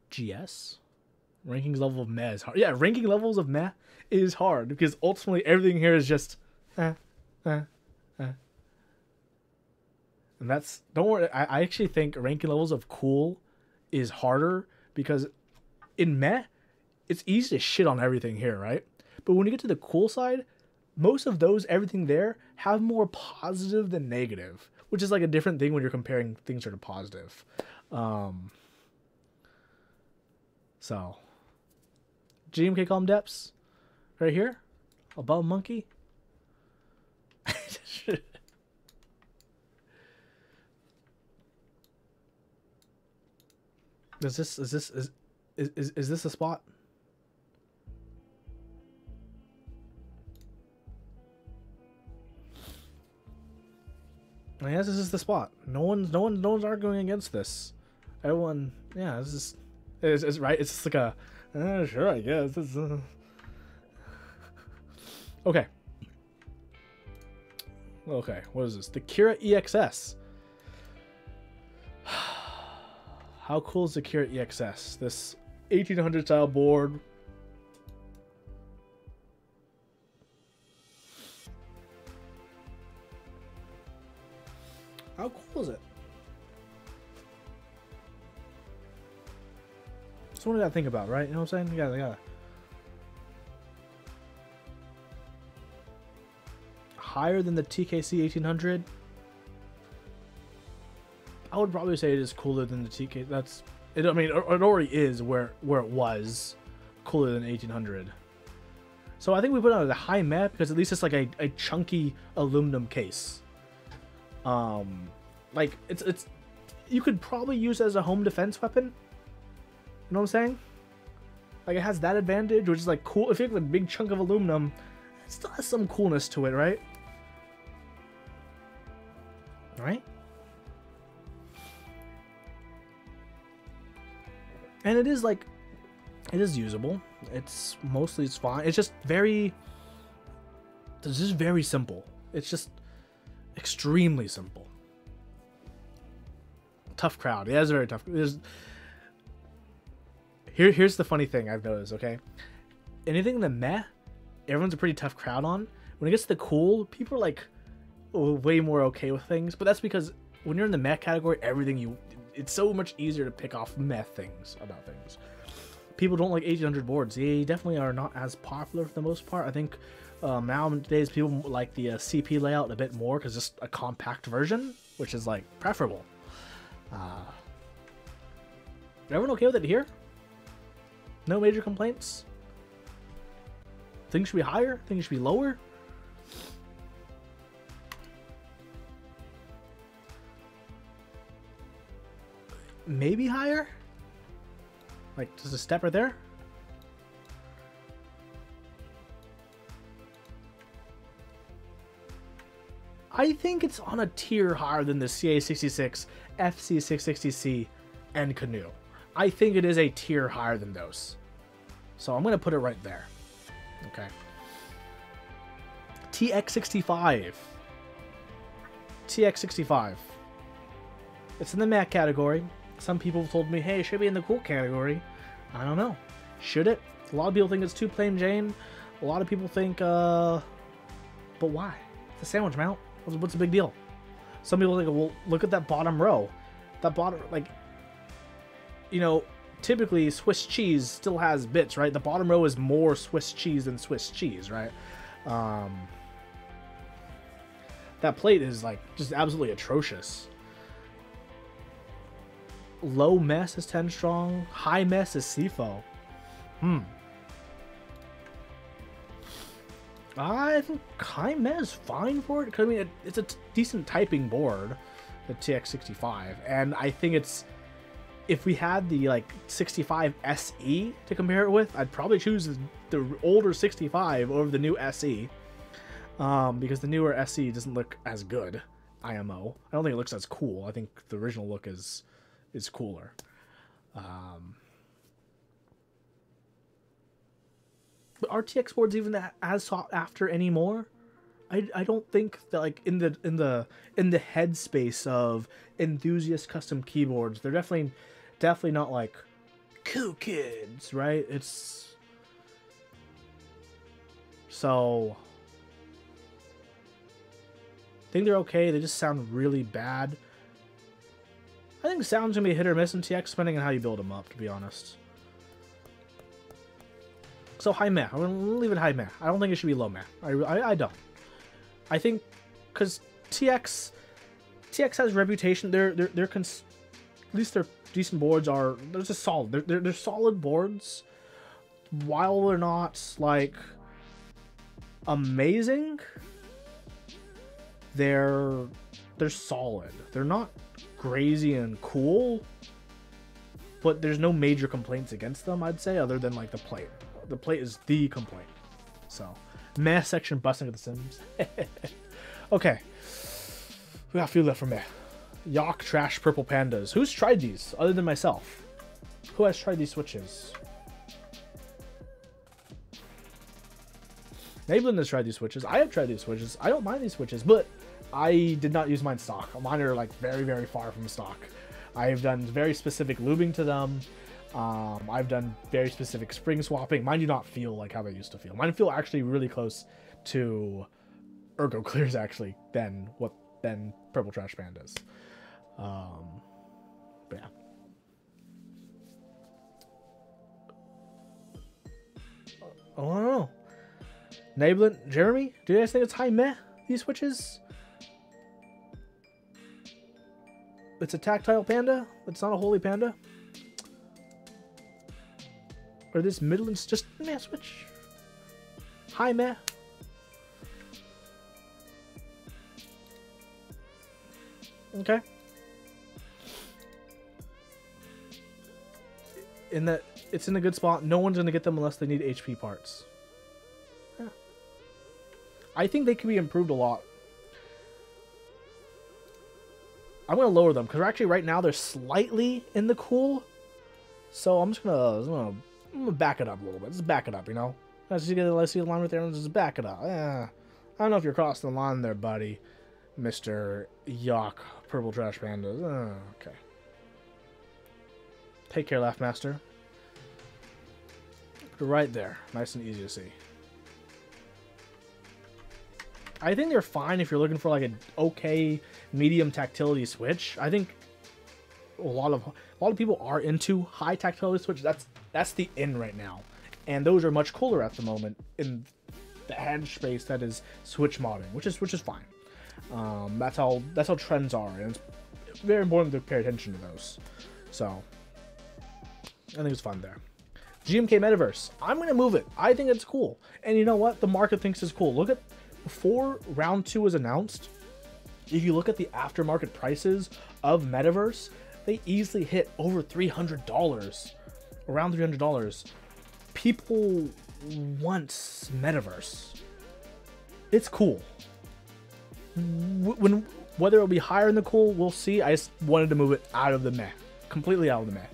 GS. Rankings level of meh is hard. Yeah, ranking levels of meh is hard because ultimately everything here is just And that's, don't worry, I actually think ranking levels of cool is harder because in meh, it's easy to shit on everything here, right? But when you get to the cool side, most of those, everything there, have more positive than negative, which is like a different thing when you're comparing things that are positive. So, GMK Calm Depths, right here, above Monkey. Is this a spot? I guess this is the spot. No one's arguing against this. Everyone, yeah, this is It's right. It's just like a sure, I guess. Okay. Okay, what is this? The Kira EXS. How cool is the Kira EXS? This 1800 style board. How cool is it? That's what I gotta think about, right? You know what I'm saying? You gotta. Higher than the TKC 1800. I would probably say it is cooler than the TK. That's it. I mean, it already is where it was cooler than 1800. So I think we put it on a high map because at least it's like a chunky aluminum case. Like it's you could probably use it as a home defense weapon. You know what I'm saying? Like it has that advantage, which is like cool. If you have a big chunk of aluminum, it still has some coolness to it, right? Right? And it is like, it is usable. It's fine. It's just very simple. It's just extremely simple. Tough crowd. Yeah, it's very tough. Here's the funny thing I've noticed, okay? Anything in the meh, everyone's a pretty tough crowd on. When it gets to the cool, people are like way more okay with things. But that's because when you're in the meh category, it's so much easier to pick off meh things about things. People don't like 1800 boards. They definitely are not as popular for the most part. I think nowadays people like the CP layout a bit more because it's just a compact version, which is like preferable. Everyone okay with it here? No major complaints? Things should be higher? Things should be lower? Maybe higher? Like just a step right there? I think it's on a tier higher than the CA66, FC660C, and Canoe. I think it is a tier higher than those. So I'm going to put it right there. Okay. TX65. TX65. It's in the Mac category. Some people told me, hey, it should be in the cool category. I don't know. Should it? A lot of people think it's too plain Jane. A lot of people think, but why? It's a sandwich mount. What's the big deal? Some people think, well, look at that bottom row. That bottom, like, you know, typically Swiss cheese still has bits, right? The bottom row is more Swiss cheese than Swiss cheese, right? That plate is, like, just absolutely atrocious. Low mess is 10 strong. High mess is CFO. I think high mess is fine for it. Cause, I mean, it's a decent typing board, the TX65. And I think it's... If we had the, like, 65 SE to compare it with, I'd probably choose the older 65 over the new SE. Because the newer SE doesn't look as good, IMO. I don't think it looks as cool. I think the original look is cooler. But RTX boards even as sought after anymore? I don't think that, like, in the headspace of enthusiast custom keyboards, they're definitely not like cool kids, right? It's so I think they're okay. They just sound really bad. I think sound's gonna be hit or miss in TX depending on how you build them up, to be honest. So high meh. I'm gonna leave it high meh. I don't think it should be low meh. I don't. I think because TX has reputation. At least their decent boards are. They're just solid. They're solid boards. While they're not like amazing, they're solid. They're not crazy and cool, but there's no major complaints against them, I'd say, other than like the plate. The plate is the complaint. So, meh section busting at the Sims. Okay. We got a few left from there. Yak Trash Purple Pandas. Who's tried these other than myself? Who has tried these switches? Nablin has tried these switches. I have tried these switches. I don't mind these switches, but I did not use mine stock. Mine are like very, very far from stock. I have done very specific lubing to them. I've done very specific spring swapping. Mine do not feel like how they used to feel. Mine feel actually really close to Ergo Clears actually than Purple Trash Pandas. But yeah. Oh, I don't know. Nablin, Jeremy, do you guys think it's high meh, these switches? It's a tactile panda? It's not a holy panda? Or this Midland's just meh switch? High meh? Okay. In that it's in a good spot. No one's gonna get them unless they need HP parts. Yeah. I think they can be improved a lot. I'm gonna lower them because actually right now they're slightly in the cool. So I'm gonna back it up a little bit. Just back it up, you know. As you get the line right there, just back it up. Yeah. I don't know if you're crossing the line there, buddy, Mr. Yuck, Purple Trash Pandas. Okay. Take care, Laugh Master. Put it right there. Nice and easy to see. I think they're fine if you're looking for like an okay medium tactility switch. I think a lot of people are into high tactility switches. That's the in right now. And those are much cooler at the moment in the hand space that is switch modding, which is fine. That's how trends are, and it's very important to pay attention to those. So I think it's fun there. GMK Metaverse. I'm going to move it. I think it's cool. And you know what? The market thinks it's cool. Look at, before round 2 was announced, if you look at the aftermarket prices of Metaverse, they easily hit over $300. Around $300. People want Metaverse. It's cool. Whether it'll be higher in the cool, we'll see. I just wanted to move it out of the meh. Completely out of the meh.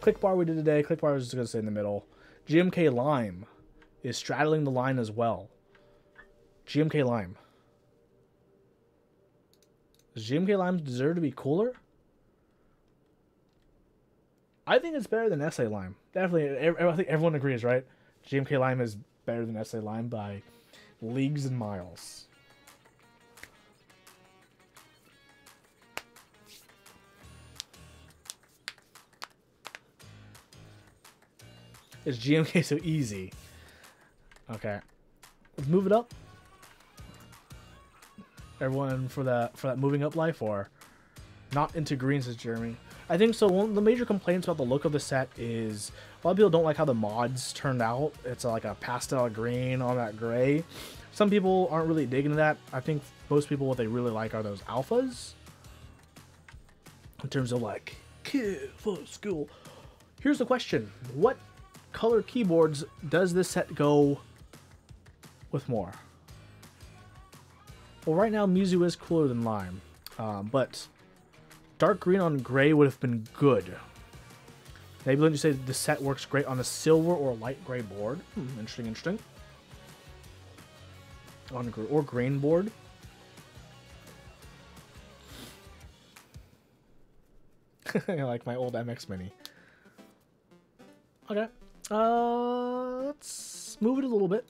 Clickbar we did today. Clickbar is just going to stay in the middle. GMK Lime is straddling the line as well. GMK Lime. Does GMK Lime deserve to be cooler? I think it's better than SA Lime. Definitely. I think everyone agrees, right? GMK Lime is better than SA Lime by leagues and miles. Is GMK so easy? Okay. Let's move it up. Everyone for that moving up life, or not into green, says Jeremy. I think so. One of the major complaints about the look of the set is a lot of people don't like how the mods turned out. It's like a pastel green on that gray. Some people aren't really digging that. I think most people, what they really like are those alphas. In terms of like, kid for school. Here's the question. What color keyboards does this set go with more? Well, right now Mizu is cooler than Lime, but dark green on gray would have been good. Maybe let you say the set works great on a silver or light gray board. Interesting. On or green board. Like my old MX Mini. Okay. Let's move it a little bit.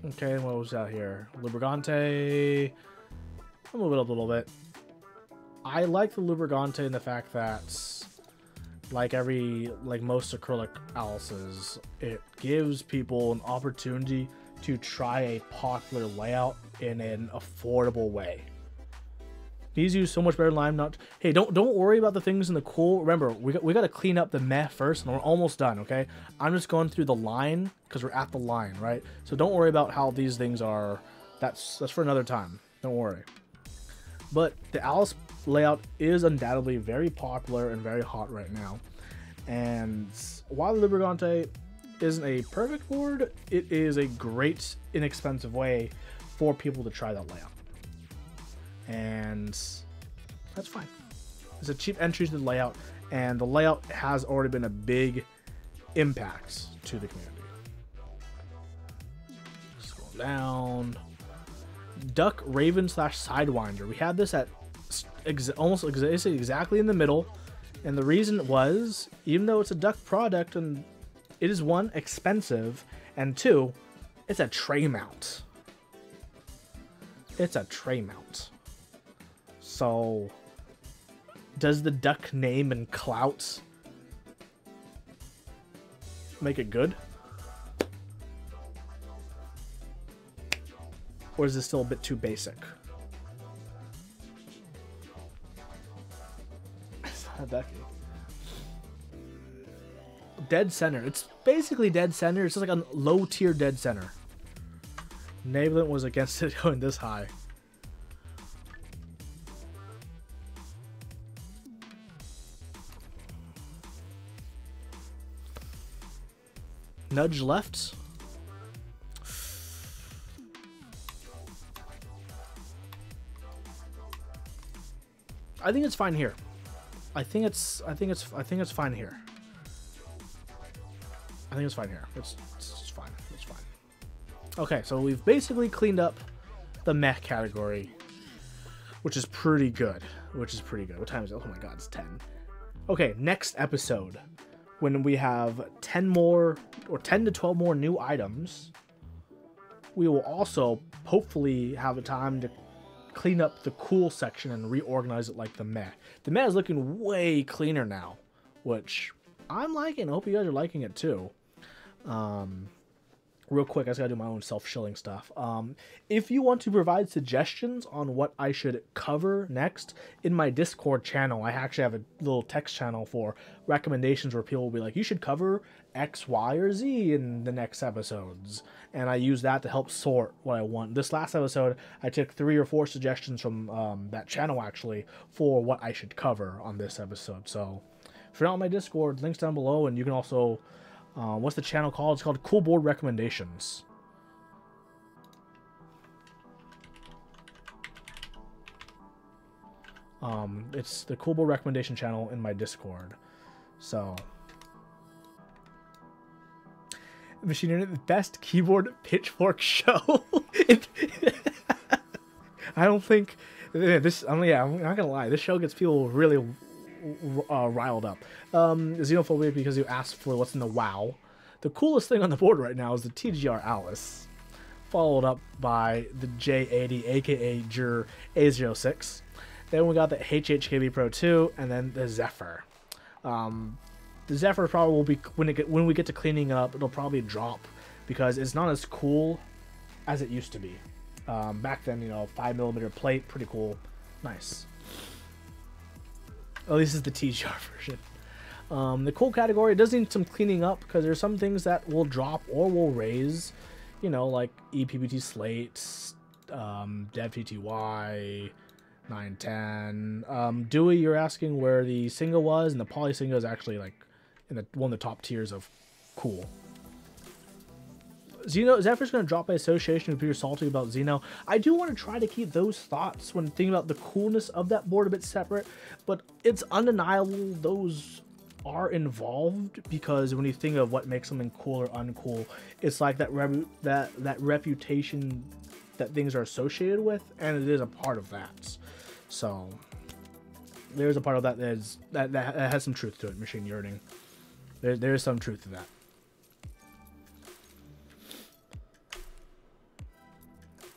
Okay, what was out here? Lubricante. I'll move it up a little bit. I like the Lubricante in the fact that, like most acrylic Alice's, it gives people an opportunity to try a popular layout in an affordable way. These use so much better than Lime. Hey, don't worry about the things in the cool. Remember, we got to clean up the meh first, and we're almost done. Okay, I'm just going through the line because we're at the line, right? So don't worry about how these things are. That's for another time. Don't worry. But the Alice layout is undoubtedly very popular and very hot right now. And while the Lubricante isn't a perfect board, it is a great, inexpensive way for people to try that layout. And that's fine. It's a cheap entry to the layout, and the layout has already been a big impact to the community. Scroll down. Duck Raven / Sidewinder. We had this at almost exactly in the middle, and the reason was, even though it's a duck product, and it is one, expensive, and two, it's a tray mount. It's a tray mount. So, does the duck name and clout make it good? Or is this still a bit too basic? It's not ducky. Dead center. It's basically dead center. It's just like a low tier dead center. Navalent was against it going this high. Nudge left. I think it's fine here. I think it's fine here. I think it's fine here. It's fine. It's fine. Okay, so we've basically cleaned up the mech category, which is pretty good. What time is it? Oh my god, it's 10. Okay, next episode, when we have 10 more or 10 to 12 more new items, we will also hopefully have a time to clean up the cool section and reorganize it like the meh. The meh is looking way cleaner now, which I'm liking. I hope you guys are liking it too. Real quick, I just gotta do my own self-shilling stuff. If you want to provide suggestions on what I should cover next, in my Discord channel, I actually have a little text channel for recommendations where people will be like, you should cover X, Y, or Z in the next episodes. And I use that to help sort what I want. This last episode, I took 3 or 4 suggestions from that channel, actually, for what I should cover on this episode. So, if you're not on my Discord, links down below, and you can also... what's the channel called? It's called Cool Board Recommendations. It's the Cool Board Recommendation channel in my Discord. So, Machine Unit, the best keyboard pitchfork show. I don't think this. I'm not gonna lie. This show gets people really riled up. Xenophobia because you asked for what's in the WoW. The coolest thing on the board right now is the TGR Alice, followed up by the J80 aka Jur A06. Then we got the HHKB Pro 2, and then the Zephyr. The Zephyr probably will be, when we get to cleaning up, it'll probably drop because it's not as cool as it used to be. Back then, you know, 5mm plate, pretty cool, nice. Oh, this is the TGR version. The cool category, it does need some cleaning up because there's some things that will drop or will raise, you know, like EPBT slates, DevTTY, 910. Dewey, you're asking where the single was, and the poly single is actually like in one of the top tiers of cool. Xeno, Zephyr's going to drop by association if you're salty about Xeno. I do want to try to keep those thoughts when thinking about the coolness of that board a bit separate, but it's undeniable those are involved because when you think of what makes something cool or uncool, it's like that reputation that things are associated with, and it is a part of that. So there's a part of that that has some truth to it. Machine yearning. There's some truth to that.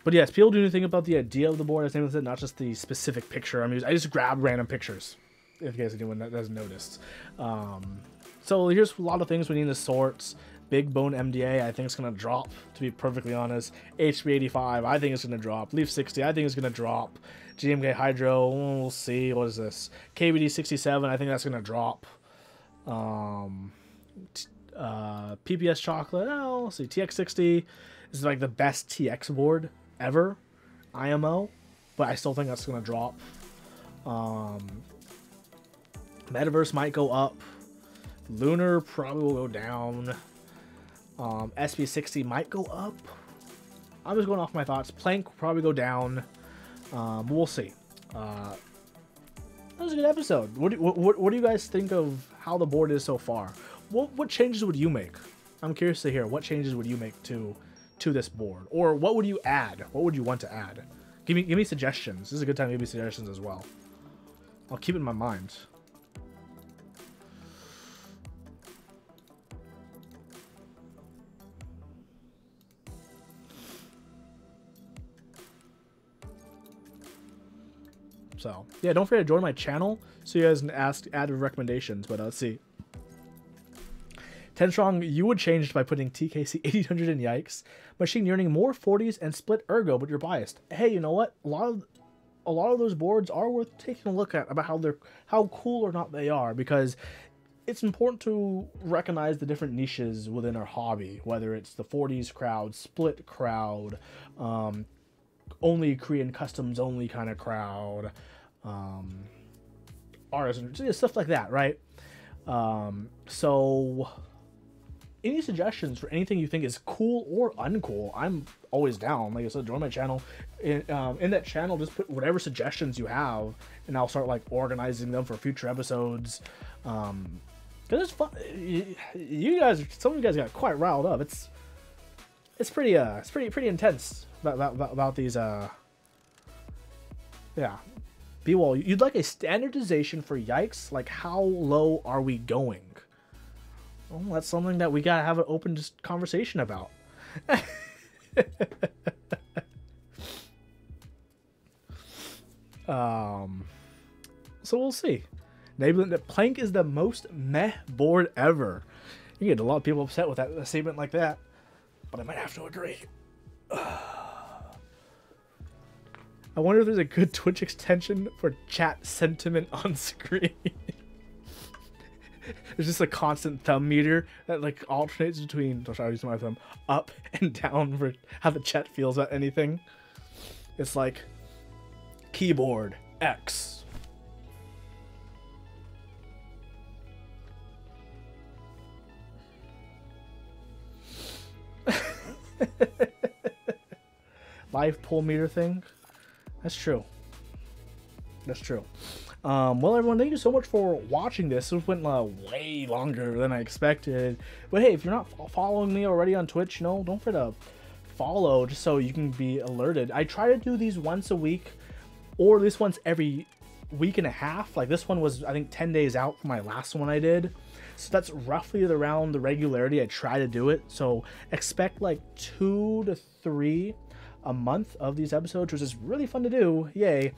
But yes, people do think about the idea of the board, as Nathan said, not just the specific picture I'm using. I just grabbed random pictures, if you guys anyone that hasn't noticed. So here's a lot of things we need to sort. Big Bone MDA, I think it's going to drop, to be perfectly honest. HB85, I think it's going to drop. Leaf 60, I think it's going to drop. GMK Hydro, we'll see. What is this? KBD 67, I think that's going to drop. PPS Chocolate, oh, we'll see. TX60 is like the best TX board ever. IMO, but I still think that's going to drop. Metaverse might go up. Lunar probably will go down. SP60 might go up. I'm just going off my thoughts. Plank will probably go down. We'll see. was a good episode. What do you guys think of how the board is so far? What changes would you make? I'm curious to hear. What changes would you make to this board, or what would you add? What would you want to add? Give me suggestions. This is a good time to give me suggestions as well. I'll keep it in my mind. So yeah, don't forget to join my channel so you guys can add recommendations. But let's see. 10 strong, you would change by putting TKC 8800 in Yikes, Machine Yearning, more 40s, and Split Ergo, but you're biased. Hey, you know what? A lot of those boards are worth taking a look at about how cool or not they are, because it's important to recognize the different niches within our hobby, whether it's the 40s crowd, split crowd, only Korean customs only kind of crowd, artisan, stuff like that, right? So any suggestions for anything you think is cool or uncool, I'm always down. Like I said, join my channel. In that channel, just put whatever suggestions you have, and I'll start like organizing them for future episodes. Cause it's fun. You guys, some of you guys got quite riled up. It's pretty intense about these. Yeah. B-Wall, you'd like a standardization for Yikes? Like, how low are we going? Well, that's something that we gotta have an open conversation about. So we'll see. Enabling that Plank is the most meh board ever. You get a lot of people upset with a statement like that, but I might have to agree. I wonder if there's a good Twitch extension for chat sentiment on screen. There's just a constant thumb meter that like alternates between, sorry, I use my thumb, up and down for how the chat feels about anything. It's like keyboard X. Live pull meter thing. That's true. That's true. Well, everyone, thank you so much for watching this. This went way longer than I expected. But hey, if you're not following me already on Twitch, don't forget to follow just so you can be alerted. I try to do these once a week, or at least once every week and a half. Like this one was, I think, 10 days out from my last one I did. So that's roughly around the regularity I try to do it. So expect like 2 to 3 a month of these episodes, which is really fun to do. Yay.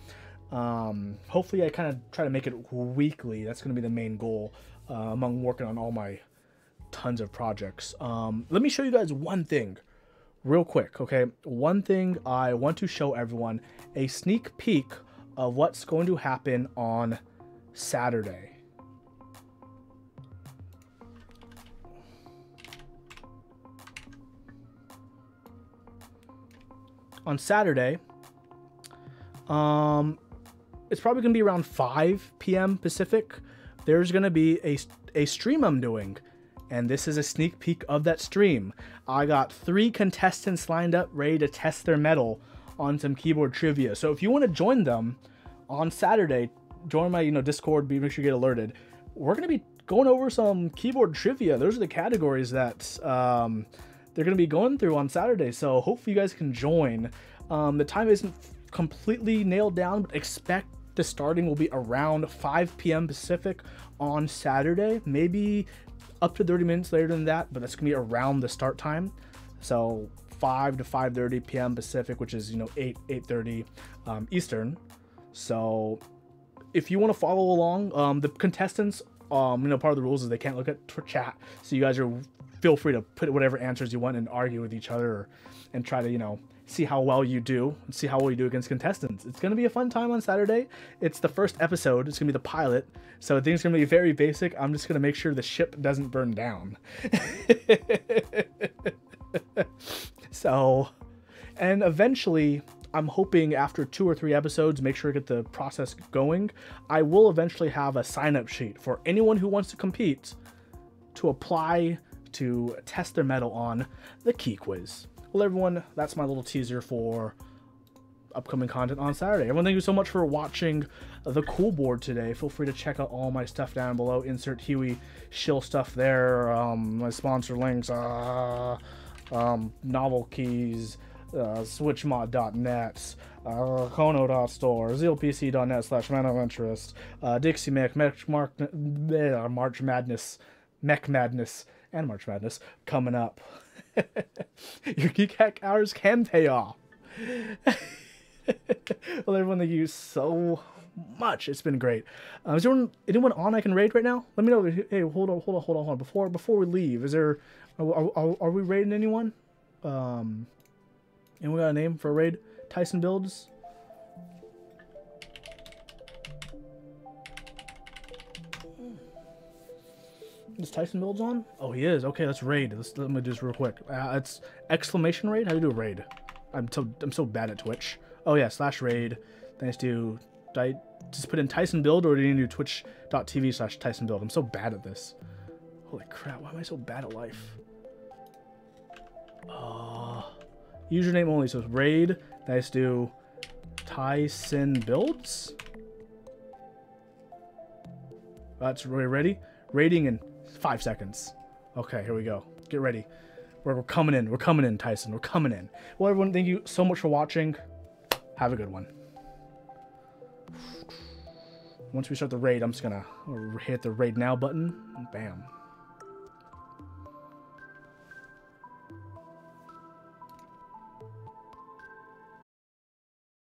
Hopefully I kind of try to make it weekly. That's going to be the main goal among working on all my tons of projects. Let me show you guys one thing real quick, okay? One thing I want to show everyone, a sneak peek of what's going to happen on Saturday. On Saturday, it's probably going to be around 5 p.m. Pacific. There's going to be a stream I'm doing, and this is a sneak peek of that stream. I got 3 contestants lined up ready to test their mettle on some keyboard trivia. So if you want to join them on Saturday, join my Discord, make sure you get alerted. We're going to be going over some keyboard trivia. Those are the categories that they're going to be going through on Saturday, so hopefully you guys can join. The time isn't completely nailed down, but expect the starting will be around 5 p.m. Pacific on Saturday, maybe up to 30 minutes later than that, but that's going to be around the start time. So 5 to 5:30 p.m. Pacific, which is 8:30 Eastern. So if you want to follow along, the contestants, part of the rules is they can't look at chat, so you guys feel free to put whatever answers you want and argue with each other and try to, see how well you do and see how well you do against contestants. It's going to be a fun time on Saturday. It's the first episode. It's going to be the pilot. So things are going to be very basic. I'm just going to make sure the ship doesn't burn down. So, and eventually, I'm hoping after 2 or 3 episodes, make sure to get the process going. I will eventually have a sign-up sheet for anyone who wants to compete to apply to test their mettle on the key quiz. Well, everyone, that's my little teaser for upcoming content on Saturday. Everyone, thank you so much for watching the cool board today. Feel free to check out all my stuff down below. Insert Huey shill stuff there. My sponsor links, novel keys, switchmod.net, kono.store, zealpc.net/Manofinterests, Dixie Mech, March Madness, Mech Madness, and March Madness coming up. Your geek hack hours can pay off. Well, everyone, thank you so much. It's been great. Is anyone on I can raid right now? Let me know. Hey, hold on. Before we leave, is there? Are we raiding anyone? And we got a name for a raid? Tyson Builds. Is Tyson Builds on? Oh, he is. Okay, let's raid. Let me do this real quick. It's exclamation raid. How do you do a raid? I'm so bad at Twitch. Oh yeah, /raid. Thanks to just put in Tyson Build, or do you need to do twitch.tv/Tyson Build? I'm so bad at this. Holy crap! Why am I so bad at life? Username only. So raid. Thanks to Tyson Builds. That's ready. Raiding in 5 seconds. Okay, here we go. Get ready. We're coming in. We're coming in, Tyson. We're coming in. Well, everyone, thank you so much for watching. Have a good one. Once we start the raid, I'm just gonna hit the raid now button. Bam.